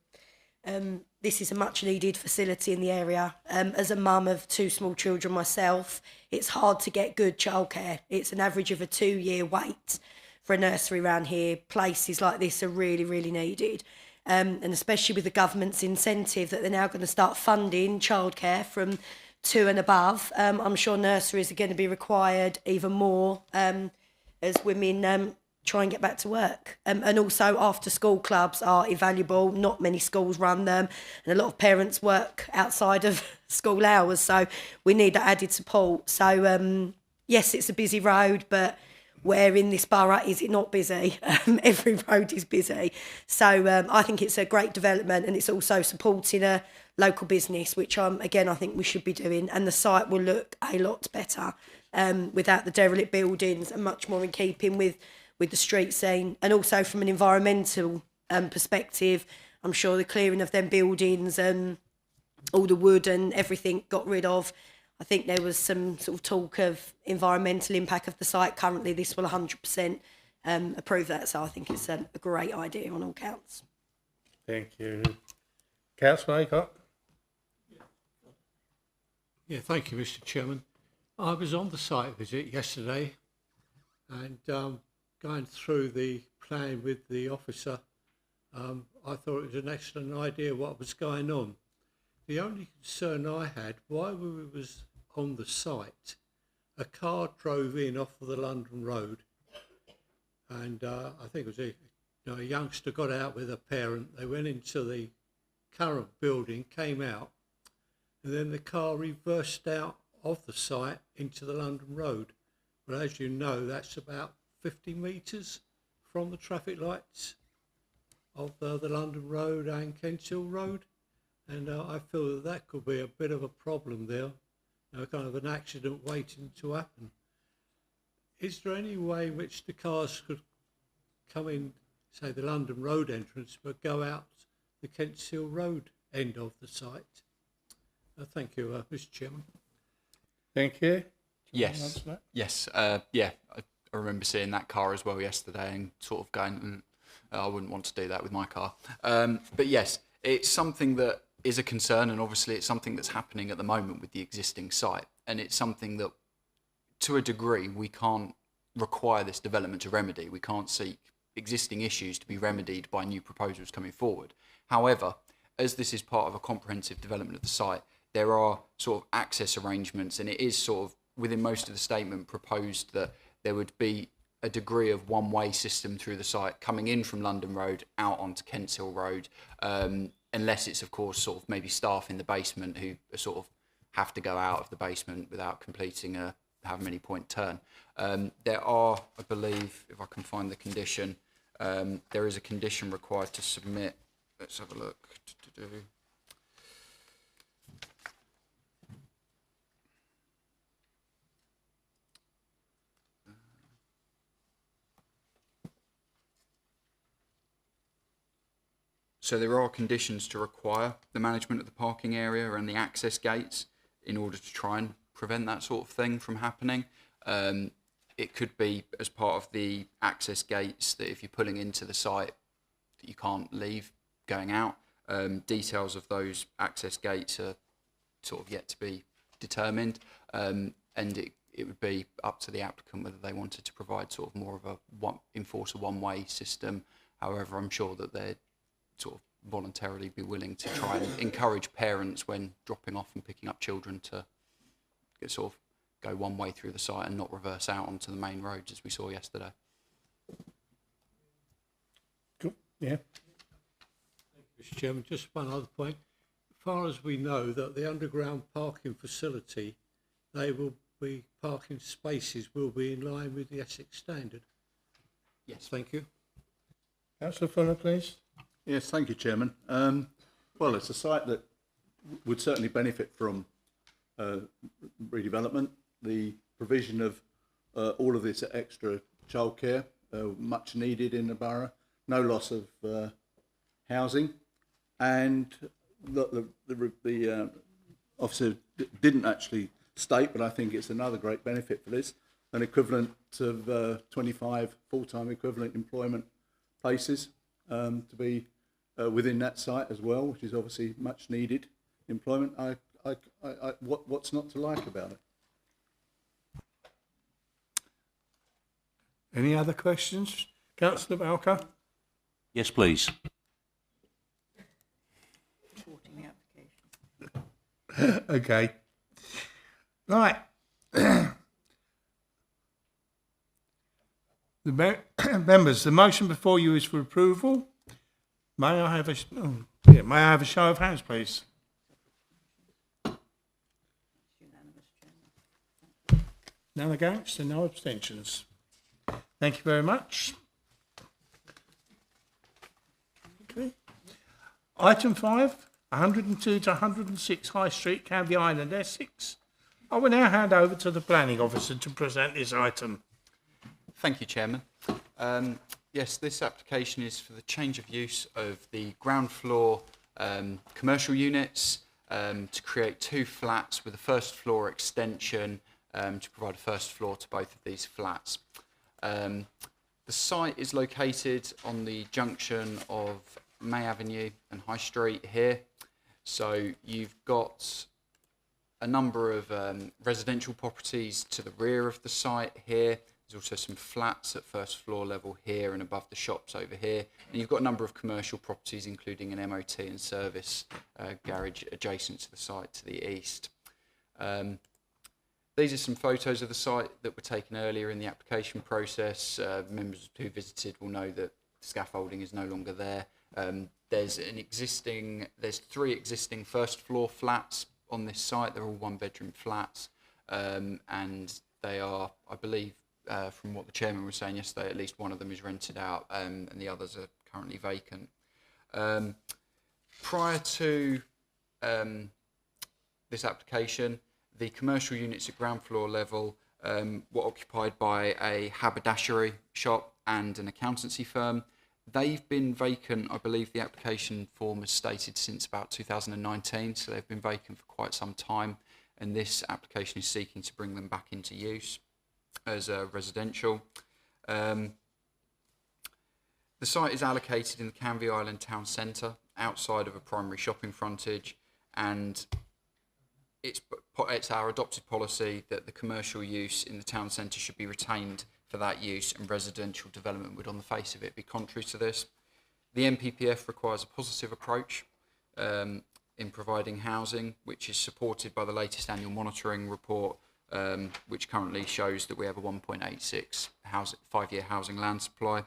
Speaker 15: This is a much needed facility in the area. As a mum of 2 small children myself, it's hard to get good childcare. It's an average of a 2-year wait for a nursery around here. Places like this are really, really needed. And especially with the government's incentive that they're now going to start funding childcare from 2 and above. I'm sure nurseries are going to be required even more as women try and get back to work. And also after school clubs are invaluable. Not many schools run them, and a lot of parents work outside of school hours, so we need that added support. So yes, it's a busy road, but where in this borough is it not busy? Every road is busy. So I think it's a great development, and it's also supporting a local business, which again I think we should be doing, and the site will look a lot better without the derelict buildings, and much more in keeping with the street scene. And also from an environmental perspective, I'm sure the clearing of them buildings and all the wood and everything got rid of. I think there was some sort of talk of environmental impact of the site. Currently this will 100% approve that, so I think it's a great idea on all counts.
Speaker 1: Thank you. Councillor Aycock?
Speaker 16: Yeah, thank you, Mr. Chairman. I was on the site visit yesterday, and going through the plan with the officer, I thought it was an excellent idea what was going on. The only concern I had, while we was on the site, a car drove in off of the London Road, and I think it was a youngster got out with a parent. They went into the current building, came out, and then the car reversed out of the site into the London Road. But as you know, that's about 50 metres from the traffic lights of the London Road and Kents Hill Road. And I feel that could be a bit of a problem there, kind of an accident waiting to happen. Is there any way in which the cars could come in, say, the London Road entrance, but go out the Kents Hill Road end of the site? Thank you, Mr. Chairman.
Speaker 1: Thank you.
Speaker 11: Yes. Yes. Yeah, I remember seeing that car as well yesterday and sort of going, I wouldn't want to do that with my car. But yes, it's something that is a concern, and obviously it's something that's happening at the moment with the existing site. And it's something that, to a degree, we can't require this development to remedy. We can't seek existing issues to be remedied by new proposals coming forward. However, as this is part of a comprehensive development of the site, there are sort of access arrangements, and it is sort of within most of the statement proposed that there would be a degree of one-way system through the site coming in from London Road out onto Kents Hill Road, unless it's of course sort of maybe staff in the basement who sort of have to go out of the basement without completing a however many point turn. There are, I believe, if I can find the condition, there is a condition required to submit. Let's have a look. Do. So there are conditions to require the management of the parking area and the access gates in order to try and prevent that sort of thing from happening. It could be as part of the access gates that if you're pulling into the site that you can't leave going out. Details of those access gates are sort of yet to be determined, and it would be up to the applicant whether they wanted to provide sort of more of enforce a one-way system. However, I'm sure that they'd sort of voluntarily be willing to try and encourage parents when dropping off and picking up children to sort of go one way through the site and not reverse out onto the main roads as we saw yesterday.
Speaker 1: Cool. Yeah.
Speaker 16: Mr. Chairman, just one other point. As far as we know, that the underground parking facility, parking spaces will be in line with the Essex standard.
Speaker 11: Yes.
Speaker 16: Thank you.
Speaker 1: Councillor Fuller, please.
Speaker 3: Yes, thank you, Chairman. Well, it's a site that would certainly benefit from redevelopment. The provision of all of this extra childcare, much needed in the borough. No loss of housing, and the officer didn't actually state, but I think it's another great benefit for this, an equivalent of 25 full-time equivalent employment places to be within that site as well, which is obviously much needed employment. What's not to like about it?
Speaker 1: Any other questions? Councillor Balker?
Speaker 6: Yes, please.
Speaker 5: Supporting the application.
Speaker 1: Okay. Right. Members, the motion before you is for approval. May I have a show of hands, please? None against and no abstentions. Thank you very much. Okay. Item 5, 102 to 106 High Street, Canvey Island, Essex. I will now hand over to the planning officer to present this item.
Speaker 11: Thank you, Chairman. Yes, this application is for the change of use of the ground floor commercial units to create 2 flats with a first floor extension to provide a first floor to both of these flats. The site is located on the junction of May Avenue and High Street here. So you've got a number of residential properties to the rear of the site here. There's also some flats at first floor level here and above the shops over here. And you've got a number of commercial properties, including an MOT and service garage adjacent to the site to the east. These are some photos of the site that were taken earlier in the application process. Members who visited will know that scaffolding is no longer there. There's 3 existing first floor flats on this site. They're all 1-bedroom flats, and they are, I believe, from what the chairman was saying yesterday, at least one of them is rented out, and the others are currently vacant. Prior to this application, the commercial units at ground floor level were occupied by a haberdashery shop and an accountancy firm. They've been vacant, I believe the application form has stated, since about 2019, so they've been vacant for quite some time, and this application is seeking to bring them back into use as residential. The site is allocated in the Canvey Island town centre, outside of a primary shopping frontage, and it's our adopted policy that the commercial use in the town centre should be retained for that use, and residential development would, on the face of it, be contrary to this. The NPPF requires a positive approach in providing housing, which is supported by the latest annual monitoring report, which currently shows that we have a 1.86 5-year housing land supply.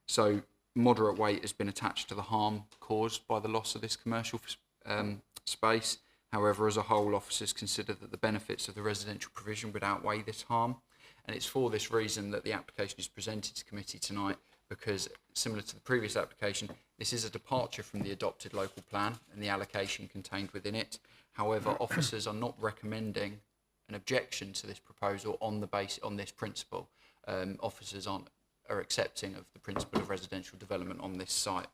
Speaker 11: So moderate weight has been attached to the harm caused by the loss of this commercial space. However, as a whole, officers consider that the benefits of the residential provision would outweigh this harm. And it's for this reason that the application is presented to committee tonight, because similar to the previous application, this is a departure from the adopted local plan and the allocation contained within it. However, officers are not recommending an objection to this proposal on this principle. Officers are accepting of the principle of residential development on this site.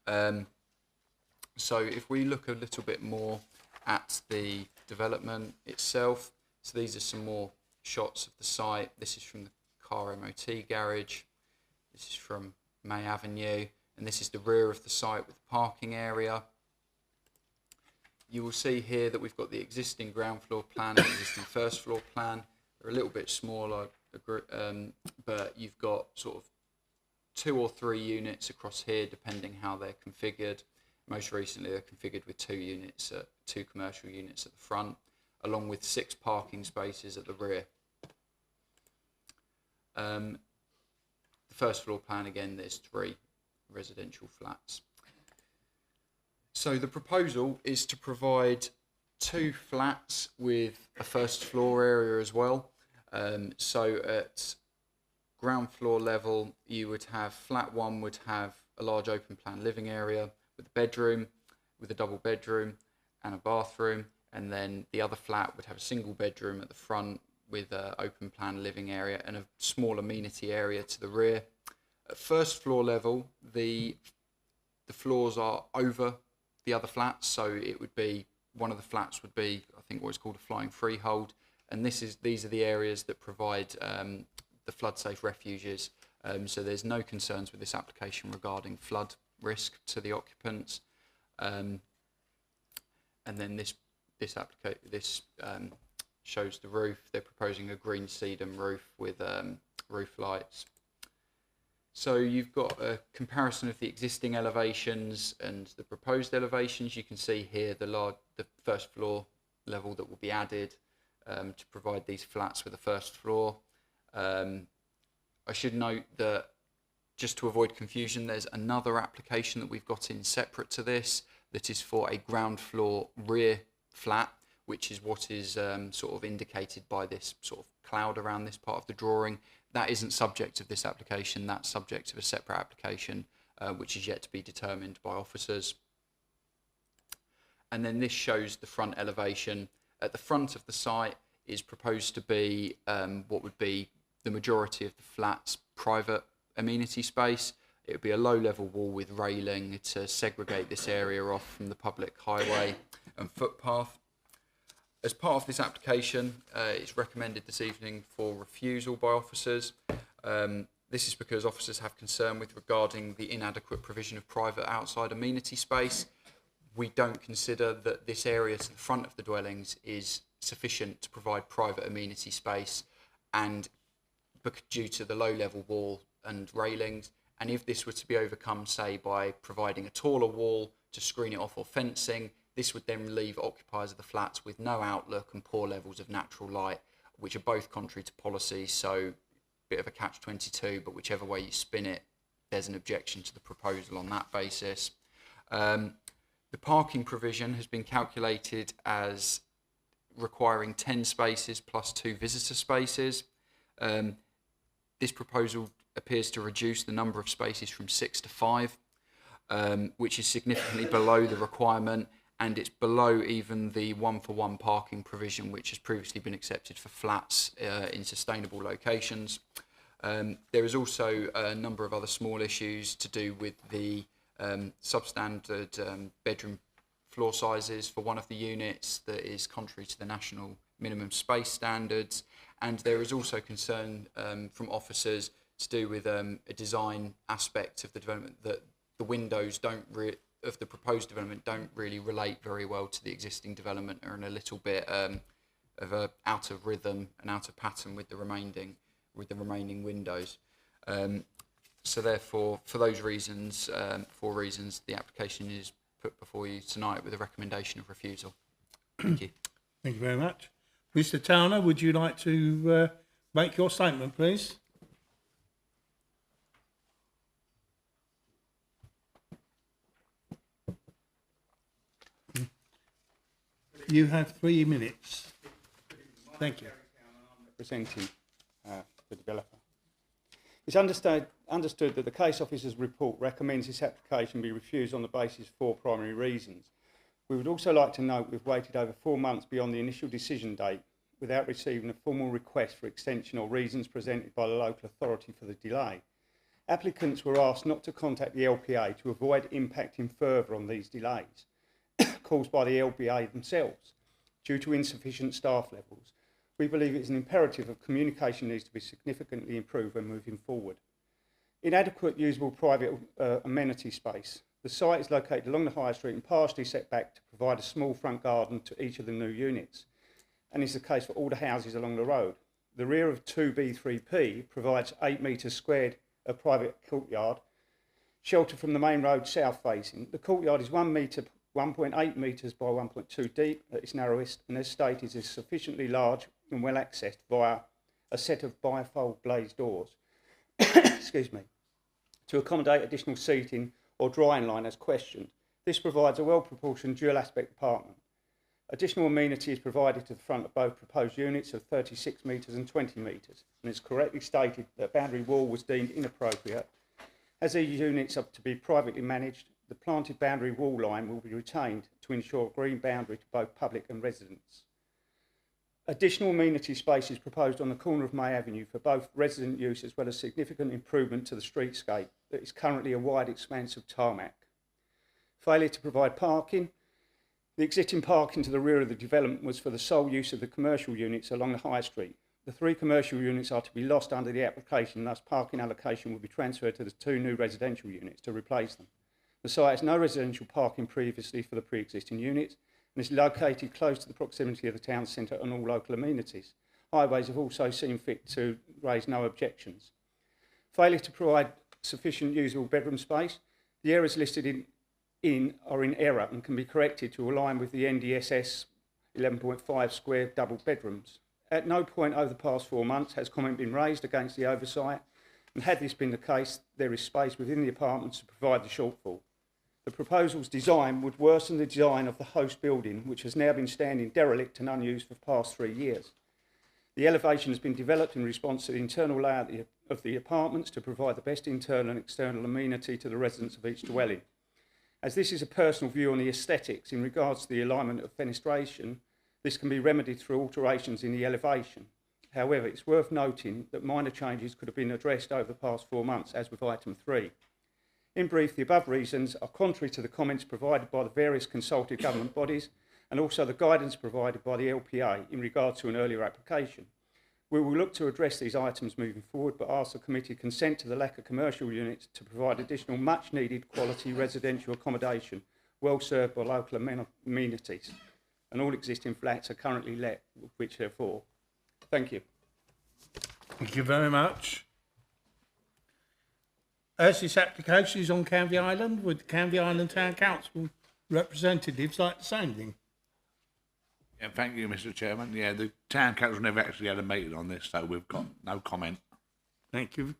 Speaker 11: So if we look a little bit more at the development itself, so these are some more shots of the site. This is from the car MOT garage. This is from May Avenue, and this is the rear of the site with the parking area. You will see here that we've got the existing ground floor plan and existing first floor plan. They're a little bit smaller, but you've got sort of 2 or 3 units across here, depending how they're configured. Most recently, they're configured with 2 commercial units at the front, along with 6 parking spaces at the rear. The first floor plan, again, there's 3 residential flats. So the proposal is to provide 2 flats with a first floor area as well. So at ground floor level, you would have flat 1 would have a large open plan living area with a bedroom, with a double bedroom and a bathroom, and then the other flat would have a single bedroom at the front with an open plan living area and a small amenity area to the rear. At first floor level, the floors are over the other flats, so it would be, one of the flats would be, I think, what is called a flying freehold, and these are the areas that provide the flood safe refuges. So there's no concerns with this application regarding flood risk to the occupants. And then this shows the roof. They're proposing a green sedum roof with roof lights. So you've got a comparison of the existing elevations and the proposed elevations. You can see here the first floor level that will be added to provide these flats with a first floor. I should note that, just to avoid confusion, there's another application that we've got in separate to this that is for a ground floor rear flat, which is what is sort of indicated by this sort of cloud around this part of the drawing. That isn't subject of this application, that's subject of a separate application, which is yet to be determined by officers. And then this shows the front elevation. At the front of the site is proposed to be what would be the majority of the flat's private amenity space. It would be a low-level wall with railing to segregate this area off from the public highway and footpath. As part of this application, it's recommended this evening for refusal by officers. This is because officers have concern regarding the inadequate provision of private outside amenity space. We don't consider that this area to the front of the dwellings is sufficient to provide private amenity space, and due to the low-level wall and railings, and if this were to be overcome, say, by providing a taller wall to screen it off or fencing, this would then leave occupiers of the flats with no outlook and poor levels of natural light, which are both contrary to policy, so a bit of a catch-22, but whichever way you spin it, there's an objection to the proposal on that basis. The parking provision has been calculated as requiring 10 spaces plus 2 visitor spaces. This proposal appears to reduce the number of spaces from 6 to 5, which is significantly below the requirement, and it's below even the 1-for-1 parking provision, which has previously been accepted for flats in sustainable locations. There is also a number of other small issues to do with the substandard bedroom floor sizes for one of the units that is contrary to the national minimum space standards, and there is also concern from officers to do with a design aspect of the development, that the windows of the proposed development don't really relate very well to the existing development, are in a little bit of a out of rhythm and out of pattern with the remaining windows. So therefore, for those reasons, 4 reasons, the application is put before you tonight with a recommendation of refusal. Thank you.
Speaker 1: Thank you very much. Mr. Towner, would you like to make your statement, please? You have 3 minutes. Thank you.
Speaker 19: Representing the developer. It's understood that the case officer's report recommends this application be refused on the basis of 4 primary reasons. We would also like to note we've waited over 4 months beyond the initial decision date without receiving a formal request for extension or reasons presented by the local authority for the delay. Applicants were asked not to contact the LPA to avoid impacting further on these delays caused by the LPA themselves due to insufficient staff levels. We believe it is an imperative of communication needs to be significantly improved when moving forward. Inadequate usable private amenity space. The site is located along the High Street and partially set back to provide a small front garden to each of the new units, and is the case for all the houses along the road. The rear of 2B3P provides 8 metres squared of private courtyard, sheltered from the main road south facing. The courtyard is 1.8 metres by 1.2 deep at its narrowest, and as stated is sufficiently large and well accessed via a set of bifold glazed doors excuse me, to accommodate additional seating or drying line as questioned. This provides a well-proportioned dual aspect apartment. Additional amenity is provided to the front of both proposed units of 36 metres and 20 metres, and it's correctly stated that boundary wall was deemed inappropriate. As these units are to be privately managed, the planted boundary wall line will be retained to ensure a green boundary to both public and residents. Additional amenity space is proposed on the corner of May Avenue for both resident use as well as significant improvement to the streetscape that is currently a wide expanse of tarmac. Failure to provide parking. The existing parking to the rear of the development was for the sole use of the commercial units along the High Street. The 3 commercial units are to be lost under the application, thus parking allocation will be transferred to the 2 new residential units to replace them. The site has no residential parking previously for the pre-existing units and is located close to the proximity of the town centre and all local amenities. Highways have also seen fit to raise no objections. Failure to provide sufficient usable bedroom space. The areas listed are in error and can be corrected to align with the NDSS 11.5 square double bedrooms. At no point over the past 4 months has comment been raised against the oversight, and had this been the case, there is space within the apartments to provide the shortfall. The proposal's design would worsen the design of the host building, which has now been standing derelict and unused for the past 3 years. The elevation has been developed in response to the internal layout of the apartments to provide the best internal and external amenity to the residents of each dwelling. As this is a personal view on the aesthetics in regards to the alignment of fenestration, this can be remedied through alterations in the elevation. However, it's worth noting that minor changes could have been addressed over the past 4 months, as with item 3. In brief, the above reasons are contrary to the comments provided by the various consulted government bodies and also the guidance provided by the LPA in regard to an earlier application. We will look to address these items moving forward, but ask the committee consent to the lack of commercial units to provide additional much needed quality residential accommodation well served by local amenities. And all existing flats are currently let, which they're for. Thank you.
Speaker 1: Thank you very much. As this application is on Canvey Island, would the Canvey Island Town Council representatives like to say anything?
Speaker 13: Yeah, thank you, Mr. Chairman. Yeah, the Town Council never actually had a meeting on this, so we've got no comment.
Speaker 1: Thank you.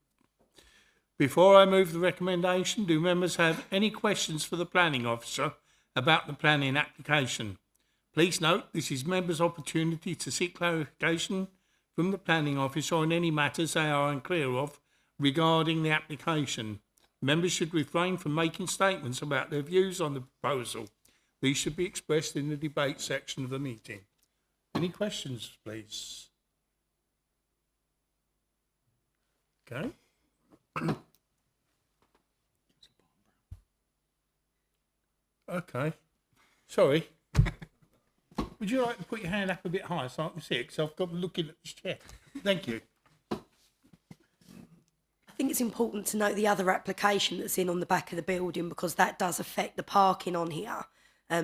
Speaker 1: Before I move the recommendation, do members have any questions for the planning officer about the planning application? Please note this is members' opportunity to seek clarification from the planning officer on any matters they are unclear of regarding the application. Members should refrain from making statements about their views on the proposal. These should be expressed in the debate section of the meeting. Any questions, please? Okay. Okay. Sorry. Would you like to put your hand up a bit higher so I can see it? Because I've got looking at this chair. Thank you.
Speaker 15: I think it's important to note the other application that's in on the back of the building, because that does affect the parking on here.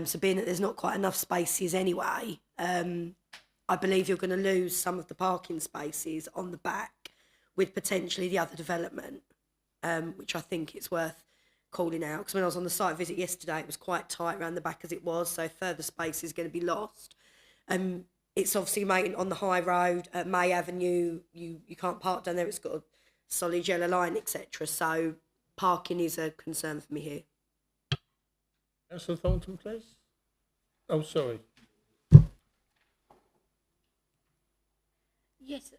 Speaker 15: So being that there's not quite enough spaces anyway, I believe you're going to lose some of the parking spaces on the back with potentially the other development, which I think it's worth calling out. Because when I was on the site visit yesterday, it was quite tight around the back as it was, so further space is going to be lost. It's obviously made on the high road at May Avenue. You can't park down there. It's got a solid yellow line, etc. So parking is a concern for me here.
Speaker 1: Councillor Thornton, please. Oh, sorry.
Speaker 14: Yes,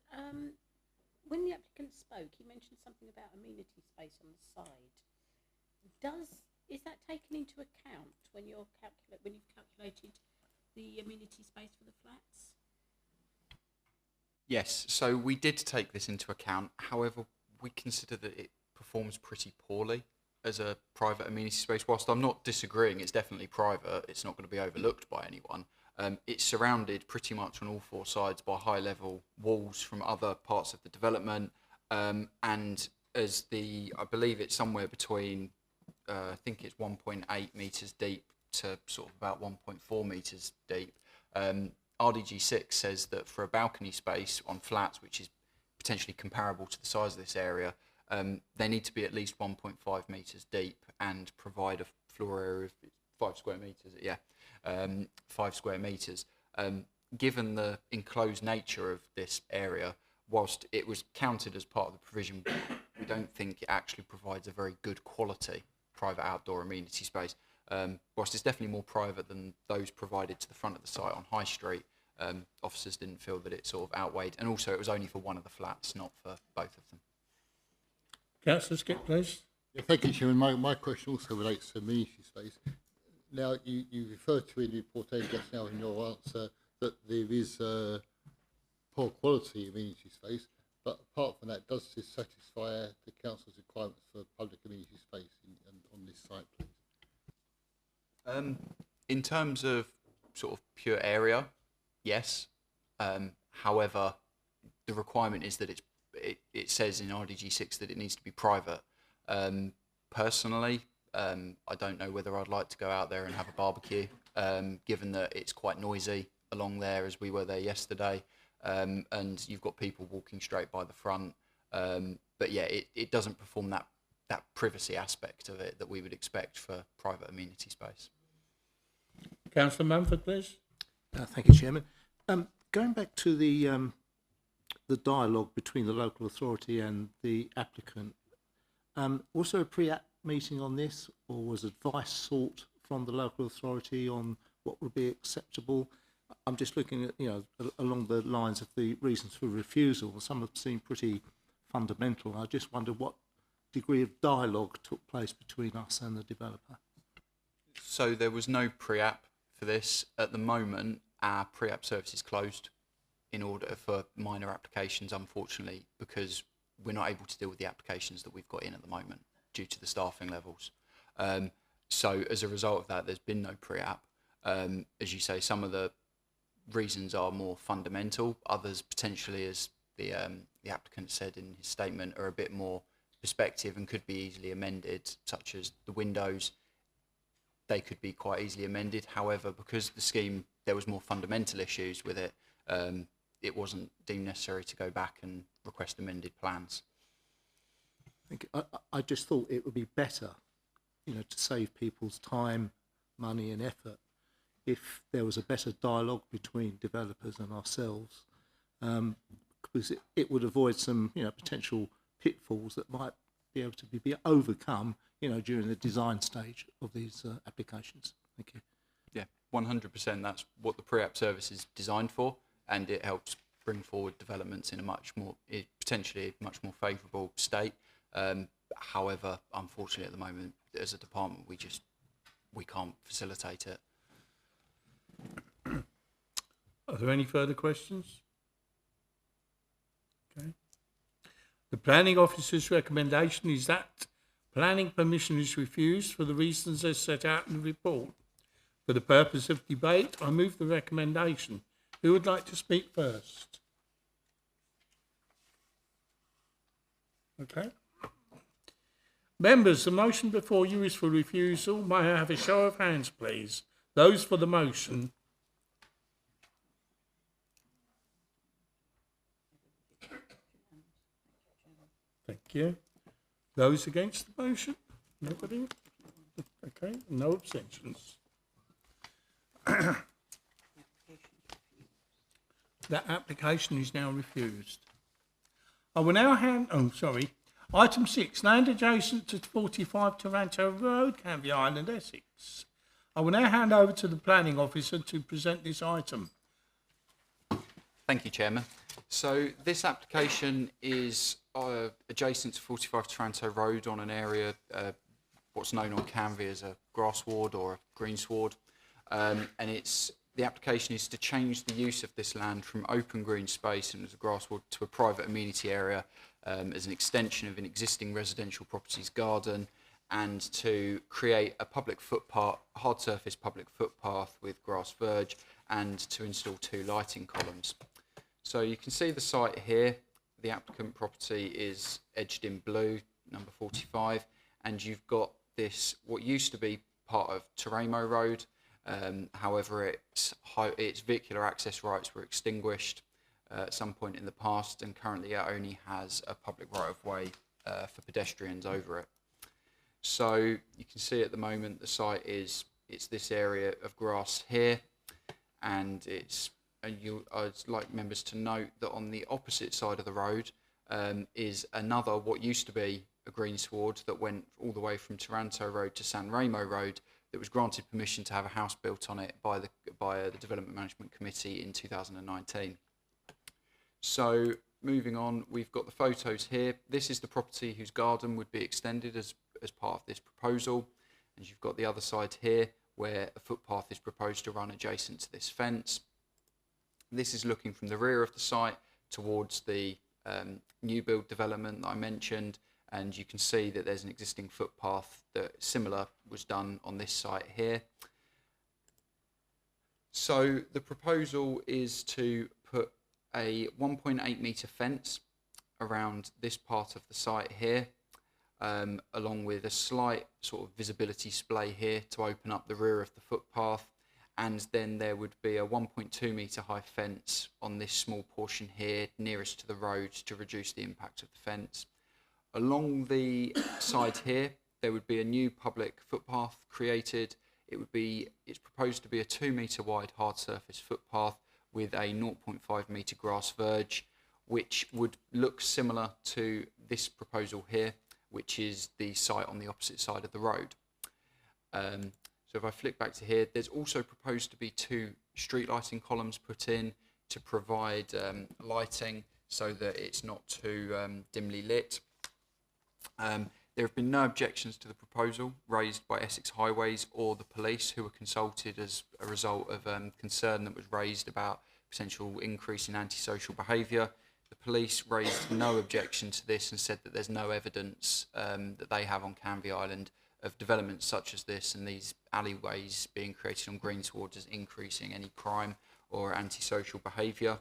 Speaker 14: when the applicant spoke, he mentioned something about amenity space on the side. Is that taken into account when you've calculated the amenity space for the flats?
Speaker 11: Yes, so we did take this into account. However, we consider that it performs pretty poorly as a private amenity space. Whilst I'm not disagreeing, it's definitely private. It's not going to be overlooked by anyone. It's surrounded pretty much on all four sides by high-level walls from other parts of the development, and as I believe it's somewhere between, I think it's 1.8 metres deep to sort of about 1.4 metres deep. RDG6 says that for a balcony space on flats, which is potentially comparable to the size of this area, they need to be at least 1.5 metres deep and provide a floor area of 5 square metres. 5 square metres. Given the enclosed nature of this area, whilst it was counted as part of the provision, we don't think it actually provides a very good quality private outdoor amenity space. Whilst it's definitely more private than those provided to the front of the site on High Street, officers didn't feel that it sort of outweighed, and also it was only for one of the flats, not for both of them.
Speaker 1: Councillor Skip, please.
Speaker 8: Yeah, thank you, Chairman. My question also relates to amenity space. Now, you referred to in the report just now in your answer that there is poor quality amenity space, but apart from that, does this satisfy the council's requirements for public amenity space on this site, please?
Speaker 11: In terms of sort of pure area, yes. However, the requirement is that it says in RDG6 that it needs to be private. Personally, I don't know whether I'd like to go out there and have a barbecue, given that it's quite noisy along there, as we were there yesterday, and you've got people walking straight by the front. But yeah, it doesn't perform that privacy aspect of it that we would expect for private amenity space.
Speaker 1: Councillor Mumford, please.
Speaker 7: Thank you, Chairman. Going back to the dialogue between the local authority and the applicant, was there a pre-app meeting on this, or was advice sought from the local authority on what would be acceptable? I'm just looking at, along the lines of the reasons for refusal. Some of them seem pretty fundamental. I just wonder what degree of dialogue took place between us and the developer.
Speaker 11: So there was no pre-app for this. At the moment, our pre-app service is closed in order for minor applications, unfortunately, because we're not able to deal with the applications that we've got in at the moment due to the staffing levels. So as a result of that, there's been no pre-app. As you say, some of the reasons are more fundamental. Others, potentially, as the applicant said in his statement, are a bit more perspective and could be easily amended, such as the windows. They could be quite easily amended. However, because the scheme, there was more fundamental issues with it, it wasn't deemed necessary to go back and request amended plans.
Speaker 7: I just thought it would be better, to save people's time, money and effort if there was a better dialogue between developers and ourselves, because it would avoid some, potential pitfalls that might be able to be overcome, during the design stage of these applications. Thank you.
Speaker 11: Yeah, 100%. That's what the pre-app service is designed for, and it helps bring forward developments in a potentially much more favourable state. However, unfortunately, at the moment, as a department, we can't facilitate it.
Speaker 1: Are there any further questions? Okay. The planning officer's recommendation is that planning permission is refused for the reasons as set out in the report. For the purpose of debate, I move the recommendation. Who would like to speak first? Okay. Members, the motion before you is for refusal. May I have a show of hands, please? Those for the motion. Thank you. Those against the motion? Nobody? Okay, no abstentions. That application is now refused. I will now Item 6, land adjacent to 45 Taranto Road, Canvey Island, Essex. I will now hand over to the planning officer to present this item.
Speaker 11: Thank you, Chairman. So this application is adjacent to 45 Taranto Road on an area, what's known on Canvey as a grass ward or a green sward. And the application is to change the use of this land from open green space and as a grass ward to a private amenity area. as an extension of an existing residential property's garden, and to create a public footpath, hard surface public footpath with grass verge, and to install 2 lighting columns. So you can see the site here. The applicant property is edged in blue, number 45, and you've got this, what used to be part of Taranto Road. However, its vehicular access rights were extinguished at some point in the past, and currently it only has a public right-of-way for pedestrians over it. So you can see at the moment the site it's this area of grass here, and I'd like members to note that on the opposite side of the road is another, what used to be a greensward that went all the way from Taranto Road to San Remo Road, that was granted permission to have a house built on it by the Development Management Committee in 2019. So moving on, we've got the photos here. This is the property whose garden would be extended as part of this proposal, and you've got the other side here where a footpath is proposed to run adjacent to this fence. This is looking from the rear of the site towards the new build development that I mentioned, and you can see that there's an existing footpath that similar was done on this site here. So the proposal is to put a 1.8 metre fence around this part of the site here, along with a slight sort of visibility splay here to open up the rear of the footpath, and then there would be a 1.2 metre high fence on this small portion here nearest to the road to reduce the impact of the fence. Along the side here there would be a new public footpath created. It's proposed to be a 2 metre wide hard surface footpath with a 0.5 metre grass verge, which would look similar to this proposal here, which is the site on the opposite side of the road. So if I flick back to here, there's also proposed to be 2 street lighting columns put in to provide lighting so that it's not too dimly lit. There have been no objections to the proposal raised by Essex Highways or the police, who were consulted as a result of concern that was raised about potential increase in antisocial behaviour. The police raised no objection to this and said that there's no evidence that they have on Canvey Island of developments such as this and these alleyways being created on greenswards as increasing any crime or antisocial behaviour.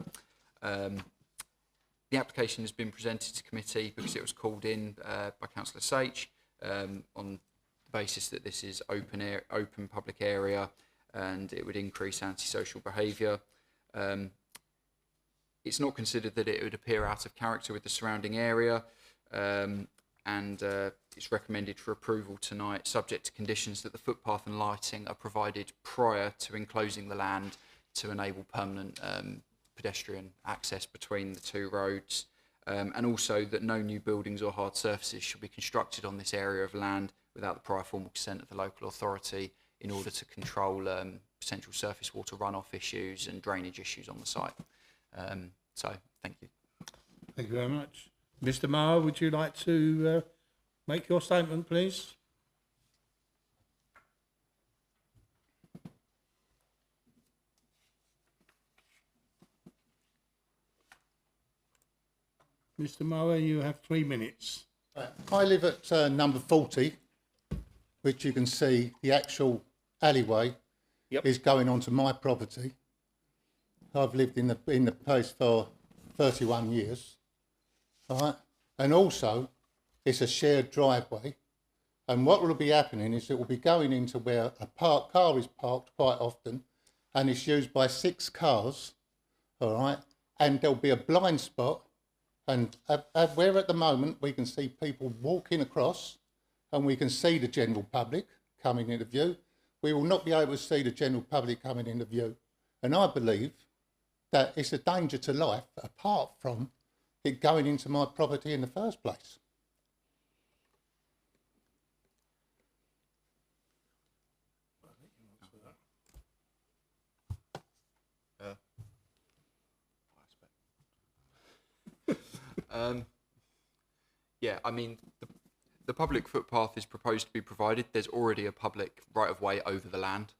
Speaker 11: The application has been presented to committee because it was called in by Councillor Sage on the basis that this is open public area and it would increase antisocial behaviour. It's not considered that it would appear out of character with the surrounding area, and it's recommended for approval tonight, subject to conditions that the footpath and lighting are provided prior to enclosing the land to enable permanent pedestrian access between the 2 roads, and also that no new buildings or hard surfaces should be constructed on this area of land without the prior formal consent of the local authority in order to control potential surface water runoff issues and drainage issues on the site. So, thank you.
Speaker 1: Thank you very much. Mr. Maher, would you like to make your statement, please? Mr. Maher, you have 3 minutes.
Speaker 8: I live at number 40, which you can see the actual alleyway is going onto my property. I've lived in the place for 31 years, right? And also, it's a shared driveway. And what will be happening is it will be going into where a car is parked quite often, and it's used by 6 cars, all right? And there'll be a blind spot. And where at the moment we can see people walking across and we can see the general public coming into view, we will not be able to see the general public coming into view. And I believe that it's a danger to life apart from it going into my property in the first place.
Speaker 11: Yeah, I mean, the public footpath is proposed to be provided. There's already a public right-of-way over the land.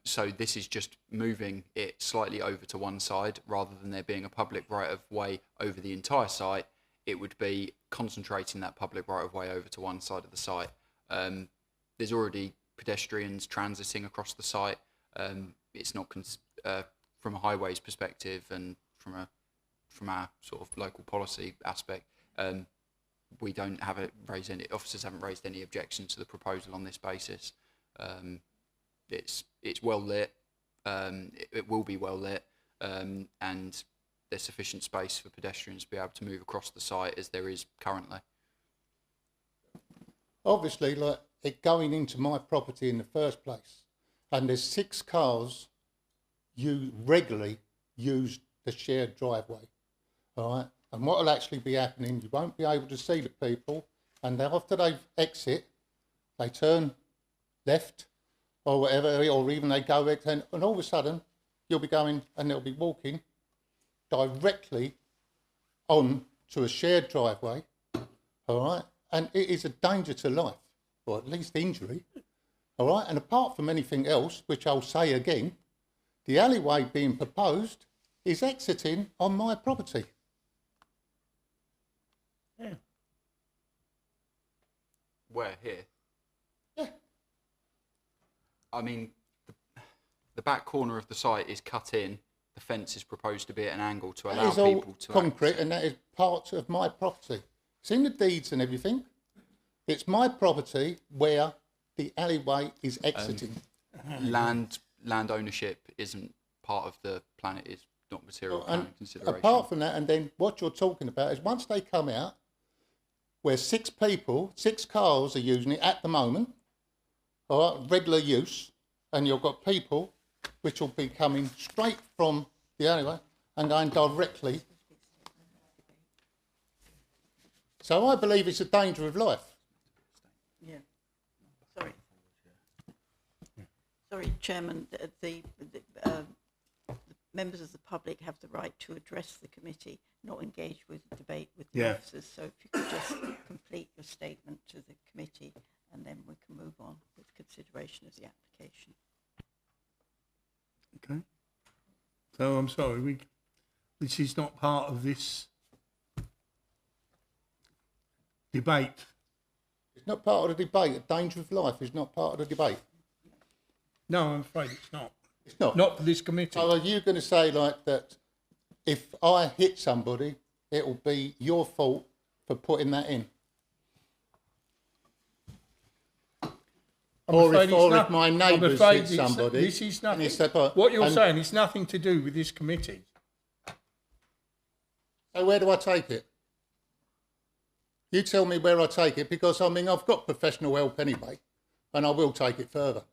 Speaker 11: So this is just moving it slightly over to one side rather than there being a public right-of-way over the entire site. it would be concentrating that public right of way over to one side of the site. There's already pedestrians transiting across the site. It's not from a highways perspective and from our sort of local policy aspect. We don't raised any objections to the proposal on this basis. It's well lit. It will be well lit, and there's sufficient space for pedestrians to be able to move across the site as there is currently.
Speaker 8: Obviously, like it going into my property in the first place, and there's 6 cars you regularly use the shared driveway, all right? And what will actually be happening, you won't be able to see the people, and then after they exit, they turn left or whatever, or even they go right, and all of a sudden you'll be going and they'll be walking directly on to a shared driveway, all right? And it is a danger to life, or at least injury, all right? And apart from anything else, which I'll say again, the alleyway being proposed is exiting on my property.
Speaker 11: Yeah. Where? Here?
Speaker 8: Yeah.
Speaker 11: I mean, the back corner of the site is cut in. The fence is proposed to be at an angle to allow people to
Speaker 8: concrete, and that is part of my property. It's in the deeds and everything. It's my property where the alleyway is exiting.
Speaker 11: Land ownership isn't part of the plan. It is not material planning consideration.
Speaker 8: Apart from that, and then what you're talking about is once they come out, where 6 cars are using it at the moment, all right, regular use, and you've got people which will be coming straight from the alleyway and going directly. So I believe it's a danger of life.
Speaker 5: Yeah. Sorry, Chairman. The members of the public have the right to address the committee, not engage with debate with the officers. So if you could just complete your statement to the committee, and then we can move on with consideration of the application.
Speaker 1: Okay. So I'm sorry, this is not part of this debate.
Speaker 8: It's not part of the debate. A danger of life is not part of the debate.
Speaker 1: No, I'm afraid it's not.
Speaker 8: It's not.
Speaker 1: Not for this committee.
Speaker 8: So are you going to say like that if I hit somebody, it will be your fault for putting that in? Or if my neighbours hit somebody...
Speaker 1: This is nothing. What you're saying is nothing to do with this committee.
Speaker 8: So where do I take it? You tell me where I take it, because, I mean, I've got professional help anyway, and I will take it further.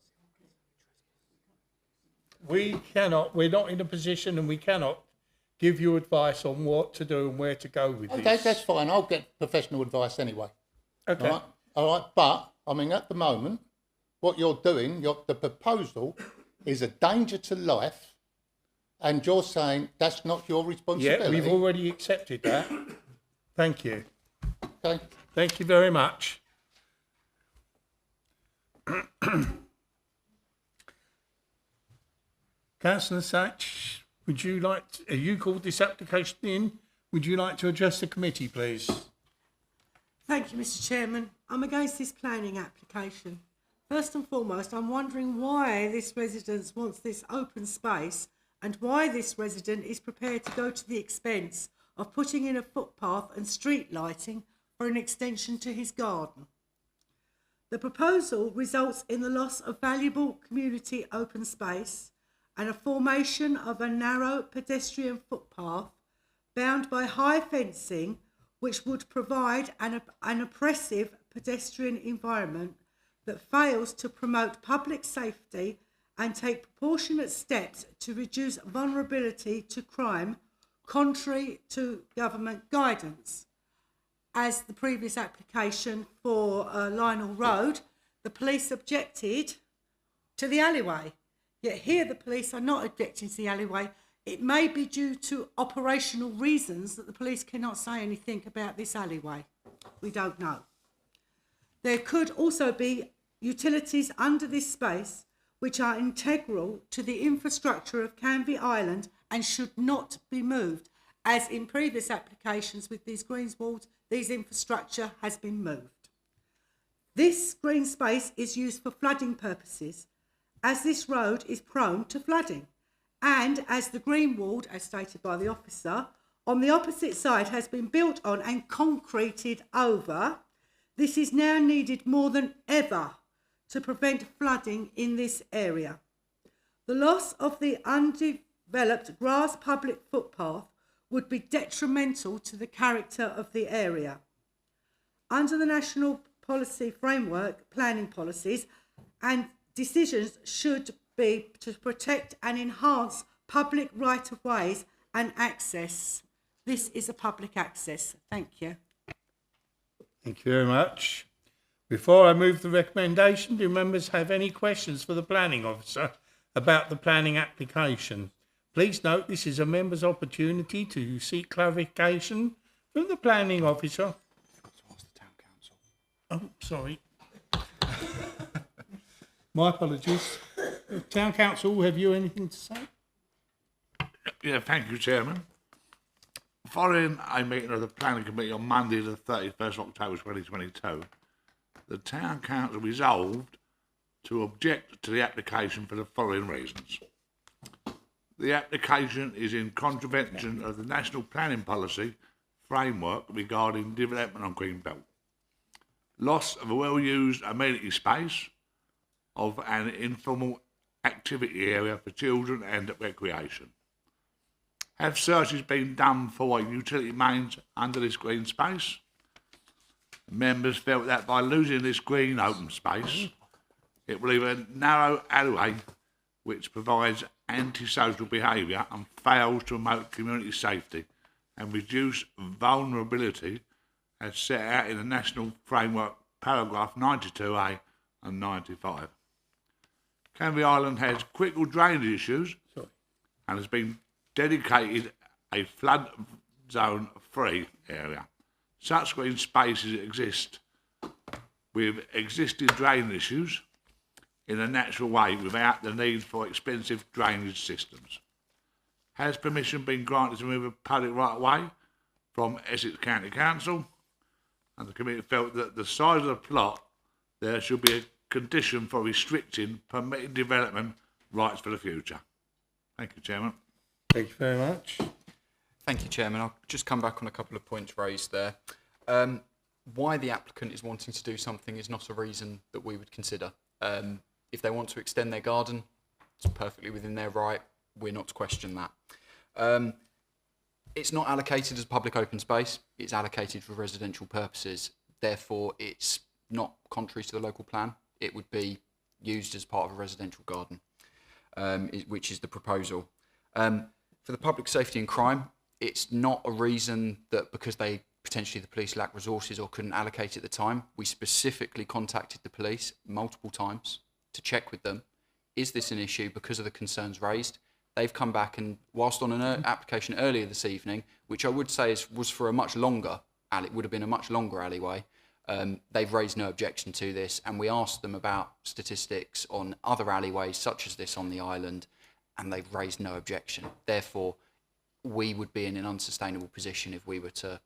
Speaker 1: We're not in a position, and we cannot give you advice on what to do and where to go with this.
Speaker 8: Okay, that's fine. I'll get professional advice anyway.
Speaker 1: Okay.
Speaker 8: All right. But, I mean, at the moment, what you're doing, the proposal is a danger to life, and you're saying that's not your responsibility.
Speaker 1: Yeah, we've already accepted that. Thank you.
Speaker 8: Okay.
Speaker 1: Thank you very much. Councillor Satch, would you like you called this application in? Would you like to address the committee, please?
Speaker 20: Thank you, Mr. Chairman. I'm against this planning application. First and foremost, I'm wondering why this resident wants this open space and why this resident is prepared to go to the expense of putting in a footpath and street lighting for an extension to his garden. The proposal results in the loss of valuable community open space and a formation of a narrow pedestrian footpath bound by high fencing, which would provide an oppressive pedestrian environment that fails to promote public safety and take proportionate steps to reduce vulnerability to crime, contrary to government guidance. As the previous application for Lionel Road, the police objected to the alleyway. Yet here the police are not objecting to the alleyway. It may be due to operational reasons that the police cannot say anything about this alleyway. We don't know. There could also be utilities under this space which are integral to the infrastructure of Canvey Island and should not be moved, as in previous applications with these greenswalds, these infrastructure has been moved. This green space is used for flooding purposes, as this road is prone to flooding, and as the green ward, as stated by the officer, on the opposite side has been built on and concreted over. This is now needed more than ever to prevent flooding in this area. The loss of the undeveloped grass public footpath would be detrimental to the character of the area. Under the National Policy Framework, planning policies and decisions should be to protect and enhance public right-of-ways and access. This is a public access. Thank you.
Speaker 1: Thank you very much. Before I move the recommendation, do members have any questions for the planning officer about the planning application? Please note this is a member's opportunity to seek clarification from the planning officer. Oh, sorry. My apologies. Town Council, have you anything to say?
Speaker 13: Yeah, thank you, Chairman. Following a meeting of the Planning Committee on Monday, the 31st of October 2022, the Town Council resolved to object to the application for the following reasons. The application is in contravention of the National Planning Policy Framework regarding development on Greenbelt. Loss of a well-used amenity space of an informal activity area for children and recreation. Have searches been done for utility mains under this green space? Members felt that by losing this green open space, it will leave a narrow alleyway which provides antisocial behaviour and fails to promote community safety and reduce vulnerability as set out in the National Framework paragraph 92A and 95. Canvey Island has critical drainage issues and has been dedicated a flood zone free area. Such green spaces exist with existing drainage issues in a natural way without the need for expensive drainage systems. Has permission been granted to move a public right of way from Essex County Council? And the committee felt that the size of the plot there should be a condition for restricting permitted development rights for the future. Thank you, Chairman.
Speaker 1: Thank you very much.
Speaker 11: Thank you, Chairman. I'll just come back on a couple of points raised there. Why the applicant is wanting to do something is not a reason that we would consider. If they want to extend their garden, it's perfectly within their right. We're not to question that. It's not allocated as public open space. It's allocated for residential purposes. Therefore, it's not contrary to the local plan. It would be used as part of a residential garden, which is the proposal. For the public safety and crime, it's not a reason that because potentially the police lack resources or couldn't allocate at the time. We specifically contacted the police multiple times to check with them, is this an issue because of the concerns raised? They've come back and whilst on an application earlier this evening, which I would say was for a much longer would have been a much longer alleyway, they've raised no objection to this, and we asked them about statistics on other alleyways such as this on the island, and they've raised no objection. Therefore, we would be in an unsustainable position if we were to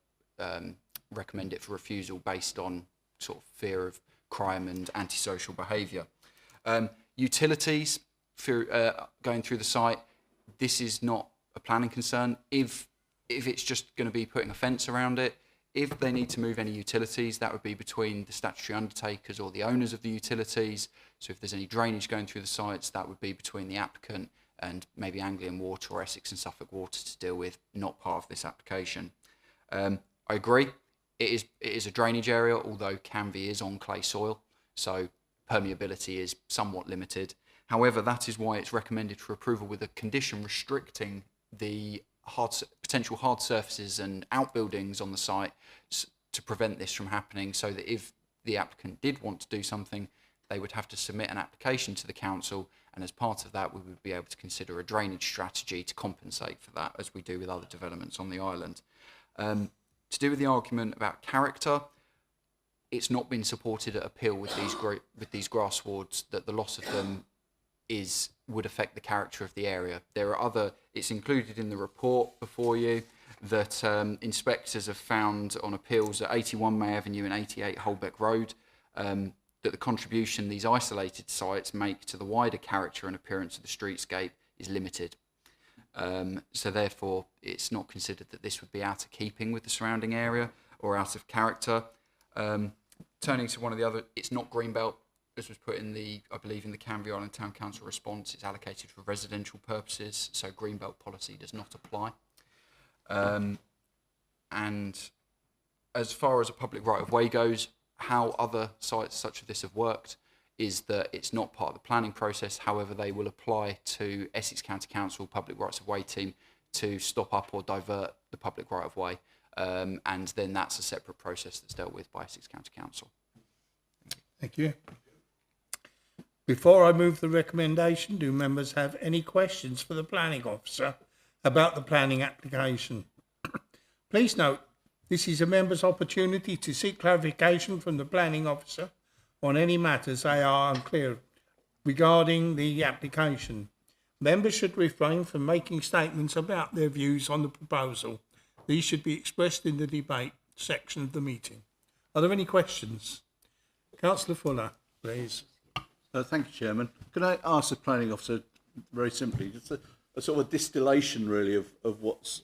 Speaker 11: recommend it for refusal based on sort of fear of crime and antisocial behaviour. Utilities going through the site, this is not a planning concern. If it's just going to be putting a fence around it, if they need to move any utilities, that would be between the statutory undertakers or the owners of the utilities. So if there's any drainage going through the sites, that would be between the applicant and maybe Anglian Water or Essex and Suffolk Water to deal with, not part of this application. I agree, it is a drainage area, although Canvey is on clay soil, so permeability is somewhat limited. However, that is why it's recommended for approval with a condition restricting the potential hard surfaces and outbuildings on the site to prevent this from happening, so that if the applicant did want to do something, they would have to submit an application to the council, and as part of that we would be able to consider a drainage strategy to compensate for that, as we do with other developments on the island. To do with the argument about character, it's not been supported at appeal with these grass wards that the loss of them would affect the character of the area. There are it's included in the report before you. that inspectors have found on appeals at 81 May Avenue and 88 Holbeck Road that the contribution these isolated sites make to the wider character and appearance of the streetscape is limited. So therefore, it's not considered that this would be out of keeping with the surrounding area or out of character. Turning to one of the other, it's not greenbelt. This was put in the, I believe, in the Canvey Island Town Council response. It's allocated for residential purposes, so greenbelt policy does not apply. And as far as a public right-of-way goes, how other sites such as this have worked is that it's not part of the planning process. However, they will apply to Essex County Council public rights-of-way team to stop up or divert the public right-of-way. And then that's a separate process that's dealt with by Essex County Council.
Speaker 1: Thank you. Before I move the recommendation, do members have any questions for the planning officer about the planning application? Please note, this is a member's opportunity to seek clarification from the planning officer on any matters they are unclear regarding the application. Members should refrain from making statements about their views on the proposal. These should be expressed in the debate section of the meeting. Are there any questions? Councillor Fuller, please.
Speaker 3: Thank you, Chairman. Can I ask the planning officer very simply, just a sort of a distillation really of what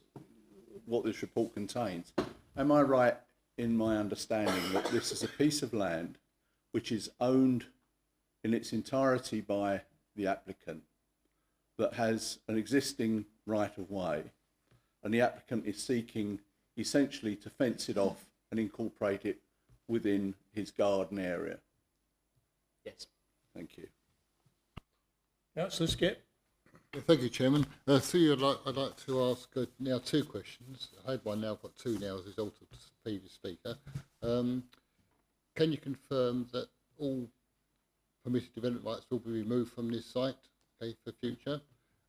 Speaker 3: this report contains? Am I right in my understanding that this is a piece of land which is owned in its entirety by the applicant, that has an existing right-of-way, and the applicant is seeking essentially to fence it off and incorporate it within his garden area?
Speaker 11: Yes.
Speaker 3: Thank you.
Speaker 1: Councillor Skip.
Speaker 8: Thank you, Chairman. Through you, I'd like to ask now two questions. I had one now, I've got two now as a result of the previous speaker. Can you confirm that all permitted development rights will be removed from this site, okay, for future?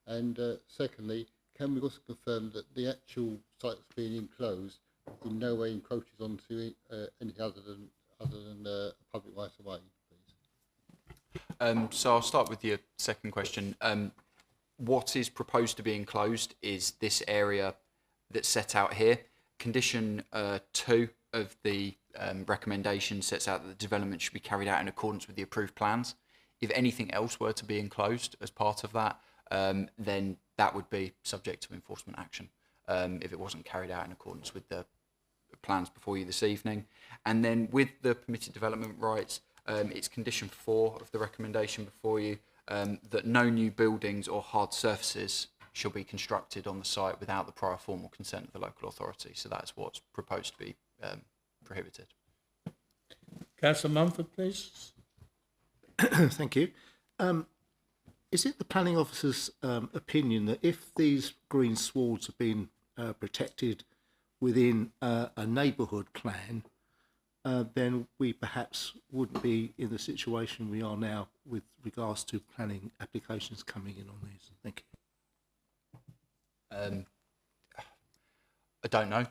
Speaker 8: And secondly, can we also confirm that the actual site that's being enclosed in no way encroaches onto anything other than public right of way, please?
Speaker 11: So I'll start with your second question. What is proposed to be enclosed is this area that's set out here. Condition 2 of the recommendation sets out that the development should be carried out in accordance with the approved plans. If anything else were to be enclosed as part of that, then that would be subject to enforcement action if it wasn't carried out in accordance with the plans before you this evening. And then with the permitted development rights, it's condition 4 of the recommendation before you, that no new buildings or hard surfaces shall be constructed on the site without the prior formal consent of the local authority. So that's what's proposed to be prohibited.
Speaker 1: Councillor Mumford, please.
Speaker 7: Thank you. Is it the planning officer's opinion that if these green swards have been protected within a neighbourhood plan, then we perhaps wouldn't be in the situation we are now with regards to planning applications coming in on these? Thank you.
Speaker 11: I don't know,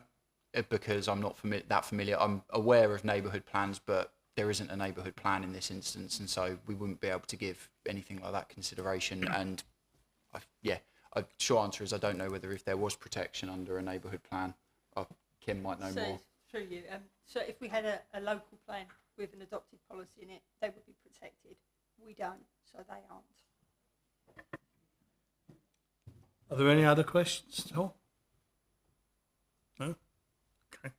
Speaker 11: because I'm not that familiar. I'm aware of neighbourhood plans, but there isn't a neighbourhood plan in this instance, and so we wouldn't be able to give anything like that consideration. And a short answer is I don't know whether if there was protection under a neighbourhood plan. Kim might know more.
Speaker 10: Through you. So if we had a local plan with an adopted policy in it, they would be protected. We don't, so they aren't.
Speaker 1: Are there any other questions at all? No? Okay.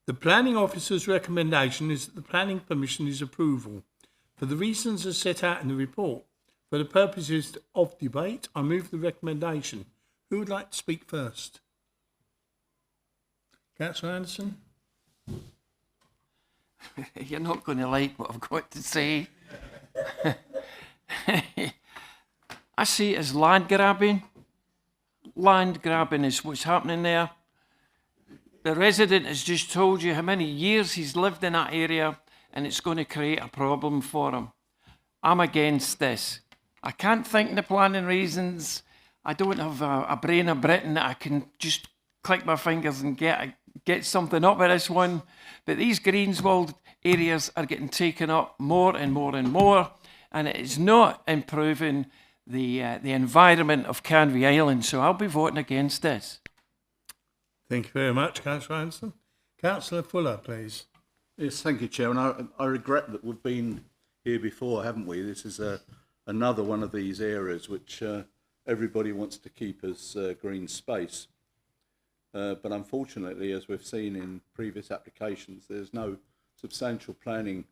Speaker 1: The planning officer's recommendation is that the planning permission is approval. For the reasons as set out in the report, for the purposes of debate, I move the recommendation. Who would like to speak first? Councillor Anderson?
Speaker 2: You're not going to like what I've got to say. I see it as land grabbing. Land grabbing is what's happening there. The resident has just told you how many years he's lived in that area, and it's going to create a problem for him. I'm against this. I can't think of the planning reasons. I don't have a brain of Britain that I can just click my fingers and get something up with this one. But these Greenswald areas are getting taken up more and more and more, and it is not improving the environment of Canvey Island. So I'll be voting against this.
Speaker 1: Thank you very much, Councillor Anderson. Councillor Fuller, please.
Speaker 3: Yes, thank you, Chairman. I regret that we've been here before, haven't we? This is another one of these areas which everybody wants to keep as green space. But unfortunately, as we've seen in previous applications, there's no substantial planning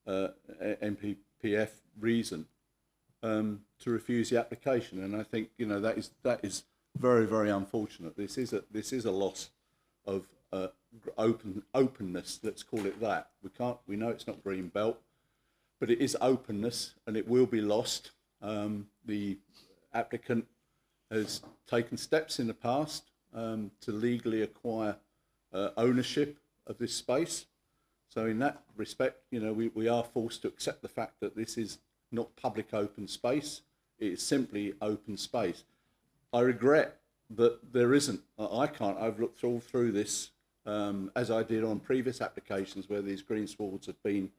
Speaker 3: NPPF reason to refuse the application, and I think that is very, very unfortunate. This is a loss of openness. Let's call it that. We know it's not green belt, but it is openness, and it will be lost. The applicant has taken steps in the past to legally acquire ownership of this space. So in that respect, we are forced to accept the fact that this is not public open space. It is simply open space. I regret that there isn't. I've looked all through this as I did on previous applications where these green swards have been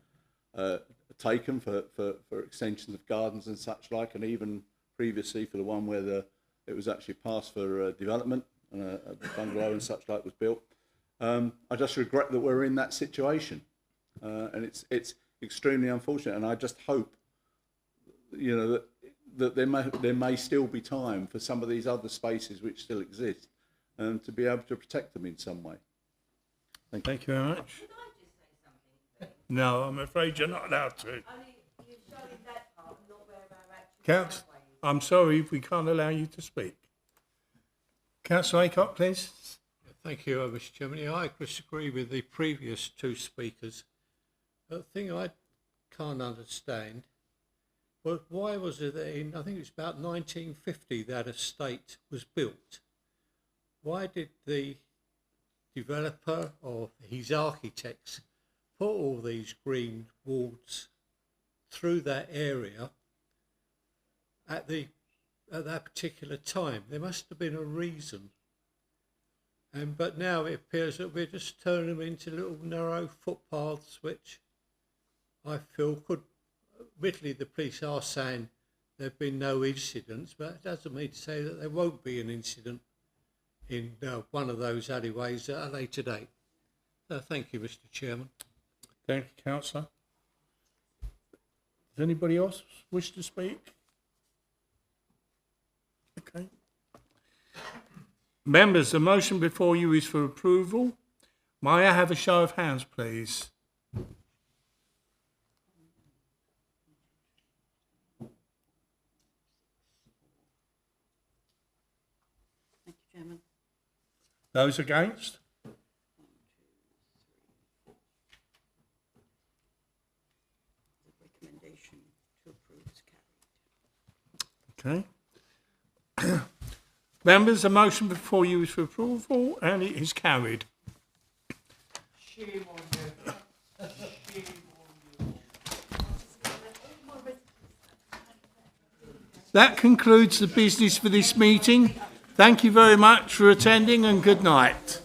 Speaker 3: taken for extensions of gardens and such like, and even previously for the one where it was actually passed for development and a bungalow and such like was built. I just regret that we're in that situation, and it's extremely unfortunate. And I just hope, that there may still be time for some of these other spaces which still exist, to be able to protect them in some way.
Speaker 1: Thank you very much. No, I'm afraid you're not allowed to. Councillor, I'm sorry, we can't allow you to speak. Councillor Aycock, please.
Speaker 16: Thank you, Mr. Chairman. Yeah, I disagree with the previous two speakers. The thing I can't understand, well, why was it that I think it was about 1950 that estate was built? Why did the developer or his architects put all these green wards through that area at that particular time? There must have been a reason. But now it appears that we're just turning them into little narrow footpaths, which I feel could, admittedly the police are saying there have been no incidents, but it doesn't mean to say that there won't be an incident in one of those alleyways at a later date. So thank you, Mr. Chairman.
Speaker 1: Thank you, Councillor. Does anybody else wish to speak? Okay. Members, the motion before you is for approval. May I have a show of hands, please?
Speaker 5: Thank you, Chairman.
Speaker 1: Those against?
Speaker 5: The recommendation to approve is carried.
Speaker 1: Okay. Members, the motion before you is for approval and it is carried.
Speaker 20: Shame on you. Shame on you.
Speaker 1: That concludes the business for this meeting. Thank you very much for attending and good night.